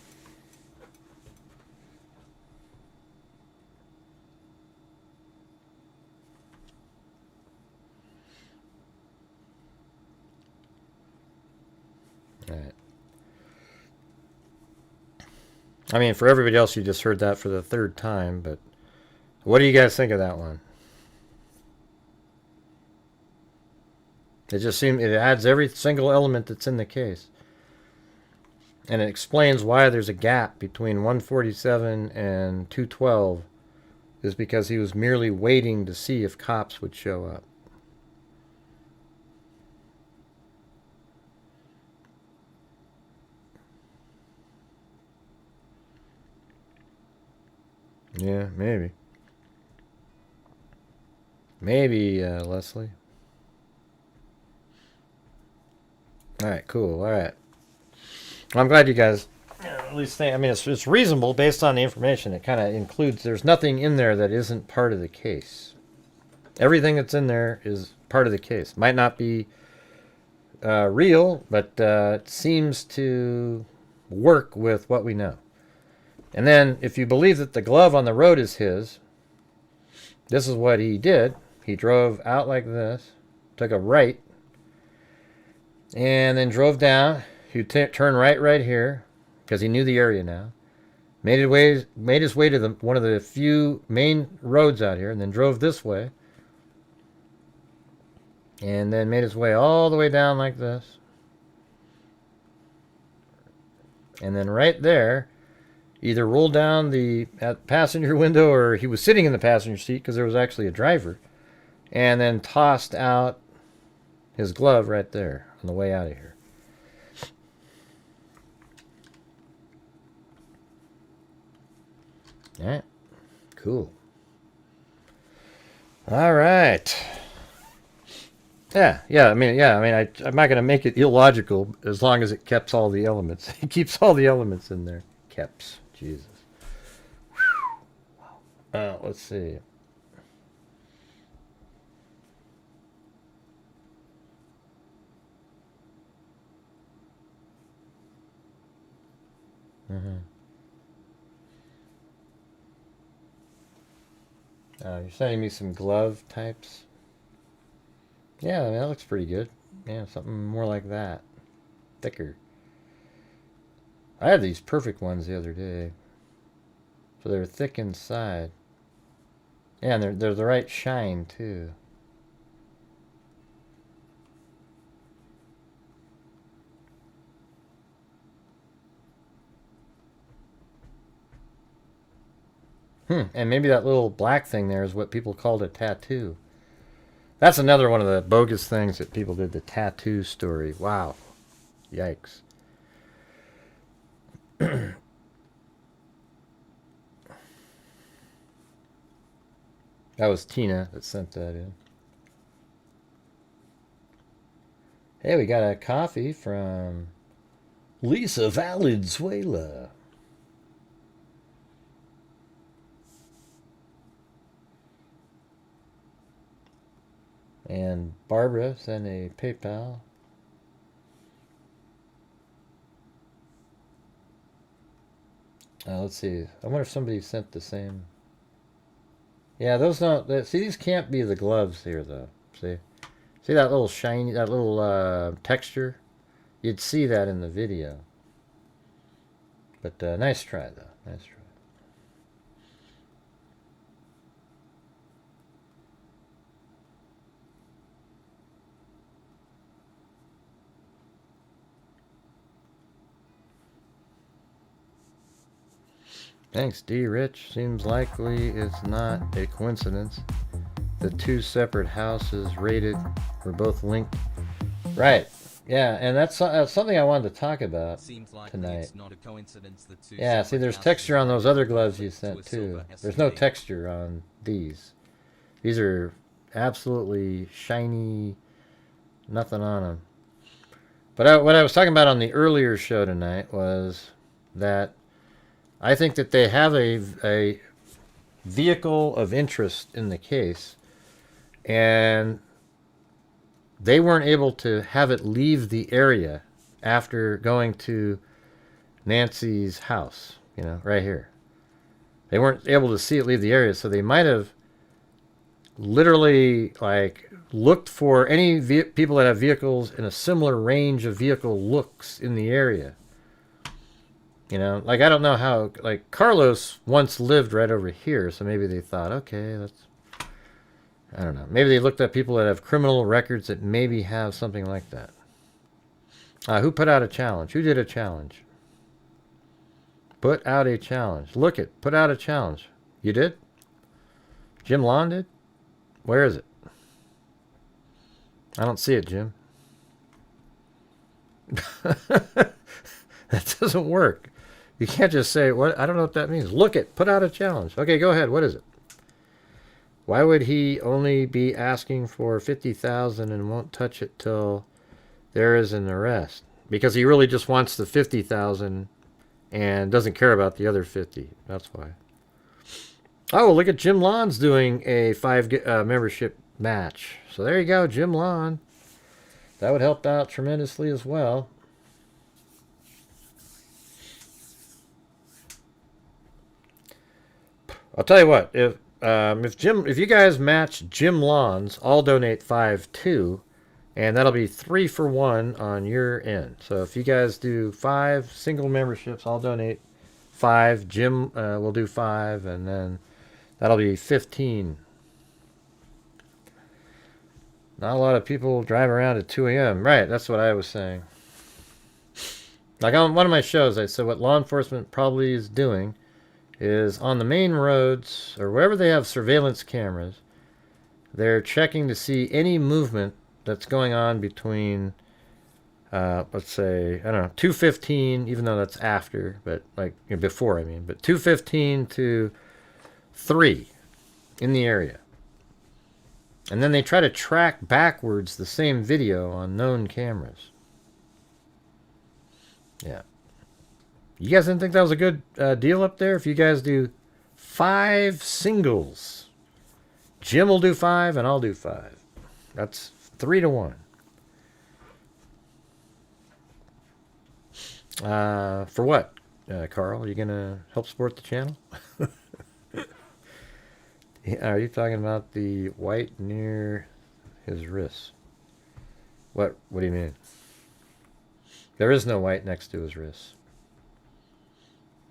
All right. I mean, for everybody else, you just heard that for the third time, but what do you guys think of that one? It just seems it adds every single element that's in the case. And it explains why there's a gap between 1:47 and 2:12 is because he was merely waiting to see if cops would show up. Yeah, maybe. Maybe, Leslie. All right, cool. All right. Well, I'm glad you guys at least think, I mean, it's reasonable based on the information. It kind of includes, there's nothing in there that isn't part of the case. Everything that's in there is part of the case. Might not be real, but it seems to work with what we know. And then, if you believe that the glove on the road is his, this is what he did. He drove out like this, took a right, And then drove down. He turned right here, because he knew the area now. Made his way to one of the few main roads out here, and then drove this way. And then made his way all the way down like this. And then right there, either rolled down the passenger window, or he was sitting in the passenger seat because there was actually a driver, and then tossed out his glove right there on the way out of here. All right, cool. All right. Yeah. I'm not gonna make it illogical as long as it keeps all the elements. It keeps all the elements in there. Keps. Jesus. Wow. Let's see. You're sending me some glove types. Yeah, that looks pretty good. Yeah, something more like that. Thicker. I had these perfect ones the other day. So they're thick inside. Yeah, and they're the right shine, too. And maybe that little black thing there is what people called a tattoo. That's another one of the bogus things that people did, the tattoo story. Wow. Yikes. That was Tina that sent that in. Hey, we got a coffee from Lisa Valenzuela. And Barbara sent a PayPal. Let's see. I wonder if somebody sent the same. Yeah, those don't. See, these can't be the gloves here, though. See that little shiny, that little texture. You'd see that in the video. But nice try, though. Nice try. Thanks, D. Rich. Seems likely it's not a coincidence. The two separate houses rated were both linked. Right. Yeah, and that's something I wanted to talk about tonight. It's not a coincidence the two see, there's texture on those other gloves you sent, too. There's no texture on these. These are absolutely shiny, nothing on them. But what I was talking about on the earlier show tonight was that I think that they have a vehicle of interest in the case, and they weren't able to have it leave the area after going to Nancy's house, right here. They weren't able to see it leave the area, so they might have literally, looked for any people that have vehicles in a similar range of vehicle looks in the area. I don't know how, Carlos once lived right over here, so maybe they thought, okay, I don't know. Maybe they looked at people that have criminal records that maybe have something like that. Who put out a challenge? Who did a challenge? Put out a challenge. Put out a challenge. You did? Jim Lawn did? Where is it? I don't see it, Jim. That doesn't work. You can't just say, what? I don't know what that means. Put out a challenge. Okay, go ahead. What is it? Why would he only be asking for $50,000 and won't touch it till there is an arrest? Because he really just wants the $50,000 and doesn't care about the other 50. That's why. Oh, look at Jim Lawn's doing a 5 membership match. So there you go, Jim Lawn. That would help out tremendously as well. I'll tell you what, if you guys match Jim Lawn's, I'll donate 5 too, And that'll be 3 for 1 on your end. So if you guys do 5 single memberships, I'll donate 5. Jim will do 5, and then that'll be 15. Not a lot of people drive around at 2 a.m. Right, that's what I was saying. Like on one of my shows, I said what law enforcement probably is doing is on the main roads or wherever they have surveillance cameras, they're checking to see any movement that's going on between, let's say, I don't know, 2:15, even though that's after, but like before, I mean, but 2:15 to 3 in the area. And then they try to track backwards the same video on known cameras. Yeah. You guys didn't think that was a good deal up there? If you guys do 5 singles, Jim will do 5 and I'll do 5. That's 3 to 1. For what, Carl? Are you going to help support the channel? Are you talking about the white near his wrist? What do you mean? There is no white next to his wrist.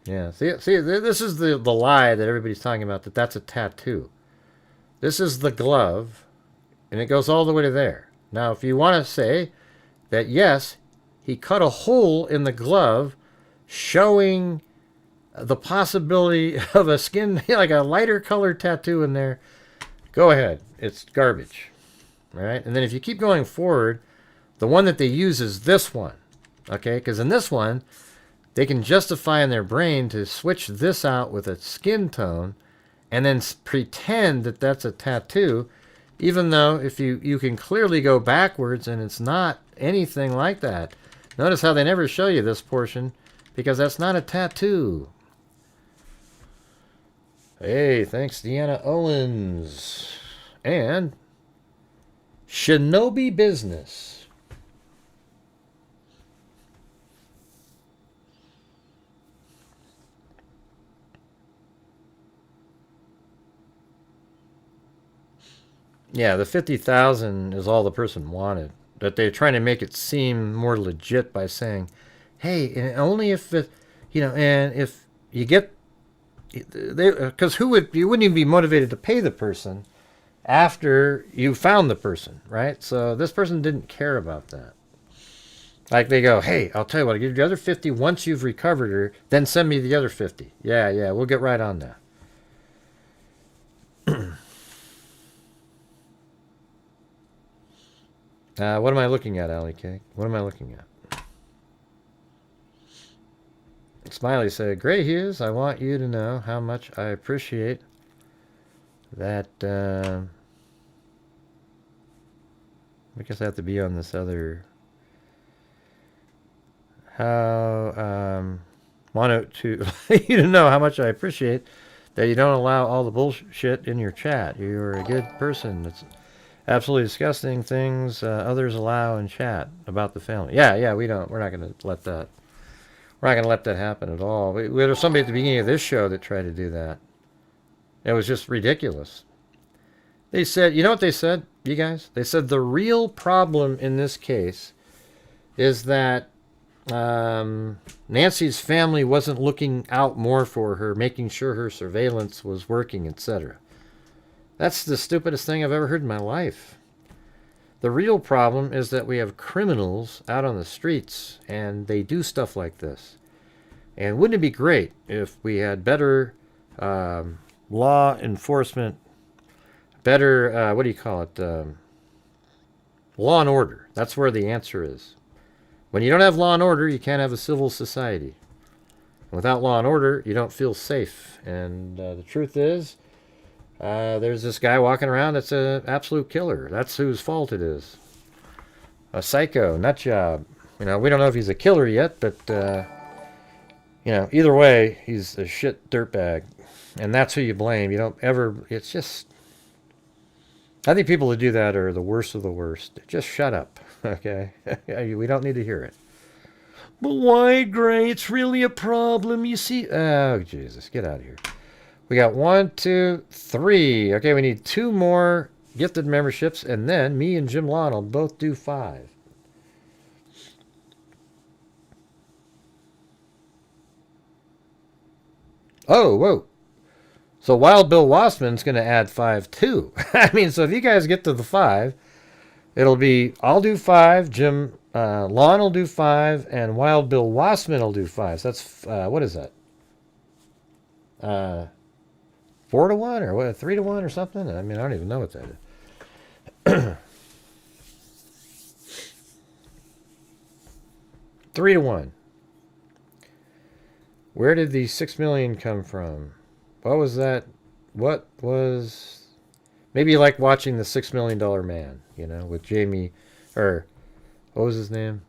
Yeah, see, this is the lie that everybody's talking about, that's a tattoo. This is the glove, and it goes all the way to there. Now, if you want to say that, yes, he cut a hole in the glove showing the possibility of a skin, like a lighter colored tattoo in there, go ahead. It's garbage. All right? And then if you keep going forward, the one that they use is this one. Okay? Because in this one, they can justify in their brain to switch this out with a skin tone and then pretend that that's a tattoo, even though if you can clearly go backwards and it's not anything like that. Notice how they never show you this portion because that's not a tattoo. Hey, thanks Deanna Owens. And Shinobi Business. Yeah, the 50,000 is all the person wanted. That they're trying to make it seem more legit by saying, hey, and only if it, and if you get, because you wouldn't even be motivated to pay the person after you found the person, right? So this person didn't care about that. Like they go, hey, I'll tell you what, I'll give you the other 50 once you've recovered her, then send me the other 50. Yeah, we'll get right on that. What am I looking at, Alley Cake? What am I looking at? Smiley said, Gray Hughes, I want you to know how much I appreciate that. I guess I have to be on this other. Want to you to know how much I appreciate that you don't allow all the bullshit in your chat. You're a good person. It's absolutely disgusting things others allow in chat about the family. Yeah, we don't. We're not going to let that. We're not going to let that happen at all. There was somebody at the beginning of this show that tried to do that. It was just ridiculous. They said, you know what they said, you guys? They said the real problem in this case is that Nancy's family wasn't looking out more for her, making sure her surveillance was working, etc. That's the stupidest thing I've ever heard in my life. The real problem is that we have criminals out on the streets, and they do stuff like this. And wouldn't it be great if we had better law enforcement, better, law and order. That's where the answer is. When you don't have law and order, you can't have a civil society. Without law and order, you don't feel safe. And the truth is, there's this guy walking around that's an absolute killer. That's whose fault it is. A psycho, nut job. We don't know if he's a killer yet, but, either way, he's a shit dirtbag. And that's who you blame. You don't ever, it's just, I think people who do that are the worst of the worst. Just shut up, okay? We don't need to hear it. But why, Gray? It's really a problem, you see. Oh, Jesus, get out of here. We got 1, 2, 3. Okay, we need 2 more gifted memberships, and then me and Jim Lawn will both do 5. Oh, whoa. So Wild Bill Wassman's going to add 5 too. I mean, so if you guys get to the 5, it'll be, I'll do 5, Jim Lawn will do 5, and Wild Bill Wassman will do 5. So that's, what is that? 4 to 1 or what, 3 to 1 or something? I mean, I don't even know what that is. 3 to 1. Where did the 6 million come from? What was that? What was... Maybe you like watching the $6 Million Man, you know, with Jamie, or what was his name?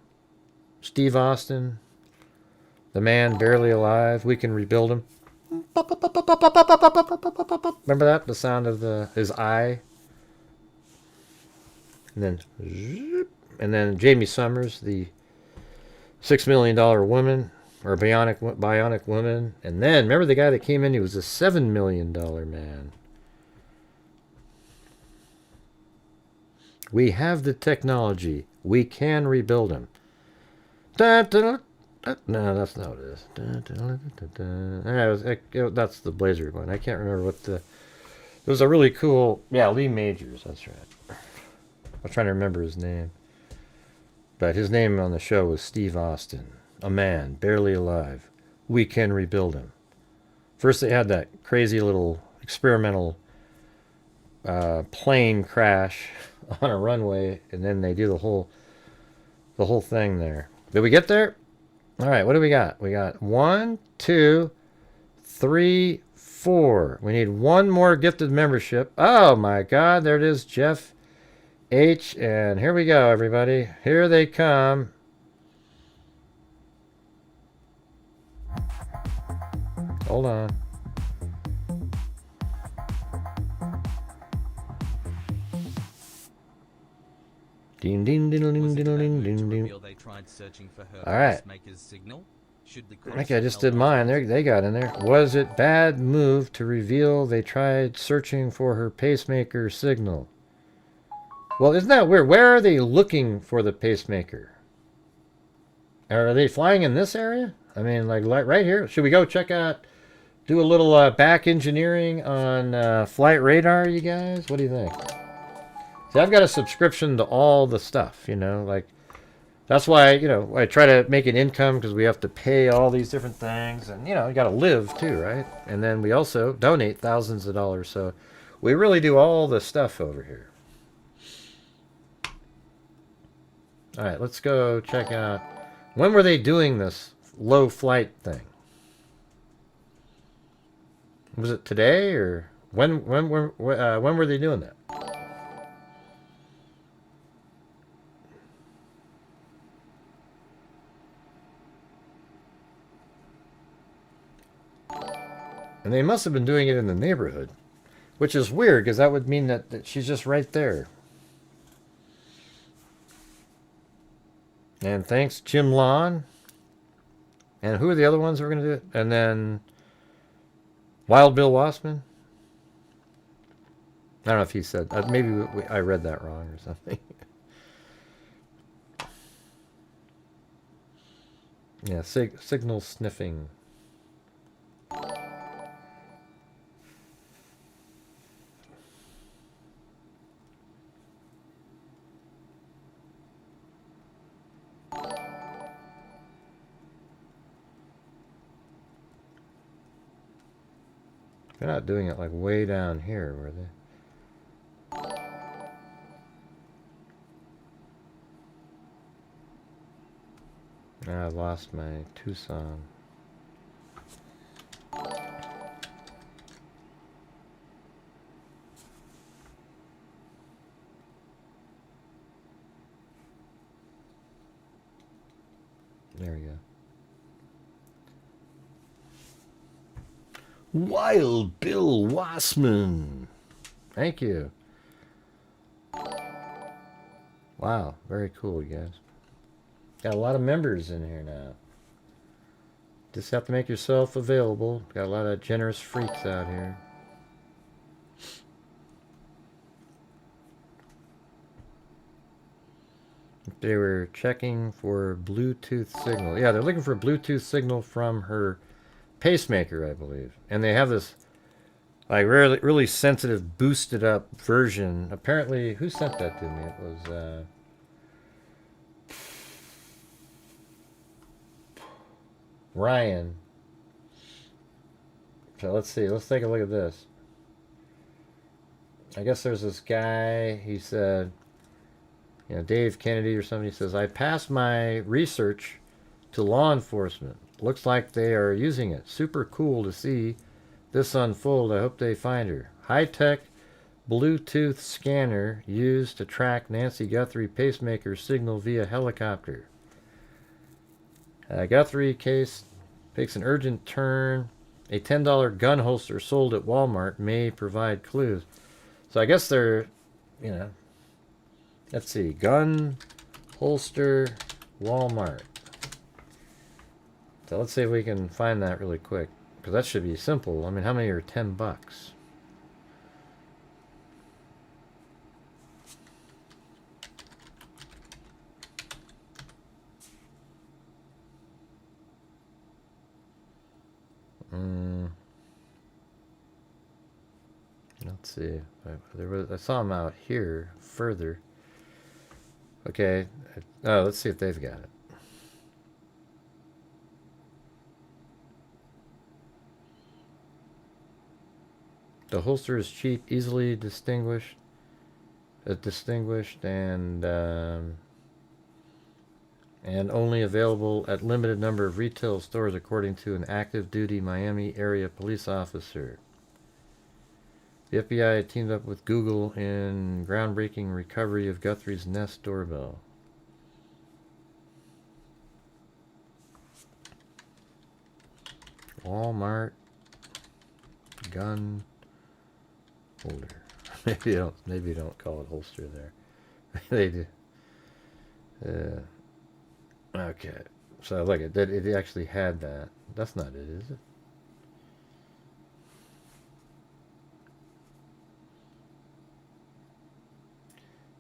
Steve Austin. The Man Barely Alive. We Can Rebuild Him. Remember that? The sound of his eye. And then Jamie Summers, the $6 Million Woman. Or Bionic Woman. And then, remember the guy that came in? He was a $7 million man. We have the technology. We can rebuild him. No, that's not what it is. That's the Blazer one. I can't remember what the... It was a really cool... Yeah, Lee Majors. That's right. I was trying to remember his name. But his name on the show was Steve Austin. A Man Barely Alive. We Can Rebuild Him. First they had that crazy little experimental plane crash on a runway, and then they do the whole thing there. Did we get there? All right, what do we got? We got 1, 2, 3, 4. We need one more gifted membership. Oh my God, there it is, Jeff H. And here we go, everybody. Here they come. Hold on. Ding ding ding ding ding ding ding ding. All right. Okay, I just did mine. They got in there. Was it bad move to reveal they tried searching for her pacemaker signal? Well, isn't that weird? Where are they looking for the pacemaker? Are they flying in this area? I mean, like right here. Should we go check out? Do a little back engineering on flight radar, you guys? What do you think? See, I've got a subscription to all the stuff, you know, like, that's why, you know, I try to make an income because we have to pay all these different things, and, you know, you got to live too, right? And then we also donate thousands of dollars, so we really do all the stuff over here. All right, let's go check out, when were they doing this low flight thing? Was it today, or when were they doing that? And they must have been doing it in the neighborhood, which is weird because that would mean that she's just right there. And thanks, Jim Lawn. And who are the other ones that were going to do it? And then Wild Bill Wassman. I don't know if he said... maybe I read that wrong or something. Yeah, signal sniffing. They're not doing it like way down here, were they? I lost my Tucson. There we go. Wild Bill Wassman. Thank you. Wow, very cool, you guys. Got a lot of members in here now. Just have to make yourself available. Got a lot of generous freaks out here. They were checking for Bluetooth signal. Yeah, they're looking for a Bluetooth signal from her pacemaker, I believe. And they have this like really sensitive, boosted up version. Apparently, who sent that to me? It was Ryan. So let's see. Let's take a look at this. I guess there's this guy. He said, you know, Dave Kennedy or somebody says, I passed my research to law enforcement. Looks like they are using it. Super cool to see this unfold. I hope they find her. High-tech Bluetooth scanner used to track Nancy Guthrie pacemaker signal via helicopter. Guthrie case takes an urgent turn. A $10 gun holster sold at Walmart may provide clues. So I guess they're, you know, let's see, gun holster Walmart. So let's see if we can find that really quick, because that should be simple. I mean, how many are $10? Let's see. I saw them out here further. Okay. Oh, let's see if they've got it. The holster is cheap, easily distinguished, and only available at limited number of retail stores, according to an active duty Miami area police officer. The FBI teamed up with Google in groundbreaking recovery of Guthrie's Nest doorbell. Walmart gun holder. Maybe don't call it holster there. They do. Okay. So look, it actually had that. That's not it, is it?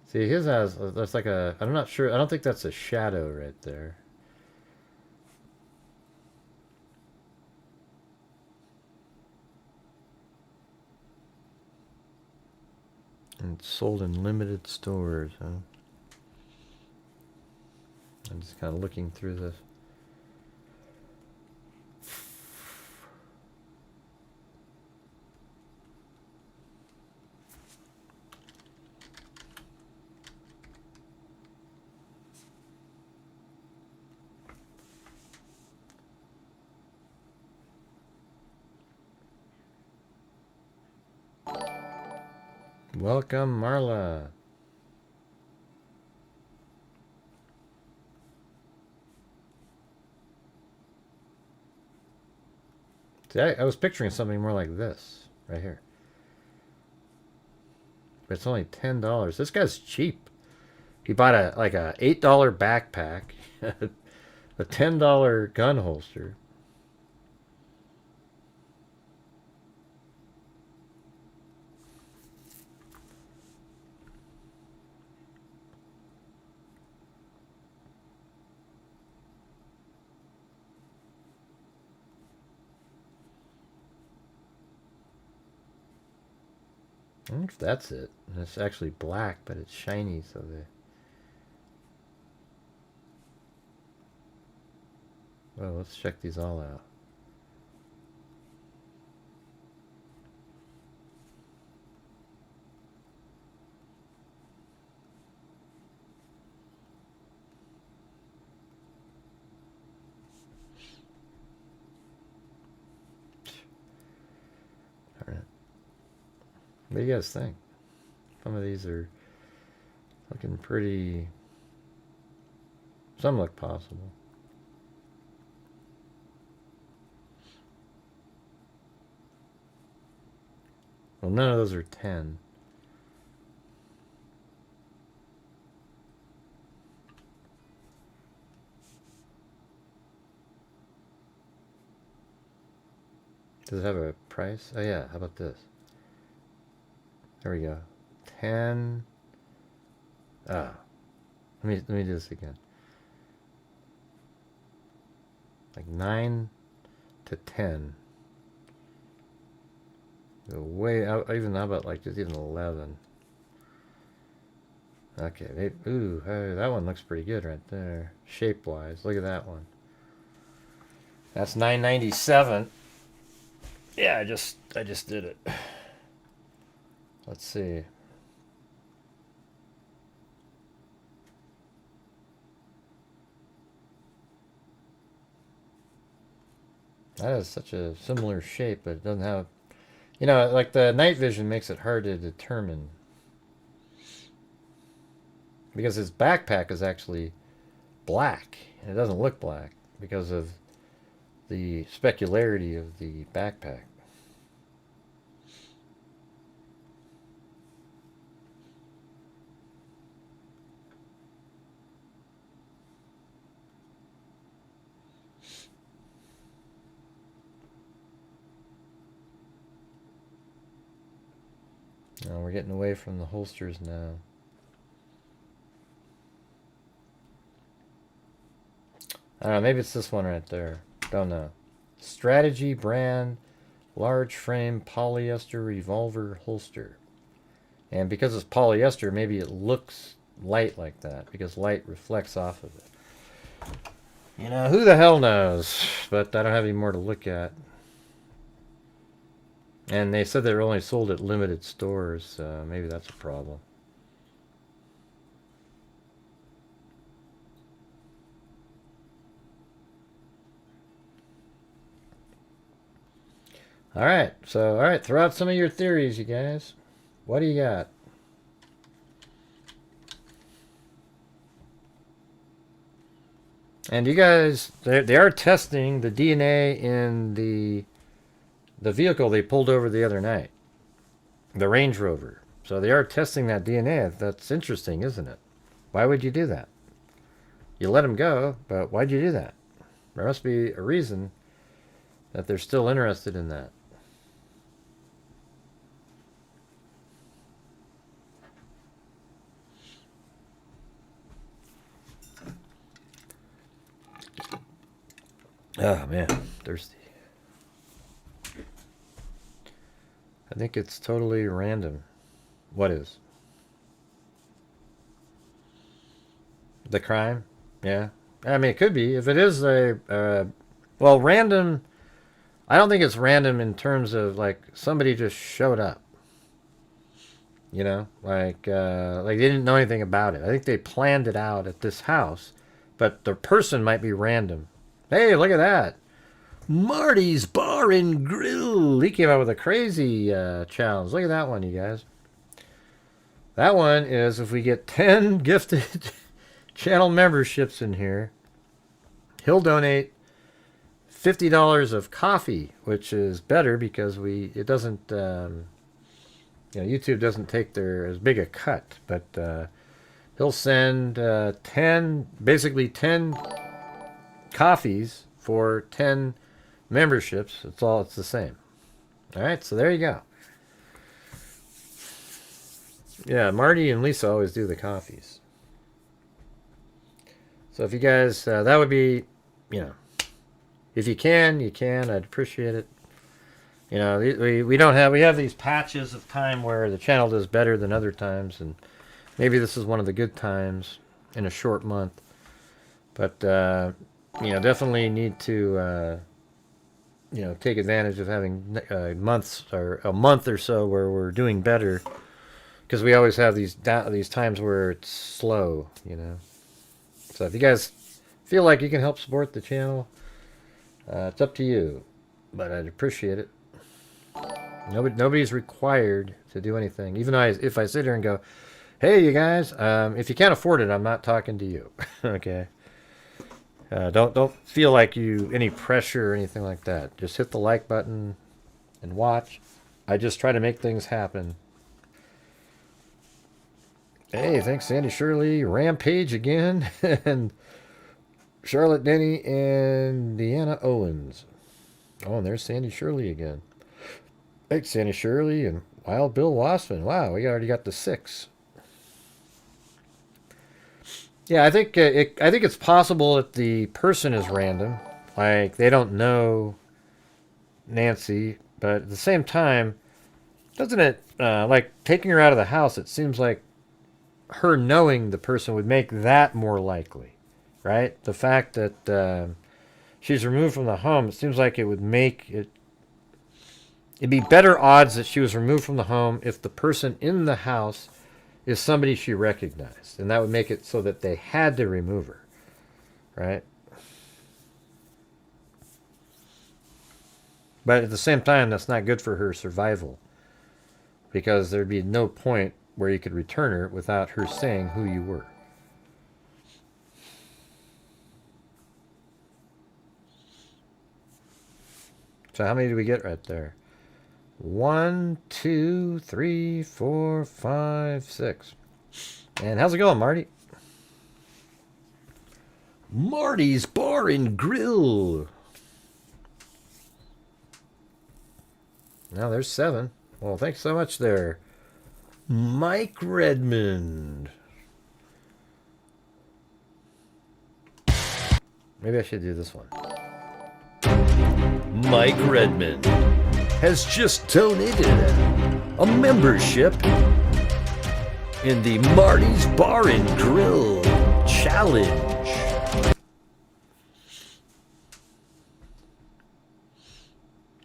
See, his has, that's like a, I'm not sure, I don't think that's a shadow right there. And it's sold in limited stores, huh? I'm just kind of looking through this. Welcome, Marla. See, I was picturing something more like this, right here. But it's only $10. This guy's cheap. He bought a $8 backpack, a $10 gun holster. I wonder if that's it. And it's actually black, but it's shiny, so they... Well, let's check these all out. All right. What do you guys think? Some of these are looking pretty... Some look possible. Well, none of those are 10. Does it have a price? Oh yeah, how about this? There we go. 10. Ah. Let me do this again. Like 9 to 10. Way out, even how about like just even 11? Okay, ooh, hey, that one looks pretty good right there, shape-wise. Look at that one. That's 997. Yeah, I just did it. Let's see. That is such a similar shape, but it doesn't have, you know, like the night vision makes it hard to determine. Because his backpack is actually black, and it doesn't look black because of the specularity of the backpack. Now we're getting away from the holsters now. I don't know, maybe it's this one right there. Don't know. Strategy brand large frame polyester revolver holster. And because it's polyester, maybe it looks light like that because light reflects off of it. You know, who the hell knows? But I don't have any more to look at. And they said they're only sold at limited stores, so maybe that's a problem. Alright, so, alright, throw out some of your theories, you guys. What do you got? And you guys, they are testing the DNA in the vehicle they pulled over the other night. The Range Rover. So they are testing that DNA. That's interesting, isn't it? Why would you do that? You let them go, but why'd you do that? There must be a reason that they're still interested in that. Oh man, thirsty. I think it's totally random. What is? The crime? Yeah. I mean, it could be. If it is a... well, random... I don't think it's random in terms of, like, somebody just showed up. You know? Like they didn't know anything about it. I think they planned it out at this house. But the person might be random. Hey, look at that. Marty's Bar and Grill. He came out with a crazy challenge. Look at that one, you guys. That one is if we get 10 gifted channel memberships in here, he'll donate $50 of coffee, which is better because it doesn't, you know, YouTube doesn't take as big a cut, but he'll send 10 coffees for 10 memberships. It's the same. All right, so there you go. Yeah, Marty and Lisa always do the coffees. So if you guys, that would be, you know, if you can, you can. I'd appreciate it. You know, we have these patches of time where the channel does better than other times, and maybe this is one of the good times in a short month. But you know, definitely need to you know, take advantage of having months or a month or so where we're doing better, because we always have these times where it's slow, you know. So if you guys feel like you can help support the channel, it's up to you, but I'd appreciate it. Nobody's required to do anything. Even if I sit here and go, hey, you guys, if you can't afford it, I'm not talking to you. Okay. Don't feel like any pressure or anything like that. Just hit the like button and watch. I just try to make things happen. Hey, thanks Sandy Shirley, Rampage again, and Charlotte Denny and Deanna Owens. Oh, and there's Sandy Shirley again. Thanks Sandy Shirley and Wild Bill Wassman. Wow, we already got the 6. Yeah, I think it's possible that the person is random, like they don't know Nancy, but at the same time, doesn't it like taking her out of the house? It seems like her knowing the person would make that more likely, right? The fact that she's removed from the home, it seems like it would make it. It'd be better odds that she was removed from the home if the person in the house is somebody she recognized, and that would make it so that they had to remove her, right? But at the same time, that's not good for her survival, because there'd be no point where you could return her without her saying who you were. So how many do we get right there? 1, 2, 3, 4, 5, 6. And how's it going, Marty? Marty's Bar and Grill. Now there's 7. Well, thanks so much there, Mike Redmond. Maybe I should do this one. Mike Redmond has just donated a membership in the Marty's Bar and Grill Challenge.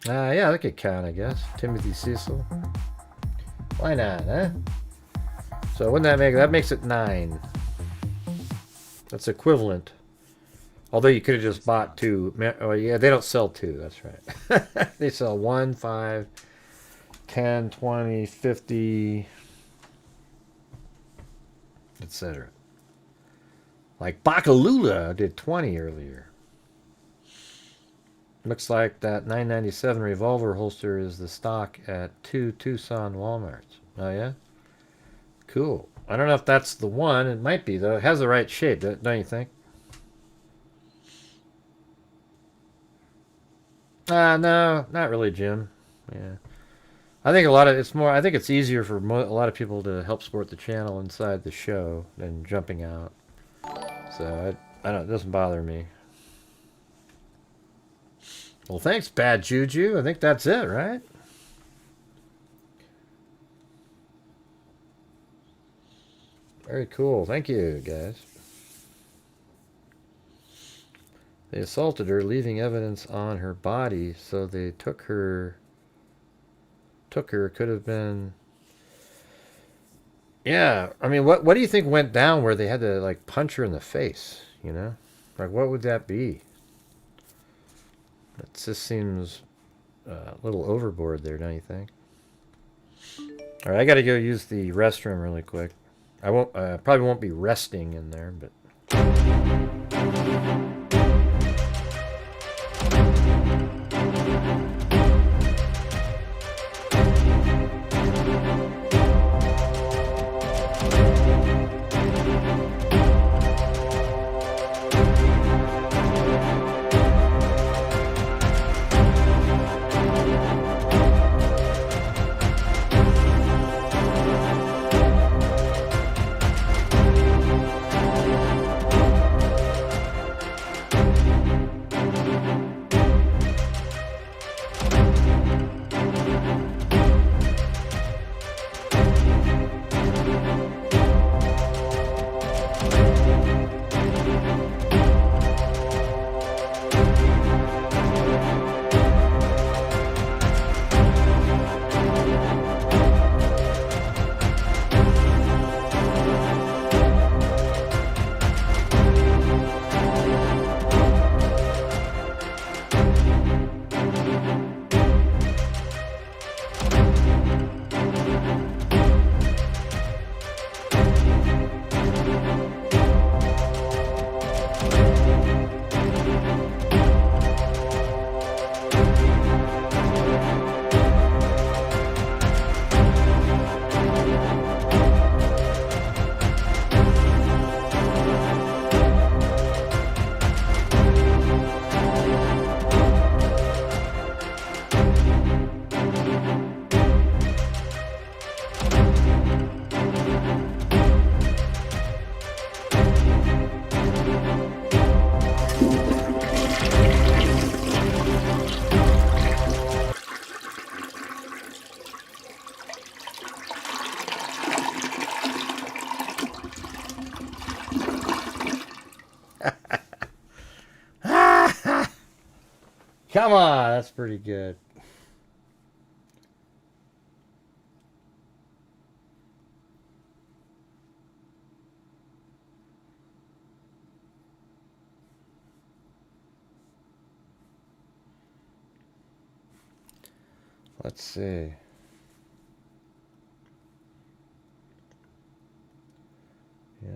Yeah, that could count, I guess. Timothy Cecil. Why not, huh? So wouldn't that make, that makes it 9. That's equivalent. Although you could have just bought 2. Oh, yeah, they don't sell 2. That's right. They sell 1, 5, 10, 20, 50, etc. Like Bakalula did 20 earlier. Looks like that 997 revolver holster is the stock at 2 Tucson Walmarts. Oh, yeah? Cool. I don't know if that's the one. It might be, though. It has the right shape, don't you think? No, not really, Jim. Yeah, I think I think it's easier for a lot of people to help support the channel inside the show than jumping out. So I don't. It doesn't bother me. Well, thanks, Bad Juju. I think that's it, right? Very cool. Thank you, guys. They assaulted her, leaving evidence on her body, so they took her. Could have been. Yeah, I mean, what do you think went down where they had to like punch her in the face? You know, like what would that be? It just seems a little overboard there, don't you think? All right, I got to go use the restroom really quick. I won't probably won't be resting in there, but. Come on, that's pretty good. Let's see. Yeah.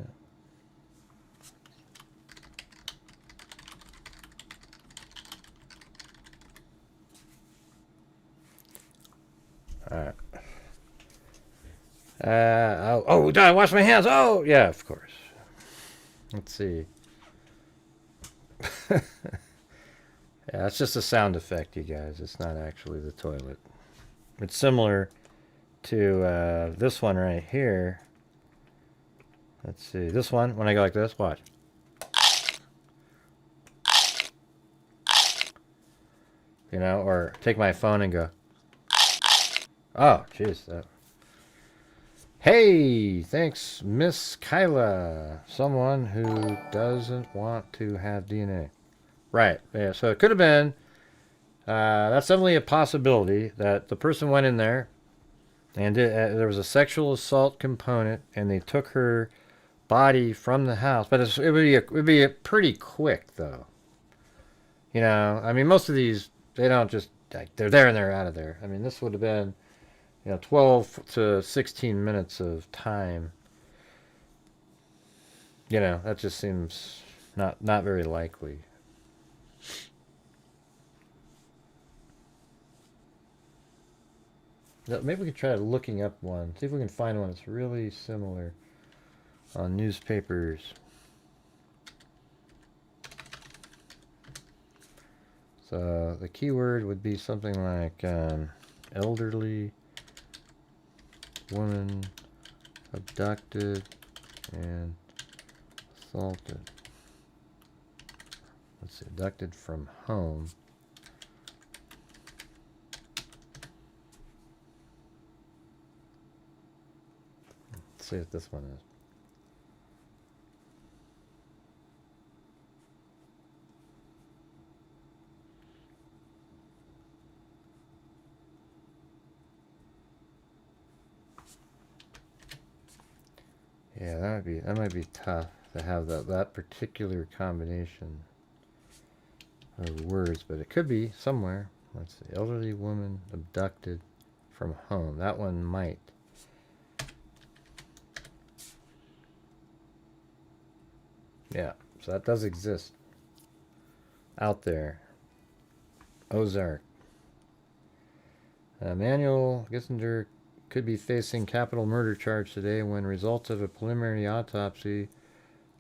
All right. Oh, did I wash my hands? Oh, yeah, of course. Let's see. Yeah, it's just a sound effect, you guys. It's not actually the toilet. It's similar to this one right here. Let's see. This one, when I go like this, watch. You know, or take my phone and go. Oh, jeez. Hey, thanks, Miss Kyla. Someone who doesn't want to have DNA. Right. Yeah, so it could have been, that's definitely a possibility that the person went in there and there was a sexual assault component and they took her body from the house. But it would be pretty quick, though. You know, I mean, most of these, they don't just, like, they're there and they're out of there. I mean, this would have been, you know, 12 to 16 minutes of time. You know, that just seems not very likely. Maybe we could try looking up one. See if we can find one that's really similar on newspapers. So the keyword would be something like elderly woman abducted and assaulted. Let's see, abducted from home. See what this one is. Yeah, that might be tough to have that particular combination of words, but it could be somewhere. Let's see, elderly woman abducted from home. That one might. Yeah, so that does exist out there. Ozark. Manuel Gissinger could be facing capital murder charge today when results of a preliminary autopsy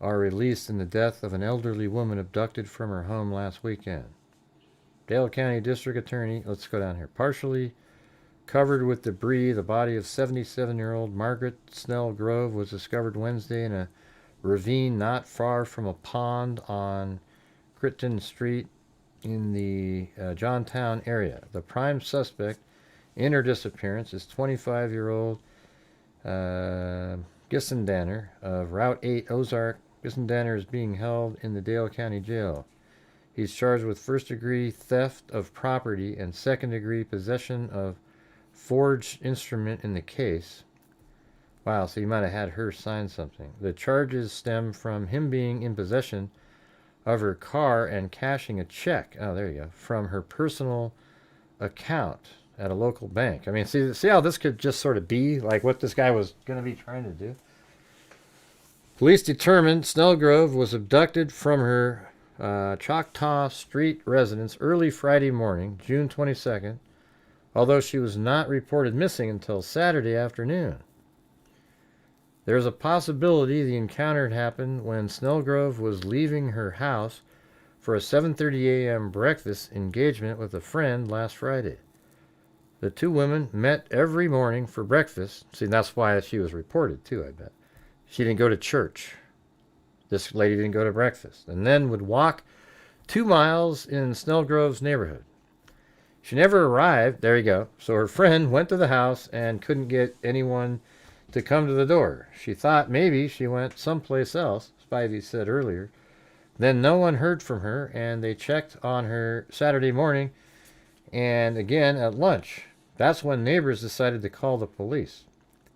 are released in the death of an elderly woman abducted from her home last weekend. Dale County District Attorney, let's go down here, partially covered with debris, the body of 77-year-old Margaret Snell Grove was discovered Wednesday in a ravine not far from a pond on Crichton Street in the Johntown area. The prime suspect in her disappearance is 25-year-old Gissendanner of Route 8 Ozark. Gissendanner is being held in the Dale County Jail. He's charged with first-degree theft of property and second-degree possession of forged instrument in the case. Wow, so you might have had her sign something. The charges stem from him being in possession of her car and cashing a check, oh, there you go, from her personal account at a local bank. I mean, see how this could just sort of be like what this guy was going to be trying to do? Police determined Snellgrove was abducted from her Choctaw Street residence early Friday morning, June 22nd, although she was not reported missing until Saturday afternoon. There's a possibility the encounter had happened when Snellgrove was leaving her house for a 7:30 a.m. breakfast engagement with a friend last Friday. The two women met every morning for breakfast. See, that's why she was reported too, I bet. She didn't go to church. This lady didn't go to breakfast. And then would walk 2 miles in Snellgrove's neighborhood. She never arrived. There you go. So her friend went to the house and couldn't get anyone to come to the door. She thought maybe she went someplace else, Spivey said earlier. Then no one heard from her, and they checked on her Saturday morning and again at lunch. That's when neighbors decided to call the police.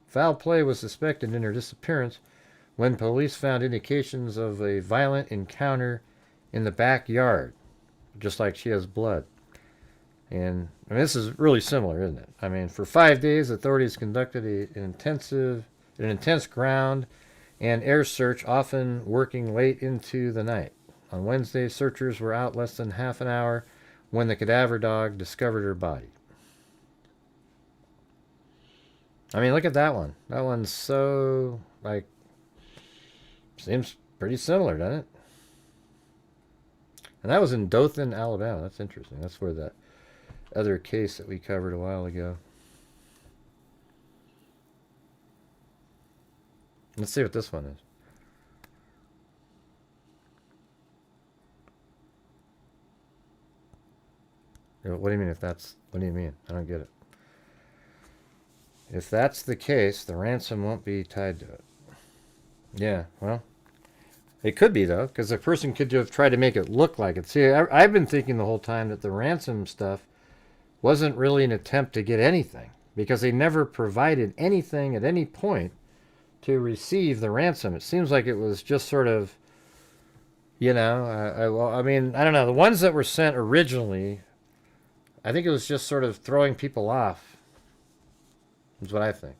Foul play was suspected in her disappearance when police found indications of a violent encounter in the backyard, just like she has blood. And I mean, this is really similar, isn't it? I mean, for 5 days, authorities conducted an intense ground and air search, often working late into the night. On Wednesday, searchers were out less than half an hour when the cadaver dog discovered her body. I mean, look at that one. That one's so, like, seems pretty similar, doesn't it? And that was in Dothan, Alabama. That's interesting. That's where that other case that we covered a while ago. Let's see what this one is. What do you mean if that's... What do you mean? I don't get it. If that's the case, the ransom won't be tied to it. Yeah, well... It could be, though, because the person could have tried to make it look like it. See, I've been thinking the whole time that the ransom stuff wasn't really an attempt to get anything, because they never provided anything at any point to receive the ransom. It seems like it was just sort of, you know, I mean, I don't know. The ones that were sent originally, I think it was just sort of throwing people off, is what I think.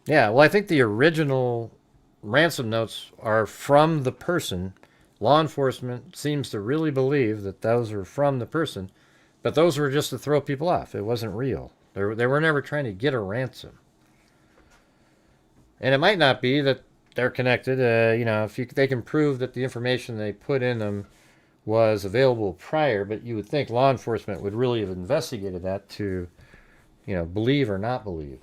Yeah, well, I think the original ransom notes are from the person. Law enforcement seems to really believe that those are from the person, but those were just to throw people off. It wasn't real. They were never trying to get a ransom. And it might not be that they're connected. You know, if they can prove that the information they put in them was available prior, but you would think law enforcement would really have investigated that to, you know, believe or not believe.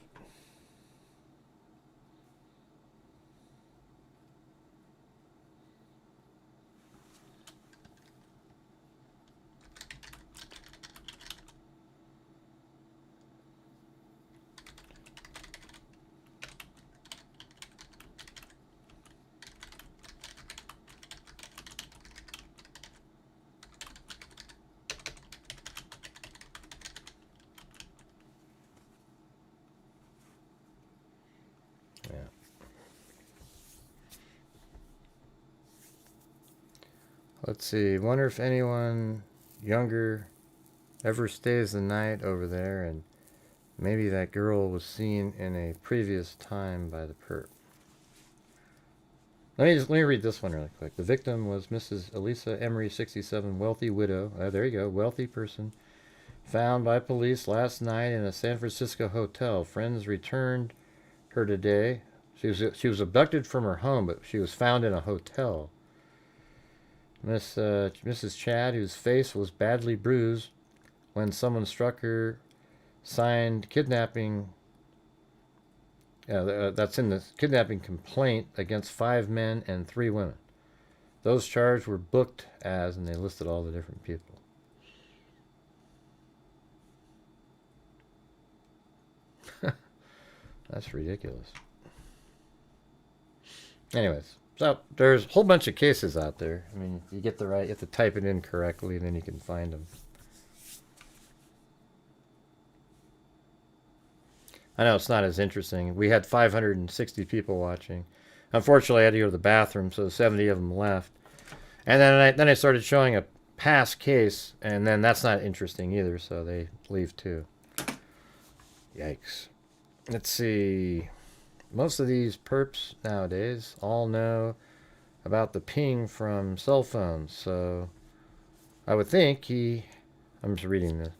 Let's see. Wonder if anyone younger ever stays the night over there, and maybe that girl was seen in a previous time by the perp. Let me read this one really quick. The victim was Mrs. Elisa Emery, 67, wealthy widow. There you go, wealthy person. Found by police last night in a San Francisco hotel. Friends returned her today. She was abducted from her home, but she was found in a hotel. Mrs. Chad, whose face was badly bruised when someone struck her, signed kidnapping. That's in the kidnapping complaint against 5 men and 3 women. Those charged were booked as, and they listed all the different people. That's ridiculous. Anyways. So there's a whole bunch of cases out there. I mean, you get the right, you have to type it in correctly, and then you can find them. I know it's not as interesting. We had 560 people watching. Unfortunately, I had to go to the bathroom, so 70 of them left. And then I started showing a past case, and then that's not interesting either, so they leave too. Yikes. Let's see. Most of these perps nowadays all know about the ping from cell phones, so I would think I'm just reading this.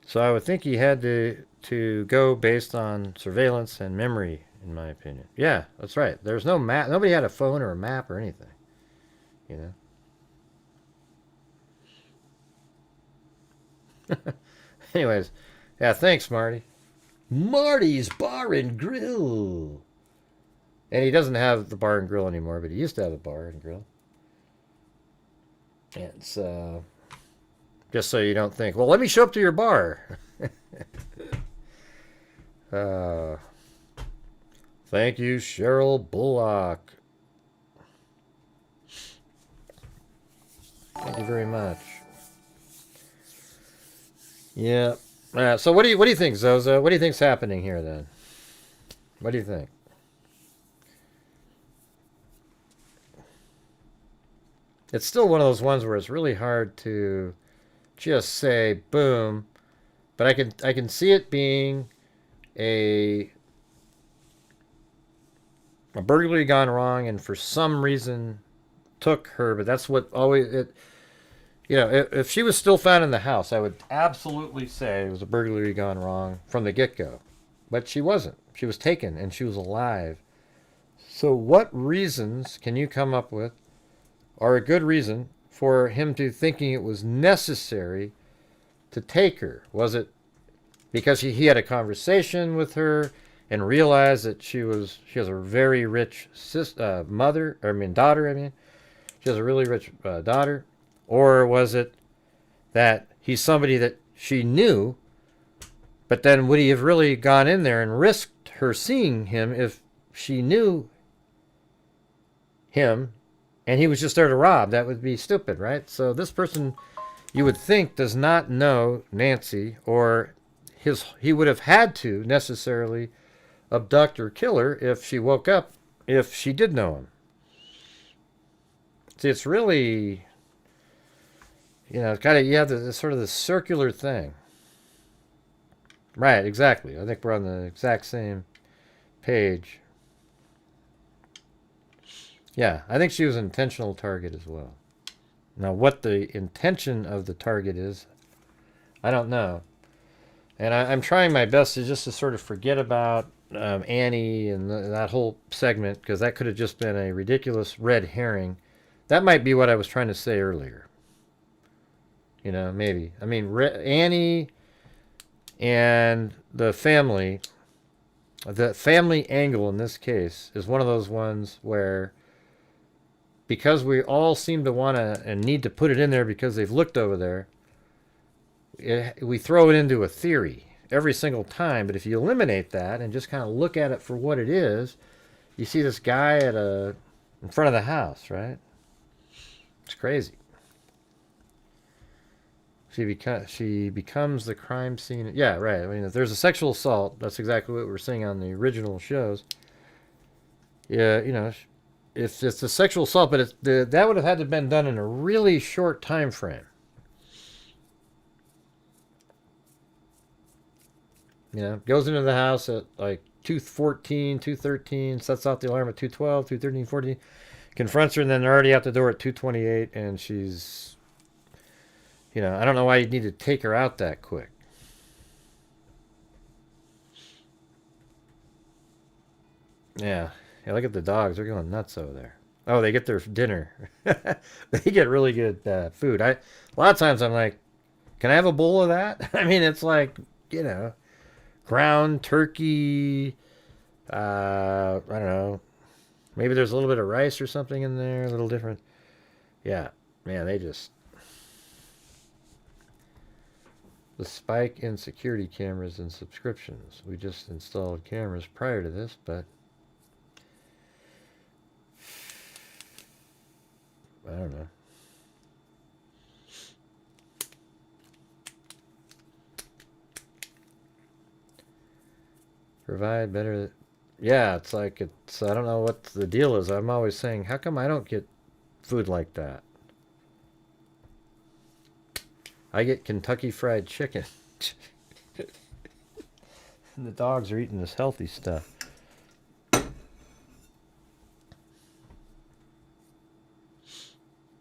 So I would think he had to go based on surveillance and memory, in my opinion. Yeah, that's right. There's no map. Nobody had a phone or a map or anything, you know. Anyways, yeah, thanks, Marty. Marty's Bar and Grill. And he doesn't have the bar and grill anymore, but he used to have a bar and grill. And so, just so you don't think, well, let me show up to your bar. Thank you, Cheryl Bullock. Thank you very much. Yeah. So what do you think, Zozo? What do you think's happening here then? What do you think? It's still one of those ones where it's really hard to just say boom, but I can see it being a burglary gone wrong, and for some reason took her. But that's what always it. You know, if she was still found in the house, I would absolutely say it was a burglary gone wrong from the get-go. But she wasn't. She was taken, and she was alive. So what reasons can you come up with are a good reason for him to thinking it was necessary to take her? Was it because he had a conversation with her and realized that she has a very rich daughter? She has a really rich daughter. Or was it that he's somebody that she knew, but then would he have really gone in there and risked her seeing him if she knew him and he was just there to rob? That would be stupid, right? So this person, you would think, does not know Nancy, or he would have had to necessarily abduct or kill her if she woke up, if she did know him. See, it's really... You know, you have the sort of the circular thing. Right, exactly. I think we're on the exact same page. Yeah, I think she was an intentional target as well. Now, what the intention of the target is, I don't know. And I'm trying my best to sort of forget about Annie and that whole segment, because that could have just been a ridiculous red herring. That might be what I was trying to say earlier. You know, maybe. I mean, Annie and the family angle in this case is one of those ones where, because we all seem to want to and need to put it in there because they've looked over there, we throw it into a theory every single time. But if you eliminate that and just kind of look at it for what it is, you see this guy in front of the house, right? It's crazy. She becomes the crime scene. Yeah, right. I mean, if there's a sexual assault, that's exactly what we're seeing on the original shows. Yeah, you know, if it's a sexual assault, but that would have had to have been done in a really short time frame. You know, goes into the house at like 2:14, 2:13, sets off the alarm at 2:12, 2:13, 14, confronts her, and then they're already out the door at 2:28, and she's... You know, I don't know why you'd need to take her out that quick. Yeah, look at the dogs. They're going nuts over there. Oh, they get their dinner. They get really good food. A lot of times I'm like, can I have a bowl of that? I mean, it's like, you know, ground turkey. I don't know. Maybe there's a little bit of rice or something in there. A little different. Yeah, man, they just... The spike in security cameras and subscriptions. We just installed cameras prior to this, but I don't know. Provide better... Yeah, it's like I don't know what the deal is. I'm always saying, how come I don't get food like that? I get Kentucky Fried Chicken. And the dogs are eating this healthy stuff.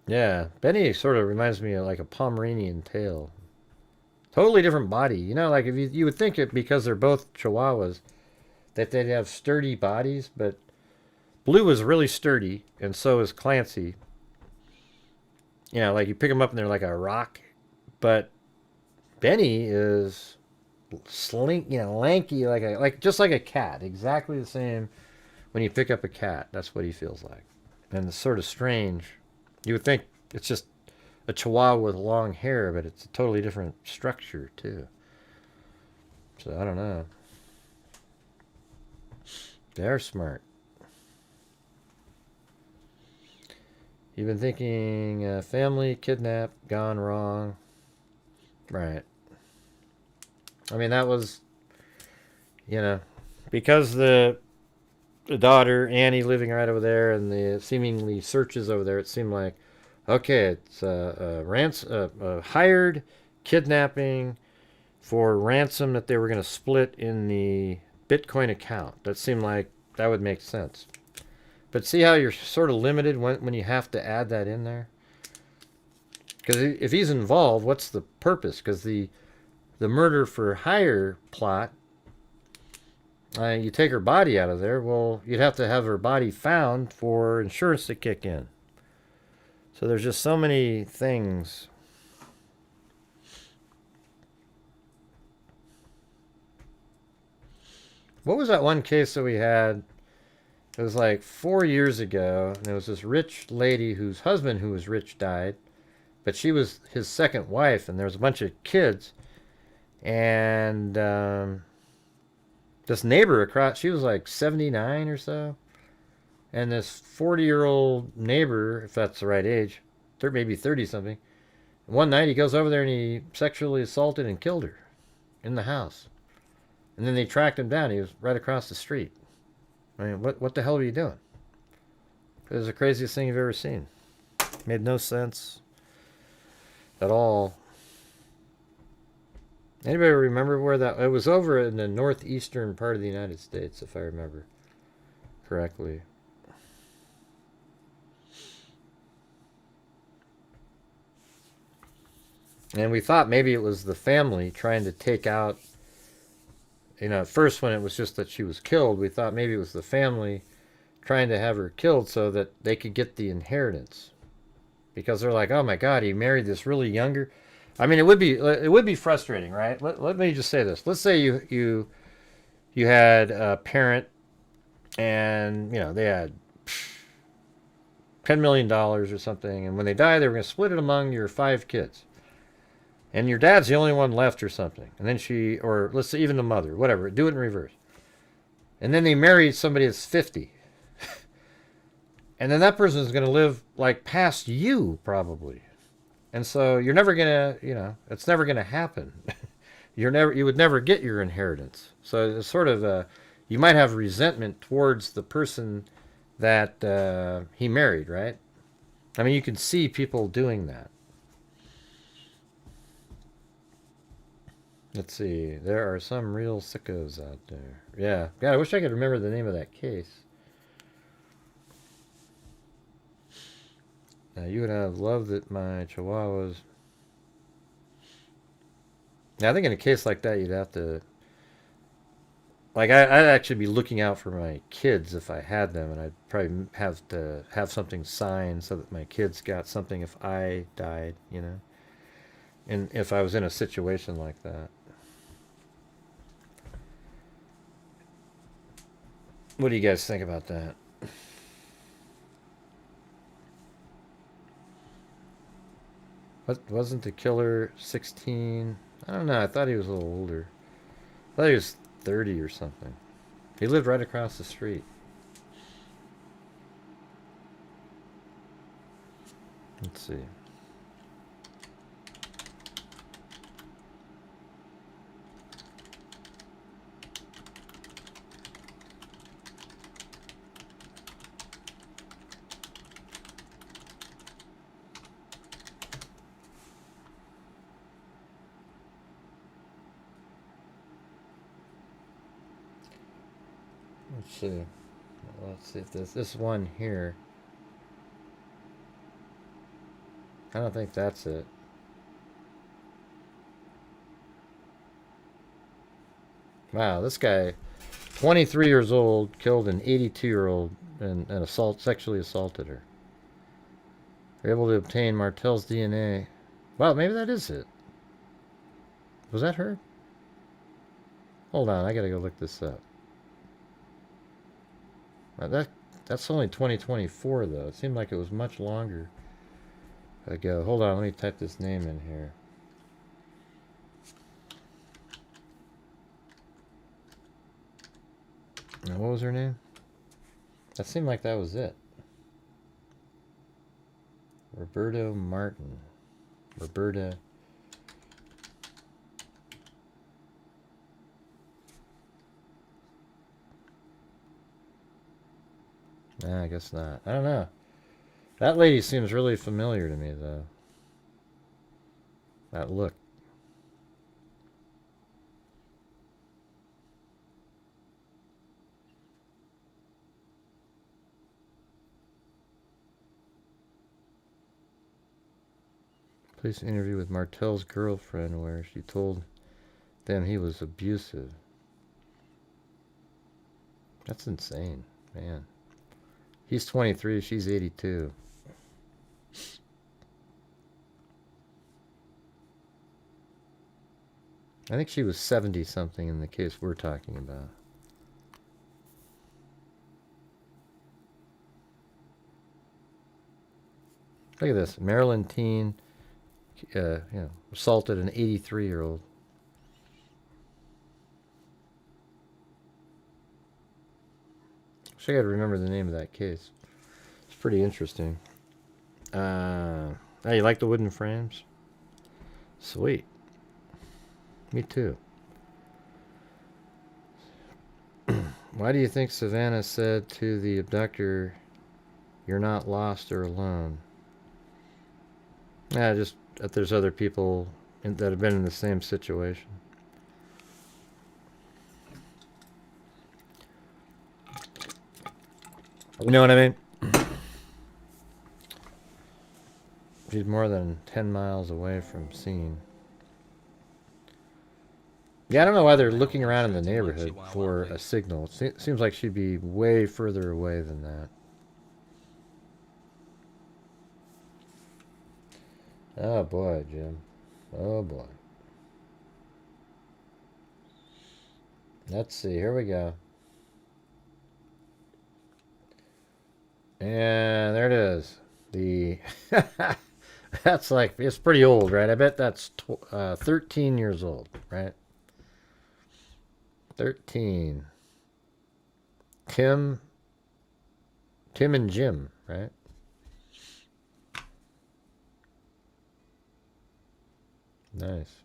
Yeah, Benny sort of reminds me of like a Pomeranian tail. Totally different body. You know, like if you would think it because they're both Chihuahuas that they'd have sturdy bodies, but Blue is really sturdy, and so is Clancy. You know, like you pick them up and they're like a rock. But Benny is lanky, just like a cat. Exactly the same when you pick up a cat. That's what he feels like. And it's sort of strange. You would think it's just a Chihuahua with long hair, but it's a totally different structure too. So I don't know. They're smart. You've been thinking family kidnapped, gone wrong. Right. I mean, that was, you know, because the daughter, Annie, living right over there, and the seemingly searches over there, it seemed like, okay, it's a hired kidnapping for ransom that they were going to split in the Bitcoin account. That seemed like that would make sense. But see how you're sort of limited when you have to add that in there? Because if he's involved, what's the purpose? Because the murder for hire plot, you take her body out of there, well, you'd have to have her body found for insurance to kick in. So there's just so many things. What was that one case that we had? It was like 4 years ago, and there was this rich lady whose husband, who was rich, died, but she was his second wife, and there was a bunch of kids, and this neighbor across, she was like 79 or so, and this 40-year-old neighbor, if that's the right age, maybe 30-something, one night he goes over there and he sexually assaulted and killed her in the house. And then they tracked him down. He was right across the street. I mean, what the hell are you doing? It was the craziest thing you've ever seen. Made no sense at all. Anybody remember where that... It was over in the northeastern part of the United States, if I remember correctly. And we thought maybe it was the family trying to take out... You know, at first when it was just that she was killed, we thought maybe it was the family trying to have her killed so that they could get the inheritance. Because they're like, oh my God, he married this really younger... I mean, it would be frustrating, right? Let me just say this. Let's say you had a parent and, you know, they had $10 million or something, and when they die, they were going to split it among your 5 kids. And your dad's the only one left or something. And then or let's say even the mother, whatever, do it in reverse. And then they marry somebody that's 50. And then that person is going to live like past you, probably. And so you're never going to, you know, it's never going to happen. You would never get your inheritance. So it's sort of you might have resentment towards the person that he married, right? I mean, you can see people doing that. Let's see. There are some real sickos out there. Yeah. God, I wish I could remember the name of that case. Now, you would have loved that my chihuahuas... Now, I think in a case like that, you'd have to... Like, I'd actually be looking out for my kids if I had them, and I'd probably have to have something signed so that my kids got something if I died, you know? And if I was in a situation like that. What do you guys think about that? Wasn't the killer 16? I don't know. I thought he was a little older. I thought he was 30 or something. He lived right across the street. Let's see. Let's see if this one here. I don't think that's it. Wow, this guy, 23 years old, killed an 82-year-old and sexually assaulted her. They're able to obtain Martel's DNA. Wow, maybe that is it. Was that her? Hold on, I gotta go look this up. That's only 2024, though. It seemed like it was much longer ago. Hold on, let me type this name in here. Now, what was her name? That seemed like that was it. Roberto Martin. Roberta. Nah, I guess not. I don't know. That lady seems really familiar to me, though. That look. Police interview with Martel's girlfriend where she told them he was abusive. That's insane, man. He's 23, she's 82. I think she was 70-something in the case we're talking about. Look at this. Maryland teen, assaulted an 83-year-old. I gotta remember the name of that case. It's pretty interesting. Oh, you like the wooden frames? Sweet. Me too. Why do you think Savannah said to the abductor, "You're not lost or alone"? Just that there's other people that have been in the same situation. You know what I mean? She's more than 10 miles away from scene. Yeah, I don't know why they're looking around in the neighborhood for a signal. It seems like she'd be way further away than that. Oh boy, Jim. Oh boy. Let's see, here we go. And there it is. The that's like, it's pretty old, right? I bet that's 13 years old, right? 13. Tim and Jim, right? Nice.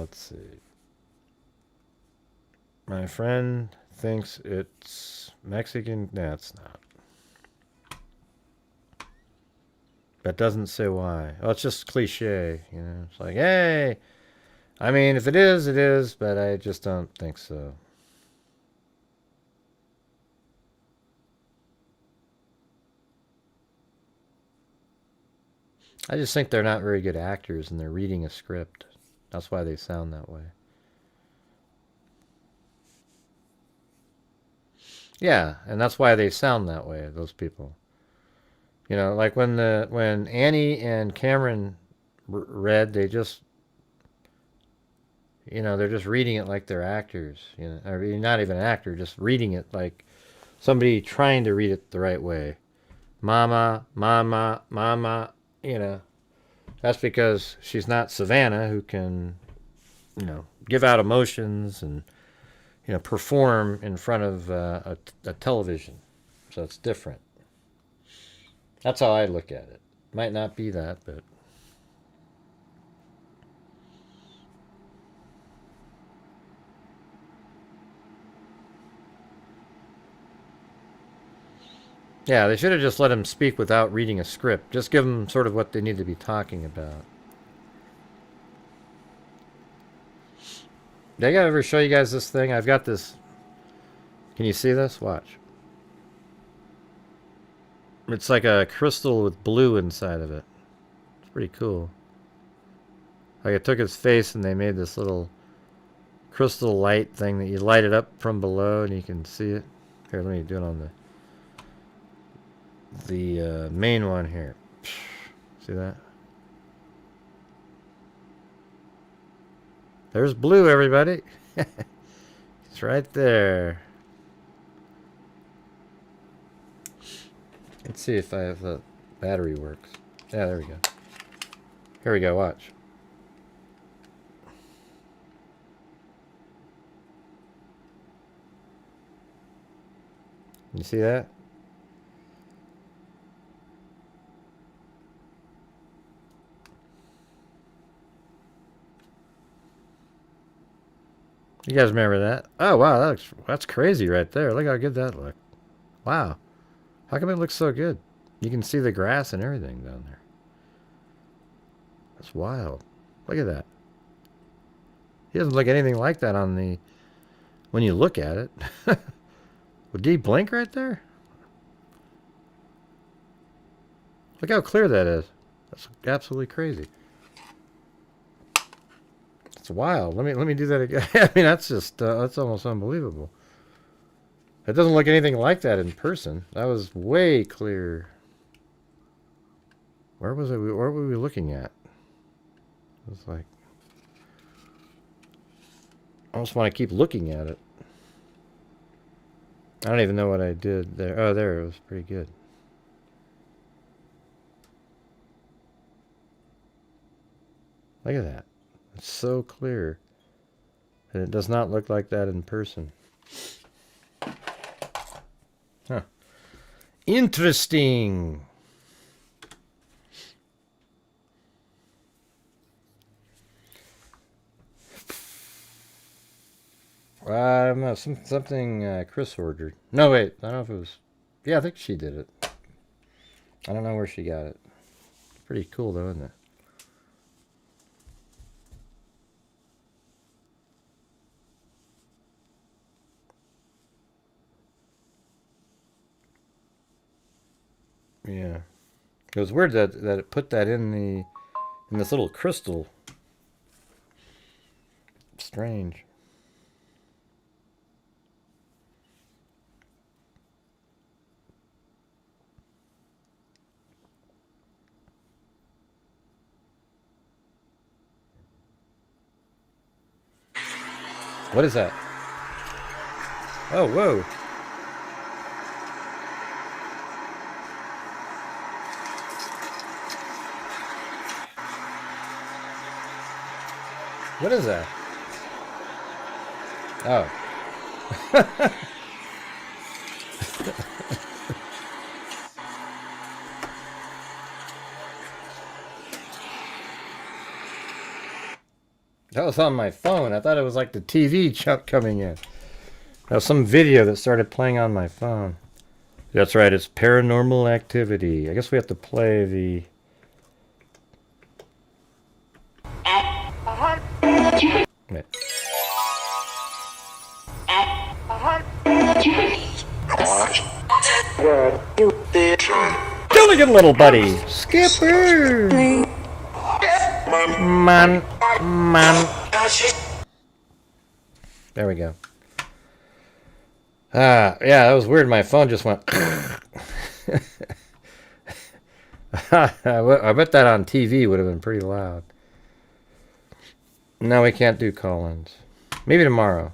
Let's see. My friend thinks it's Mexican. No, it's not. That doesn't say why. Oh, it's just cliche, you know. It's like, hey, I mean, if it is, it is, but I just don't think so. I just think they're not very good actors and they're reading a script. That's why they sound that way. Yeah, and that's why they sound that way, those people. You know, like when Annie and Cameron read, they just, you know, they're just reading it like they're actors. You know, or not even an actor, just reading it like somebody trying to read it the right way. Mama, mama, mama, you know. That's because she's not Savannah, who can, you know, give out emotions and, you know, perform in front of a television. So it's different. That's how I look at it. Might not be that, but... Yeah, they should have just let him speak without reading a script. Just give them sort of what they need to be talking about. Did I ever show you guys this thing? I've got this. Can you see this? Watch. It's like a crystal with blue inside of it. It's pretty cool. Like I took his face and they made this little crystal light thing that you light it up from below and you can see it. Here, let me do it on the main one here. See that? There's blue, everybody. It's right there. Let's see if the battery works. Yeah, there we go. Here we go, watch. You see that? You guys remember that? Oh wow, that's crazy right there. Look how good that looked. Wow. How come it looks so good? You can see the grass and everything down there. That's wild. Look at that. He doesn't look anything like that on the when you look at it. Did he blink right there? Look how clear that is. That's absolutely crazy. It's wild. Let me do that again. I mean, that's just that's almost unbelievable. It doesn't look anything like that in person. That was way clearer. Where was it? Where were we looking at? It was like I almost want to keep looking at it. I don't even know what I did there. Oh, there, it was pretty good. Look at that. It's so clear. And it does not look like that in person. Huh. Interesting. Something Chris ordered. No, wait. I don't know if it was... Yeah, I think she did it. I don't know where she got it. Pretty cool, though, isn't it? Yeah. It was weird that it put that in this little crystal. Strange. What is that? Oh, whoa. What is that? Oh. That was on my phone. I thought it was like the TV chunk coming in. That was some video that started playing on my phone. That's right, it's Paranormal Activity. I guess we have to play the... Wait. Gilligan, little buddy! Skipper! Man. There we go. Yeah, that was weird. My phone just went... I bet that on TV would have been pretty loud. No, we can't do call-ins. Maybe tomorrow.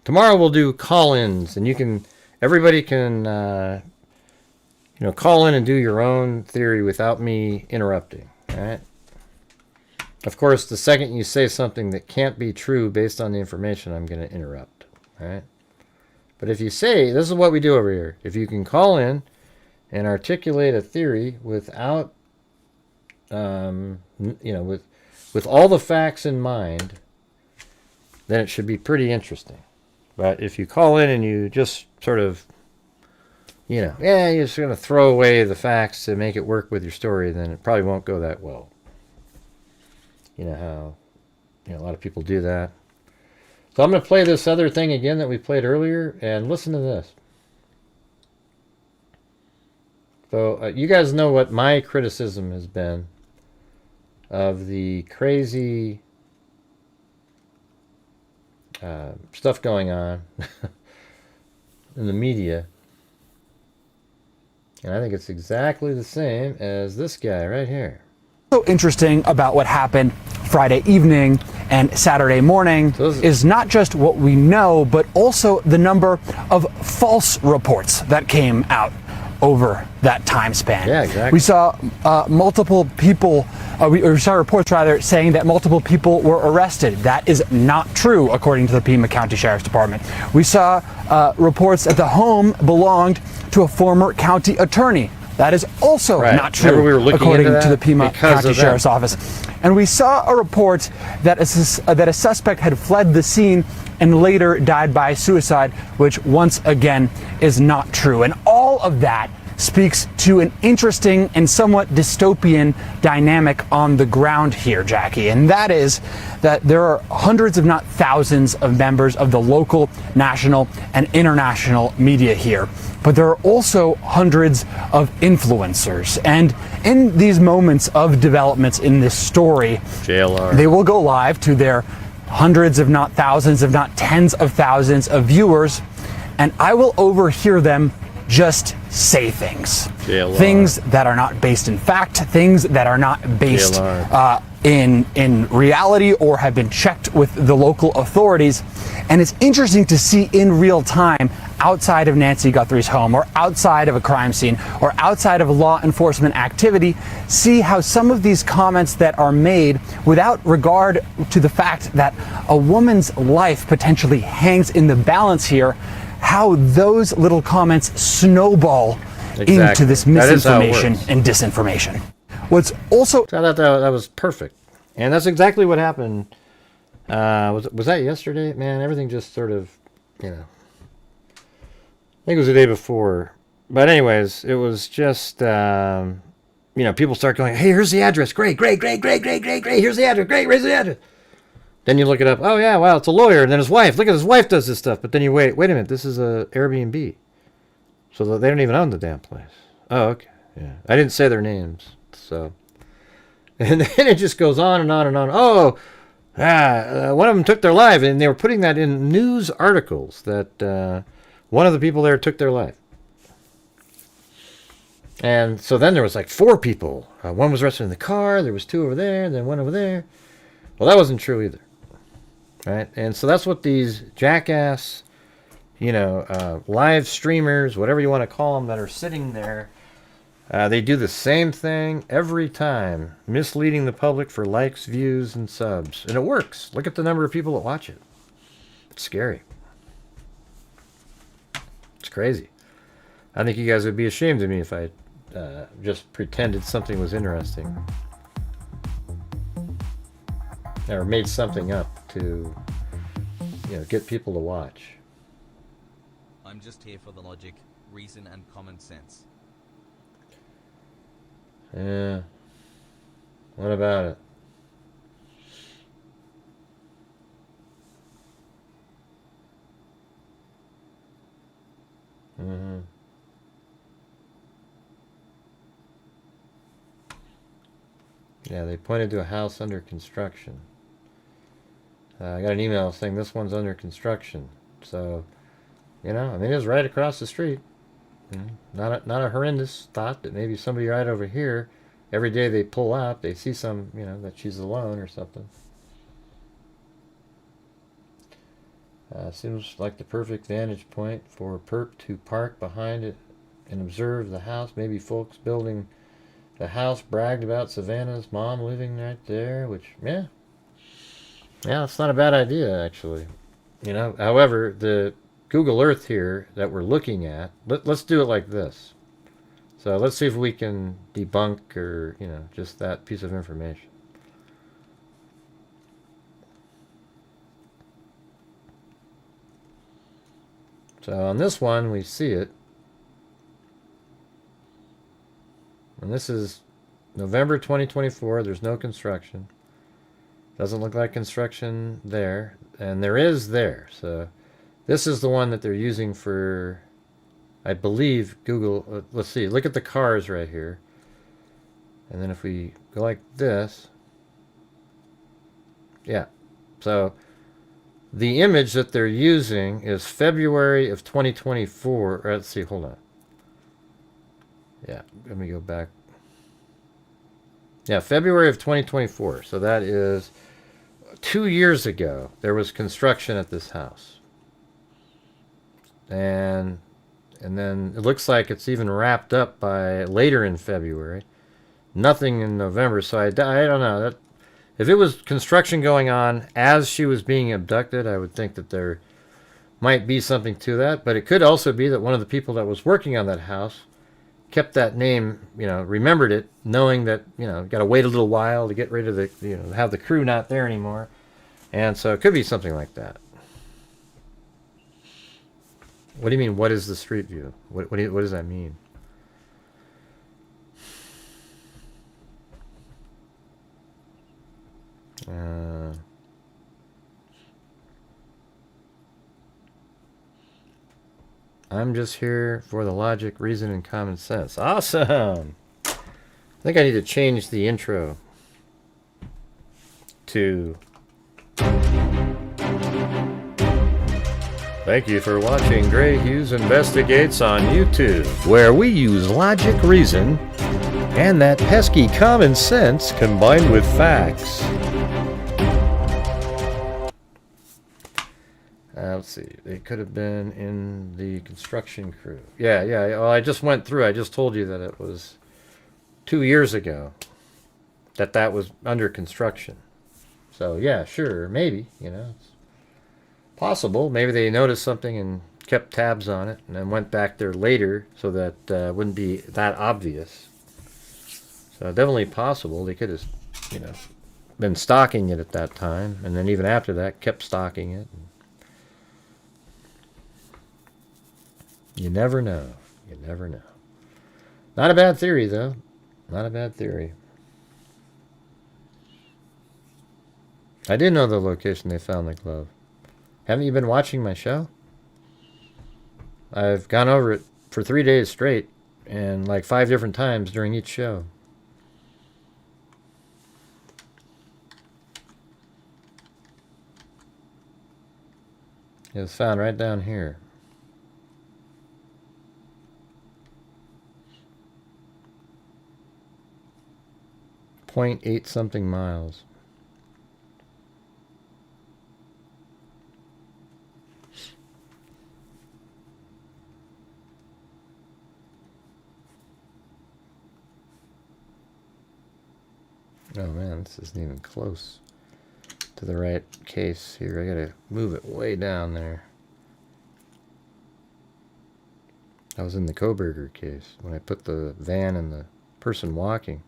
Tomorrow we'll do call-ins, and everybody can, call in and do your own theory without me interrupting. All right. Of course, the second you say something that can't be true based on the information, I'm going to interrupt. All right. But if you say, this is what we do over here. If you can call in and articulate a theory without, with all the facts in mind, then it should be pretty interesting. But if you call in and you just sort of, you're just going to throw away the facts to make it work with your story, then it probably won't go that well. You know how, a lot of people do that. So I'm going to play this other thing again that we played earlier, and listen to this. So you guys know what my criticism has been of the crazy stuff going on in the media. And I think it's exactly the same as this guy right here. So interesting about what happened Friday evening and Saturday morning is not just what we know, but also the number of false reports that came out over that time span. Yeah, exactly. We saw multiple people, we saw reports rather saying that multiple people were arrested. That is not true, according to the Pima County Sheriff's Department. We saw reports that the home belonged to a former county attorney. That is also not true, according to the Pima County Sheriff's Office. And we saw a report that a suspect had fled the scene and later died by suicide, which once again is not true. And all of that speaks to an interesting and somewhat dystopian dynamic on the ground here, Jackie. And that is that there are hundreds, if not thousands, of members of the local, national, and international media here. But there are also hundreds of influencers. And in these moments of developments in this story, they will go live to their hundreds, if not thousands, if not tens of thousands of viewers, and I will overhear them just say things. Things that are not based in fact, things that are not based in reality or have been checked with the local authorities. And it's interesting to see in real time, outside of Nancy Guthrie's home or outside of a crime scene or outside of law enforcement activity, see how some of these comments that are made without regard to the fact that a woman's life potentially hangs in the balance here, how those little comments snowball into this misinformation and disinformation. What's also... I thought that was perfect. And that's exactly what happened. Was that yesterday? Man, everything just sort of, you know... I think it was the day before. But anyways, it was just, you know, people start going, hey, here's the address. Great. Here's the address. Great, here's the address. Then you look it up. Oh, yeah, wow, it's a lawyer. And then his wife. Look at his wife does this stuff. But then you wait a minute. This is a Airbnb. So they don't even own the damn place. Oh, okay. Yeah. I didn't say their names. So. And then it just goes on and on and on. Oh, one of them took their life. And they were putting that in news articles that one of the people there took their life. And so then there was like 4 people. One was arrested in the car. There was 2 over there. Then 1 over there. Well, that wasn't true either. Right? And so that's what these jackass, you know, live streamers, whatever you want to call them, that are sitting there, they do the same thing every time, misleading the public for likes, views, and subs. And it works. Look at the number of people that watch it. It's scary. It's crazy. I think you guys would be ashamed of me if I just pretended something was interesting. Or made something up to, you know, get people to watch. I'm just here for the logic, reason, and common sense. Yeah. What about it? Mm-hmm. Yeah, they pointed to a house under construction. I got an email saying this one's under construction. So, you know, I mean, it was right across the street. You know, not a horrendous thought that maybe somebody right over here, every day they pull out, they see some, you know, that she's alone or something. Seems like the perfect vantage point for a perp to park behind it and observe the house. Maybe folks building the house bragged about Savannah's mom living right there, which, yeah, it's not a bad idea, actually. You know, however, the Google Earth here that we're looking at, let's do it like this. So let's see if we can debunk or, you know, just that piece of information. So on this one, we see it. And this is November 2024. There's no construction. Doesn't look like construction there. And there is there. So this is the one that they're using for, I believe, Google. Let's see. Look at the cars right here. And then if we go like this, Yeah. So the image that they're using is February of 2024. Let's see, hold on. Yeah, let me go back. Yeah, February of 2024. So that is 2 years ago. There was construction at this house. And then it looks like it's even wrapped up by later in February. Nothing in November. So I don't know. That, if it was construction going on as she was being abducted, I would think that there might be something to that. But it could also be that one of the people that was working on that house kept that name, you know, remembered it, knowing that, you know, got to wait a little while to get rid of the, you know, have the crew not there anymore. And so it could be something like that. What do you mean, what is the street view? What does that mean? I'm just here for the logic, reason, and common sense. Awesome! I think I need to change the intro to... Thank you for watching Grant Hughes Investigates on YouTube, where we use logic, reason, and that pesky common sense combined with facts. Let's see. They could have been in the construction crew. Yeah. Well, I just went through. I just told you that it was 2 years ago that was under construction. So, yeah, sure, maybe, you know. It's possible. Maybe they noticed something and kept tabs on it and then went back there later so that it wouldn't be that obvious. So, definitely possible. They could have, you know, been stalking it at that time, and then even after that, kept stalking it. You never know. You never know. Not a bad theory, though. Not a bad theory. I did know the location they found the glove. Haven't you been watching my show? I've gone over it for 3 days straight, and like 5 different times during each show. It was found right down here. .8 something miles. Oh man, this isn't even close to the right case here. I gotta move it way down there. I was in the Coburger case when I put the van and the person walking.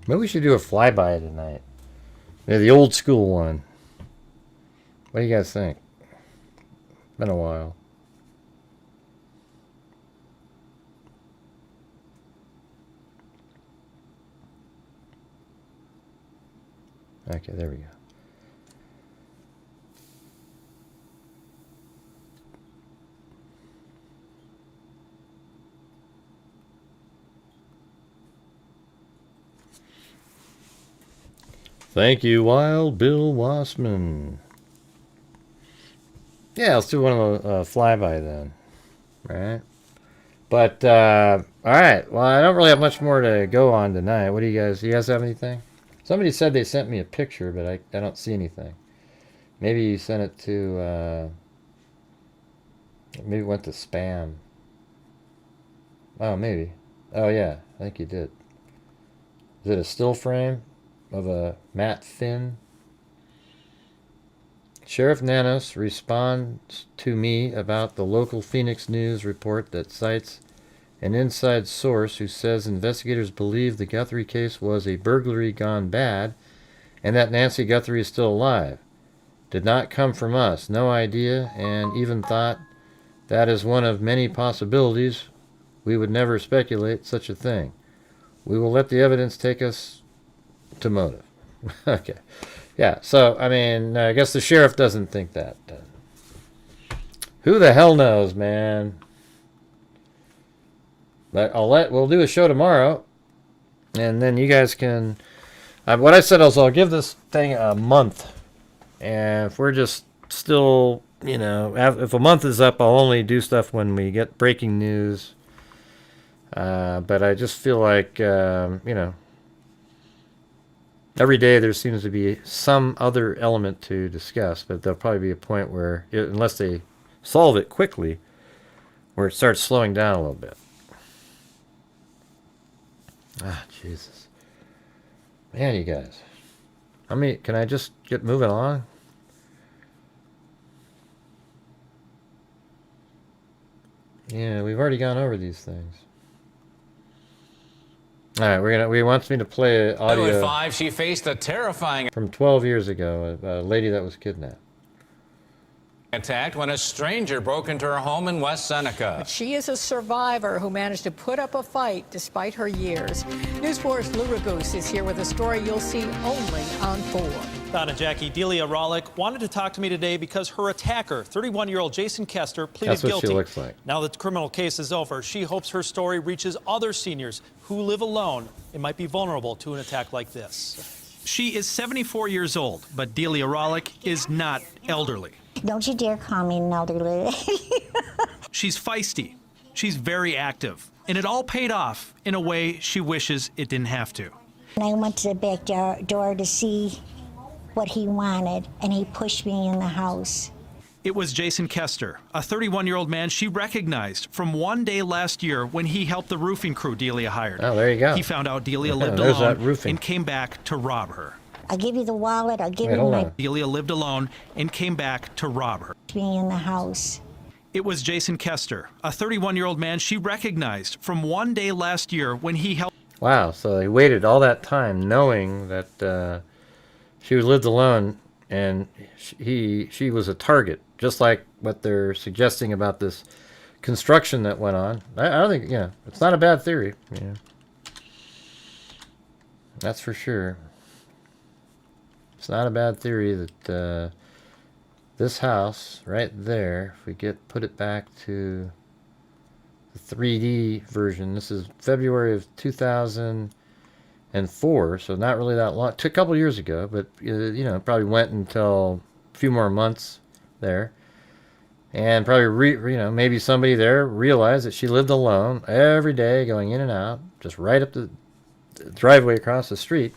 Maybe we should do a flyby tonight. Maybe the old school one. What do you guys think? Been a while. Okay, there we go. Thank you, Wild Bill Wassman. Yeah, let's do one of the flyby then. Right? But, alright. Well, I don't really have much more to go on tonight. What do you guys have anything? Somebody said they sent me a picture, but I don't see anything. Maybe you sent it to, maybe it went to spam. Oh, maybe. Oh, yeah, I think you did. Is it a still frame of a matte fin? Sheriff Nanos responds to me about the local Phoenix News report that cites an inside source who says investigators believe the Guthrie case was a burglary gone bad and that Nancy Guthrie is still alive. Did not come from us. No idea, and even thought that is one of many possibilities. We would never speculate such a thing. We will let the evidence take us to motive. Okay. Yeah, so, I mean, I guess the sheriff doesn't think that. Who the hell knows, man? But we'll do a show tomorrow, and then you guys can... what I said is I'll give this thing a month, and if we're just still, you know, if a month is up, I'll only do stuff when we get breaking news. But I just feel like, you know, every day there seems to be some other element to discuss, but there'll probably be a point where, unless they solve it quickly, where it starts slowing down a little bit. Ah, Jesus. Man, you guys. I mean, can I just get moving on? Yeah, we've already gone over these things. All right, we wants me to play audio. At 5, she faced a terrifying from 12 years ago, a lady that was kidnapped. Attacked when a stranger broke into her home in West Seneca. But she is a survivor who managed to put up a fight despite her years. News 4's Luragoose is here with a story you'll see only on 4. Don and Jackie, Delia Rawlik wanted to talk to me today because her attacker, 31-year-old Jason Kester, pleaded guilty. That's what she looks like. Now that the criminal case is over, she hopes her story reaches other seniors who live alone and might be vulnerable to an attack like this. She is 74 years old, but Delia Rawlik is not elderly. Don't you dare call me an elderly. She's feisty. She's very active. And it all paid off in a way she wishes it didn't have to. And I went to the back door to see what he wanted, and he pushed me in the house. It was Jason Kester, a 31-year-old man she recognized from one day last year when he helped the roofing crew Delia hired. Oh, there you go. He found out Delia lived alone and came back to rob her. I'll give you the wallet, I'll give you my... Delia lived alone and came back to rob her. Me in the house. It was Jason Kester, a 31-year-old man she recognized from one day last year when he helped... Wow, so they waited all that time knowing that she lived alone and she was a target, just like what they're suggesting about this construction that went on. I don't think, yeah, it's not a bad theory. Yeah. That's for sure. It's not a bad theory that this house right there, if we put it back to the 3D version, this is February of 2004, so not really that long. It took a couple years ago, but you know, probably went until a few more months there, and probably you know, maybe somebody there realized that she lived alone every day, going in and out, just right up the driveway across the street.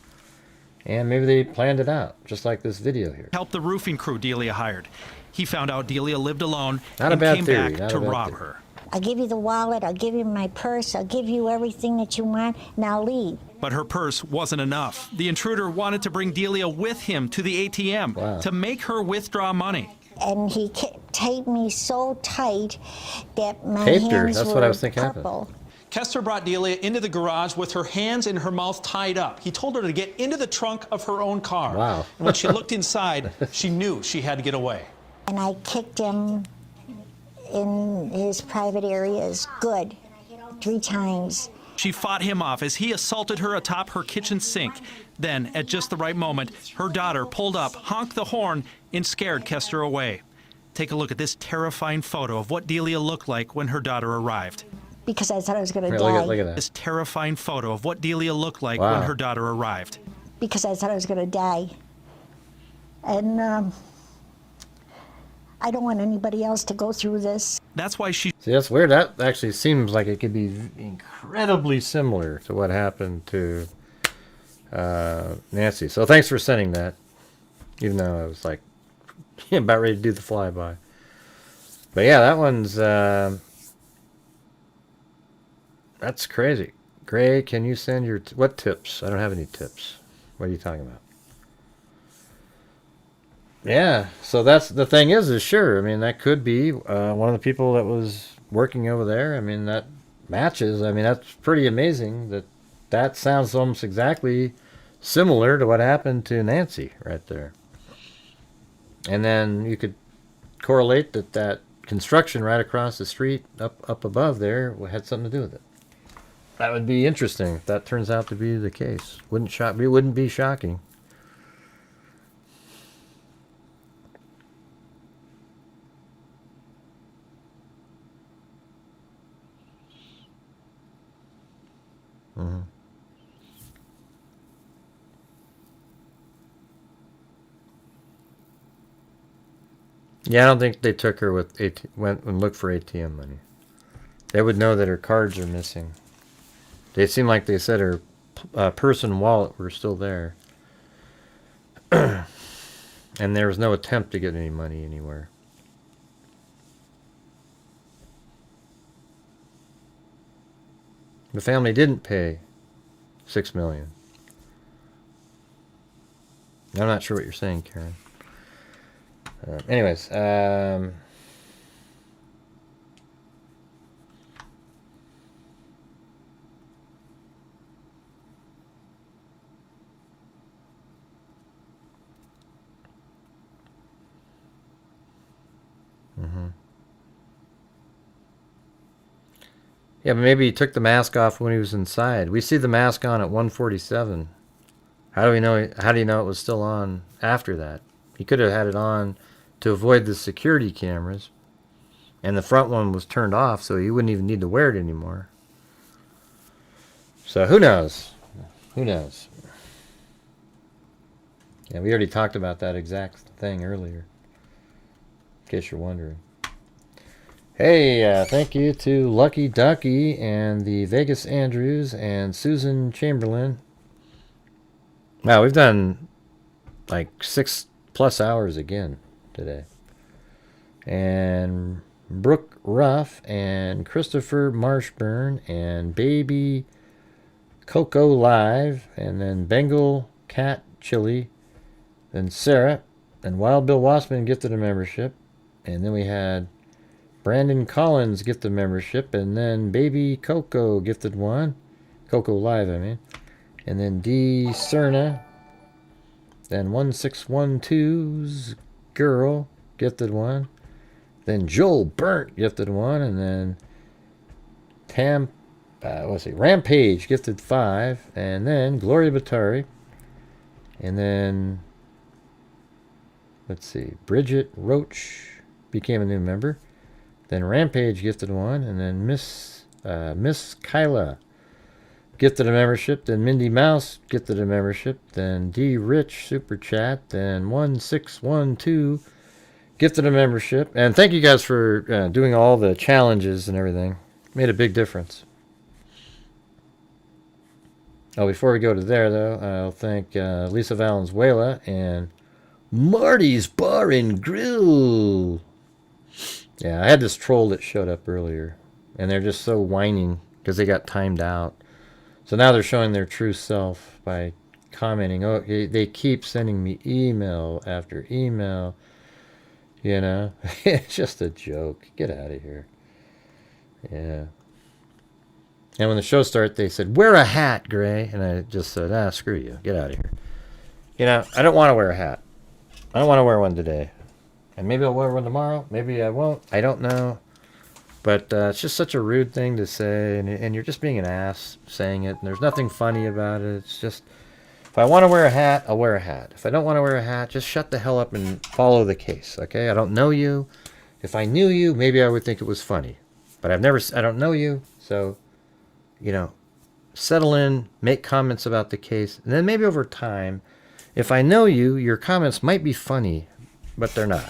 And maybe they planned it out, just like this video here. Helped the roofing crew Delia hired. He found out Delia lived alone and came back to rob her. I'll give you the wallet, I'll give you my purse, I'll give you everything that you want, and I'll leave. But her purse wasn't enough. The intruder wanted to bring Delia with him to the ATM to make her withdraw money. And he taped me so tight that my Taped her. hands That's were what I was thinking purple. Kester brought Delia into the garage with her hands and her mouth tied up. He told her to get into the trunk of her own car. Wow. And when she looked inside, she knew she had to get away. And I kicked him in his private areas good, 3 times. She fought him off as he assaulted her atop her kitchen sink. Then, at just the right moment, her daughter pulled up, honked the horn, and scared Kester away. Take a look at this terrifying photo of what Delia looked like when her daughter arrived. Because I thought I was going to die. Look at that. This terrifying photo of what Delia looked like when her daughter arrived. Because I thought I was going to die. And I don't want anybody else to go through this. That's why she... See, that's weird. That actually seems like it could be incredibly similar to what happened to Nancy. So thanks for sending that, even though I was like about ready to do the flyby. But yeah, that one's... that's crazy. Gray, can you send your... what tips? I don't have any tips. What are you talking about? Yeah, so that's the thing is sure. I mean, that could be one of the people that was working over there. I mean, that matches. I mean, that's pretty amazing that sounds almost exactly similar to what happened to Nancy right there. And then you could correlate that construction right across the street up above there had something to do with it. That would be interesting if that turns out to be the case. It wouldn't be shocking. Yeah, I don't think they took her with went and looked for ATM money. They would know that her cards are missing. They seemed like they said her purse and wallet were still there. And there was no attempt to get any money anywhere. The family didn't pay $6 million. I'm not sure what you're saying, Karen. Anyways, yeah, but maybe he took the mask off when he was inside. We see the mask on at 1:47. How do we know? How do you know it was still on after that? He could have had it on to avoid the security cameras, and the front one was turned off, so he wouldn't even need to wear it anymore. So who knows? Who knows? Yeah, we already talked about that exact thing earlier, in case you're wondering. Hey, thank you to Lucky Ducky and the Vegas Andrews and Susan Chamberlain. Wow, we've done like 6+ hours again today. And Brooke Ruff and Christopher Marshburn and Baby Coco Live, and then Bengal Cat Chili, then Sarah, and Wild Bill Wassman gifted a membership, and then we had Brandon Collins gifted membership, and then Baby Coco gifted one. Coco Live, I mean. And then D. Cerna. Then 1612's Girl gifted one. Then Joel Burnt gifted one. And then Rampage gifted 5. And then Gloria Batari. And then, let's see, Bridget Roach became a new member. Then Rampage gifted one, and then Miss Kyla gifted a membership. Then Mindy Mouse gifted a membership. Then D Rich Super Chat. Then 1612 gifted a membership. And thank you guys for doing all the challenges and everything. Made a big difference. Oh, before we go to there, though, I'll thank Lisa Valenzuela and Marty's Bar and Grill. Yeah, I had this troll that showed up earlier, and they're just so whining because they got timed out. So now they're showing their true self by commenting, oh, they keep sending me email after email. You know, it's just a joke. Get out of here. Yeah. And when the show started, they said, wear a hat, Gray. And I just said, screw you. Get out of here. You know, I don't want to wear a hat. I don't want to wear one today. And maybe I'll wear one tomorrow. Maybe I won't. I don't know. But it's just such a rude thing to say. And you're just being an ass saying it. And there's nothing funny about it. It's just, if I want to wear a hat, I'll wear a hat. If I don't want to wear a hat, just shut the hell up and follow the case. Okay? I don't know you. If I knew you, maybe I would think it was funny. But I don't know you. So, you know, settle in, make comments about the case. And then maybe over time, if I know you, your comments might be funny. But they're not.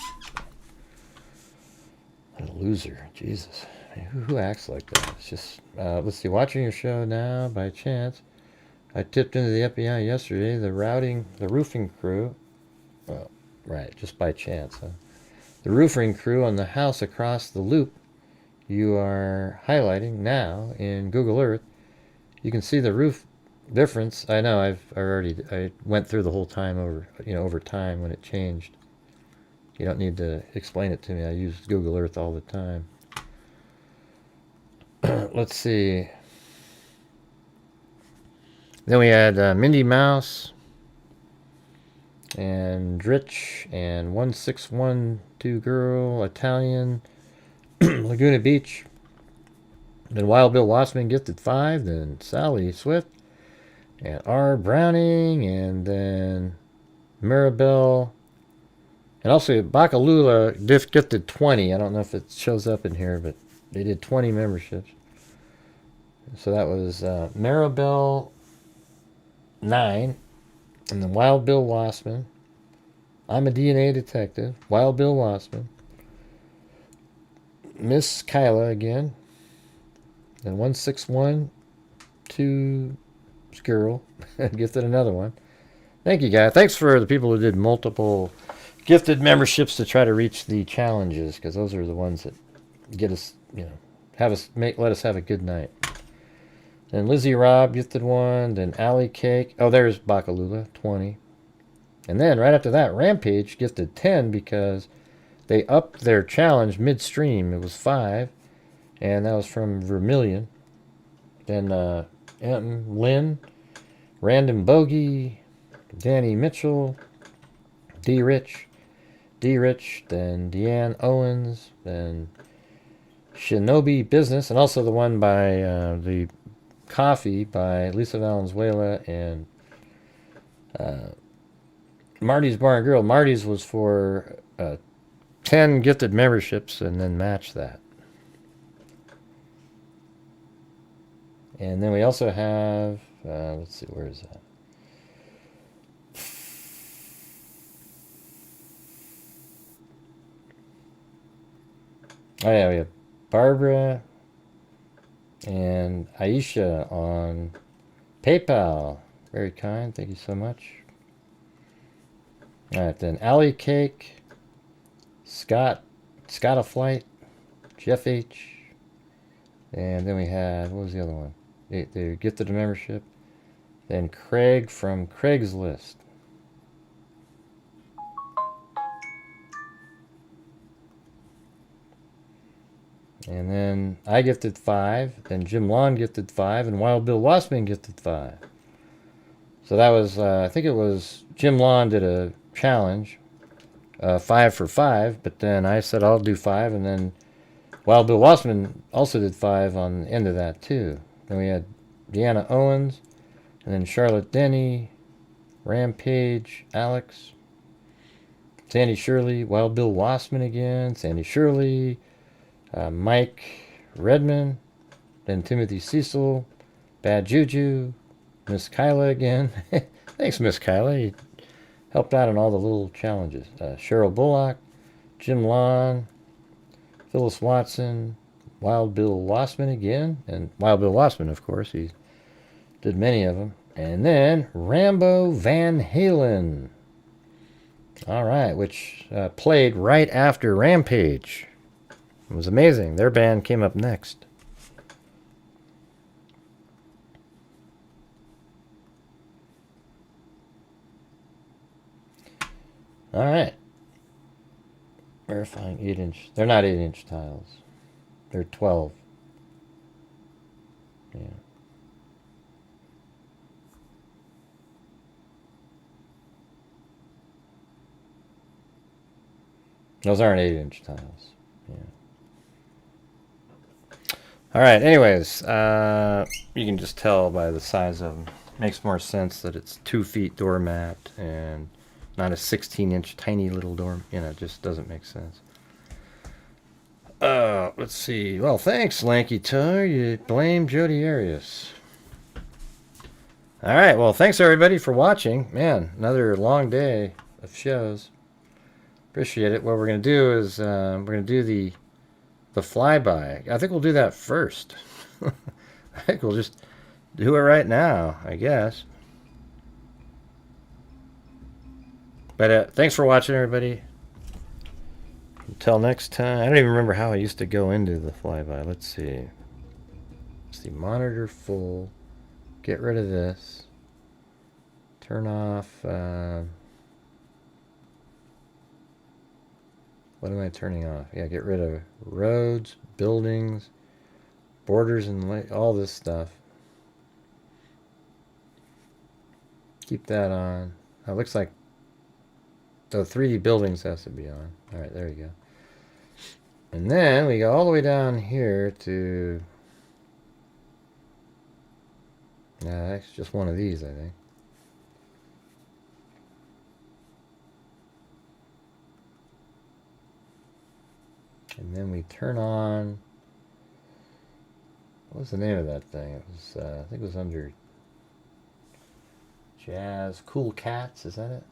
What a loser. Jesus. I mean, who acts like that? It's just, let's see, watching your show now, by chance, I tipped into the FBI yesterday, the roofing crew, well, right, just by chance, huh? The roofing crew on the house across the loop you are highlighting now in Google Earth. You can see the roof difference. I know, I went through the whole time over time when it changed. You don't need to explain it to me. I use Google Earth all the time. Let's see. Then we had Mindy Mouse and Rich and 1612 Girl, Italian, Laguna Beach. Then Wild Bill Wassman gifted 5. Then Sally Swift and R. Browning, and then Maribel. And also, Bakalula gifted 20. I don't know if it shows up in here, but they did 20 memberships. So that was Maribel 9, and then Wild Bill Wassman. I'm a DNA detective. Wild Bill Wassman. Miss Kyla again. And 1612 Skirl gifted another one. Thank you, guys. Thanks for the people who did multiple gifted memberships to try to reach the challenges, because those are the ones that get us, you know, let us have a good night. Then Lizzie Robb gifted one. Then Allie Cake. Oh, there's Bakalula, 20. And then right after that, Rampage gifted 10 because they upped their challenge midstream. It was 5, and that was from Vermilion. Then Lynn, Random Bogey, Danny Mitchell, D-Rich, then Deanne Owens, then Shinobi Business, and also the one by the coffee by Lisa Valenzuela and Marty's Bar and Grill. Marty's was for 10 gifted memberships and then match that. And then we also have, let's see, where is that? Oh yeah, we have Barbara and Aisha on PayPal. Very kind. Thank you so much. All right, then Allie Cake, Scott of Flight, Jeff H. And then we had, what was the other one? They gifted a membership. Then Craig from Craigslist. And then I gifted 5. Then Jim Lawn gifted 5. And Wild Bill Wassman gifted 5. So that was, I think it was, Jim Lawn did a challenge, 5 for 5. But then I said I'll do 5. And then Wild Bill Wassman also did 5 on the end of that too. Then we had Deanna Owens. And then Charlotte Denny, Rampage, Alex, Sandy Shirley, Wild Bill Wassman again, Sandy Shirley, Mike Redman, then Timothy Cecil, Bad Juju, Miss Kyla again. Thanks, Miss Kyla. You helped out on all the little challenges. Cheryl Bullock, Jim Lawn, Phyllis Watson, Wild Bill Wassman again. And Wild Bill Wassman, of course, he did many of them. And then Rambo Van Halen. All right, which played right after Rampage. It was amazing. Their band came up next. All right. Verifying 8-inch. They're not 8-inch tiles. They're 12. Yeah. Those aren't 8-inch tiles. Yeah. All right. Anyways, you can just tell by the size of them. Makes more sense that it's 2 feet doormat and not a 16-inch tiny little door. You know, it just doesn't make sense. Let's see. Well, thanks, Lanky Tar. You blame Jody Arias. All right. Well, thanks everybody for watching. Man, another long day of shows. Appreciate it. What we're going to do is we're going to do the flyby. I think we'll do that first. I think we'll just do it right now, I guess. But thanks for watching, everybody. Until next time. I don't even remember how I used to go into the flyby. Let's see. Let's see. Monitor full. Get rid of this. Turn off. What am I turning off? Yeah, get rid of roads, buildings, borders, and all this stuff. Keep that on. It looks like the 3D buildings has to be on. All right, there you go. And then we go all the way down here to... Nah, that's just one of these, I think. And then we turn on... What was the name of that thing? It was, I think it was under Jazz Cool Cats, is that it?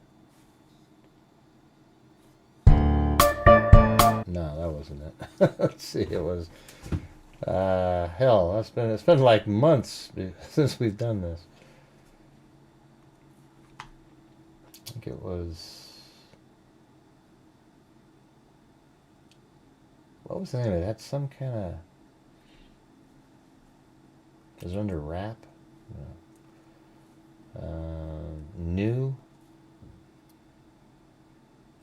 No, that wasn't it. Let's see, it was... hell, it's been like months since we've done this. I think it was... What was the name of it? It had some kind of... Was it under wrap? No. New?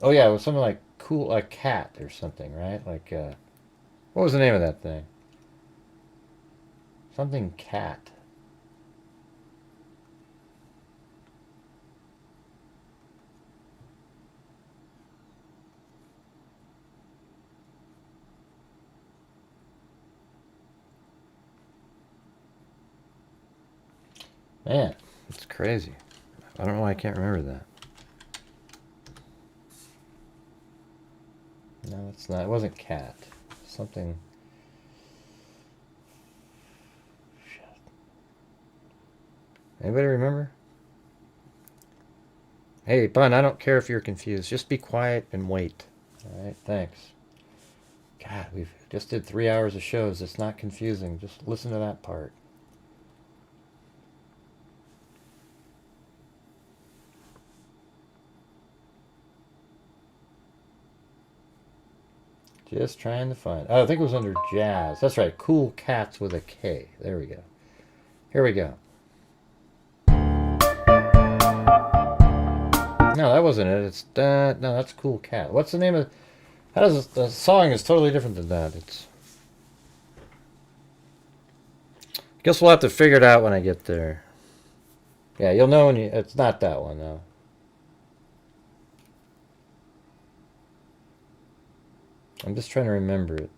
Oh yeah, it was something like cool, a cat or something, right? Like, what was the name of that thing? Something cat. Man, it's crazy. I don't know why I can't remember that. No, it's not. It wasn't cat. Something. Shit. Anybody remember? Hey, Bun, I don't care if you're confused. Just be quiet and wait. All right, thanks. God, we've just did 3 hours of shows. It's not confusing. Just listen to that part. Just trying to find... Oh, I think it was under jazz. That's right. Cool Cats with a K. There we go. Here we go. No, that wasn't it. It's... no, that's Cool Cat. What's the name of... How does the song is totally different than that. It's... Guess we'll have to figure it out when I get there. Yeah, you'll know when you... It's not that one, though. I'm just trying to remember it.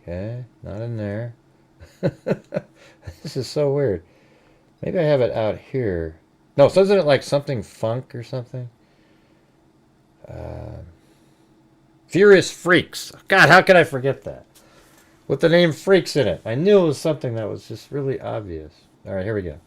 Okay, not in there. This is so weird. Maybe I have it out here. No, so isn't it like something funk or something? Furious Freaks. God, how could I forget that? With the name Freaks in it. I knew it was something that was just really obvious. All right, here we go.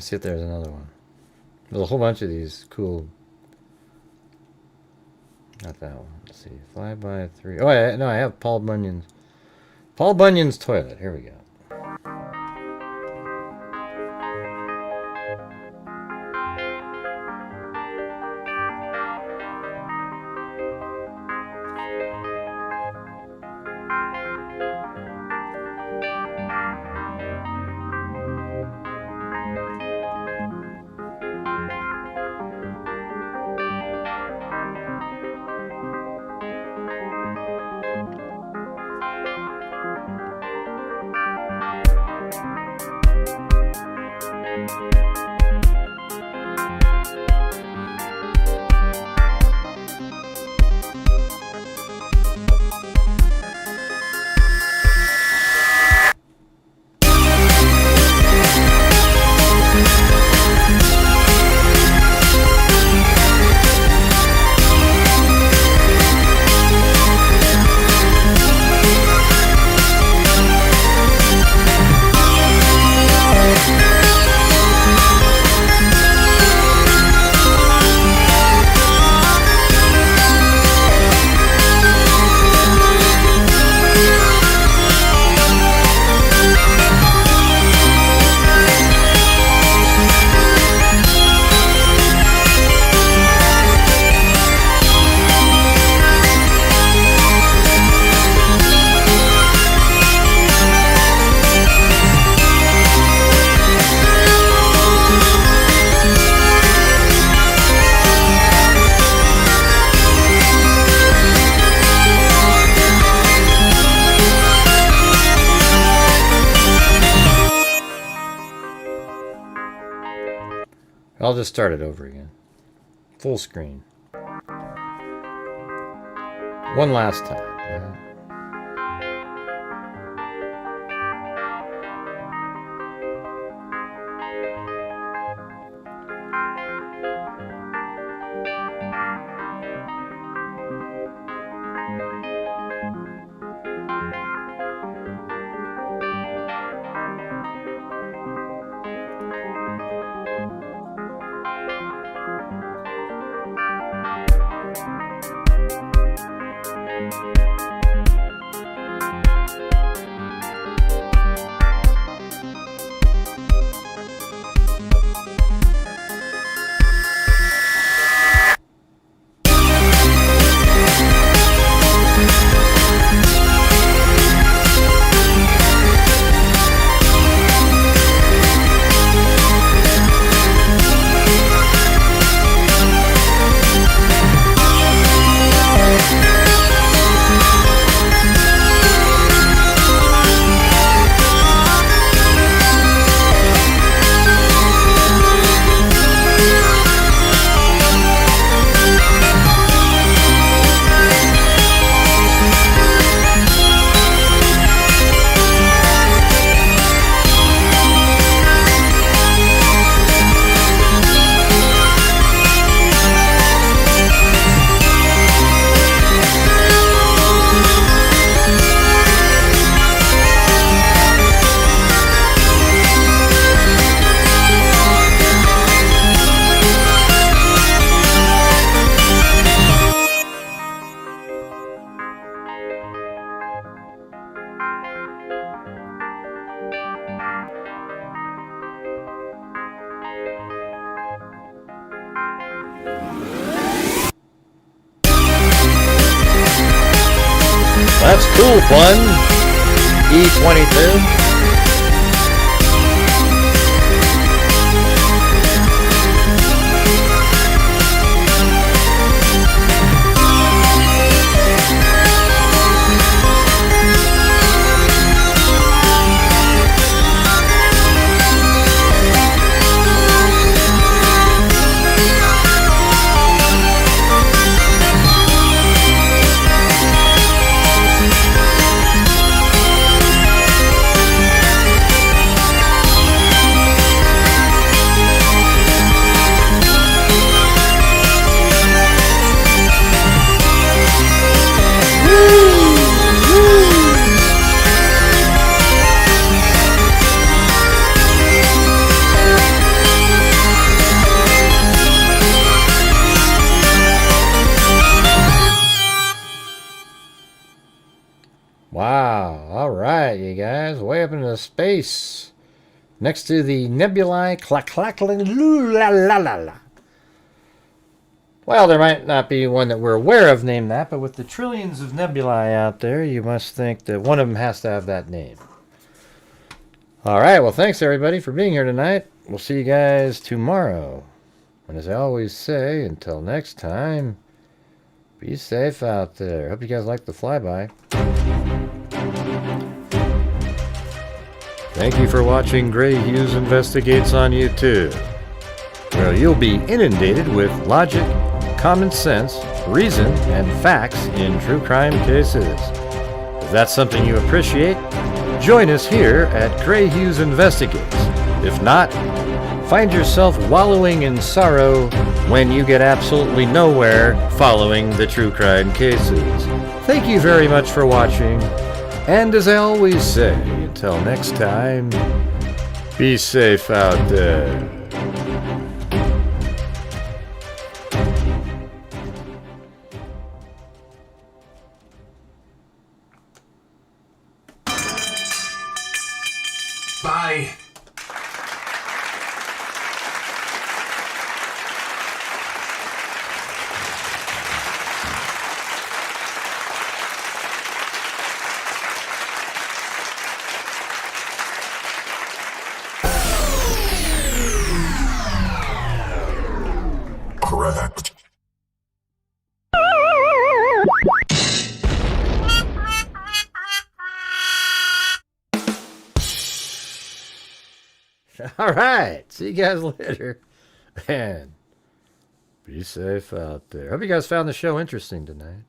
Let's see if there's another one. There's a whole bunch of these cool. Not that one. Let's see. 5x3. Oh, no, I have Paul Bunyan's. Paul Bunyan's toilet. Here we go. I'll just start it over again. Full screen. One last time. All right. That's cool, Bun. E22. Wow. All right, you guys. Way up into space. Next to the nebulae. Clack-clack-la-la-la-la. Well, there might not be one that we're aware of named that, but with the trillions of nebulae out there, you must think that one of them has to have that name. All right. Well, thanks, everybody, for being here tonight. We'll see you guys tomorrow. And as I always say, until next time, be safe out there. Hope you guys like the flyby. Thank you for watching Grant Hughes Investigates on YouTube, where you'll be inundated with logic, common sense, reason, and facts in true crime cases. If that's something you appreciate, join us here at Grant Hughes Investigates. If not, find yourself wallowing in sorrow when you get absolutely nowhere following the true crime cases. Thank you very much for watching, and as I always say, until next time, be safe out there. Bye. Correct. All right. See you guys later. And be safe out there. Hope you guys found the show interesting tonight.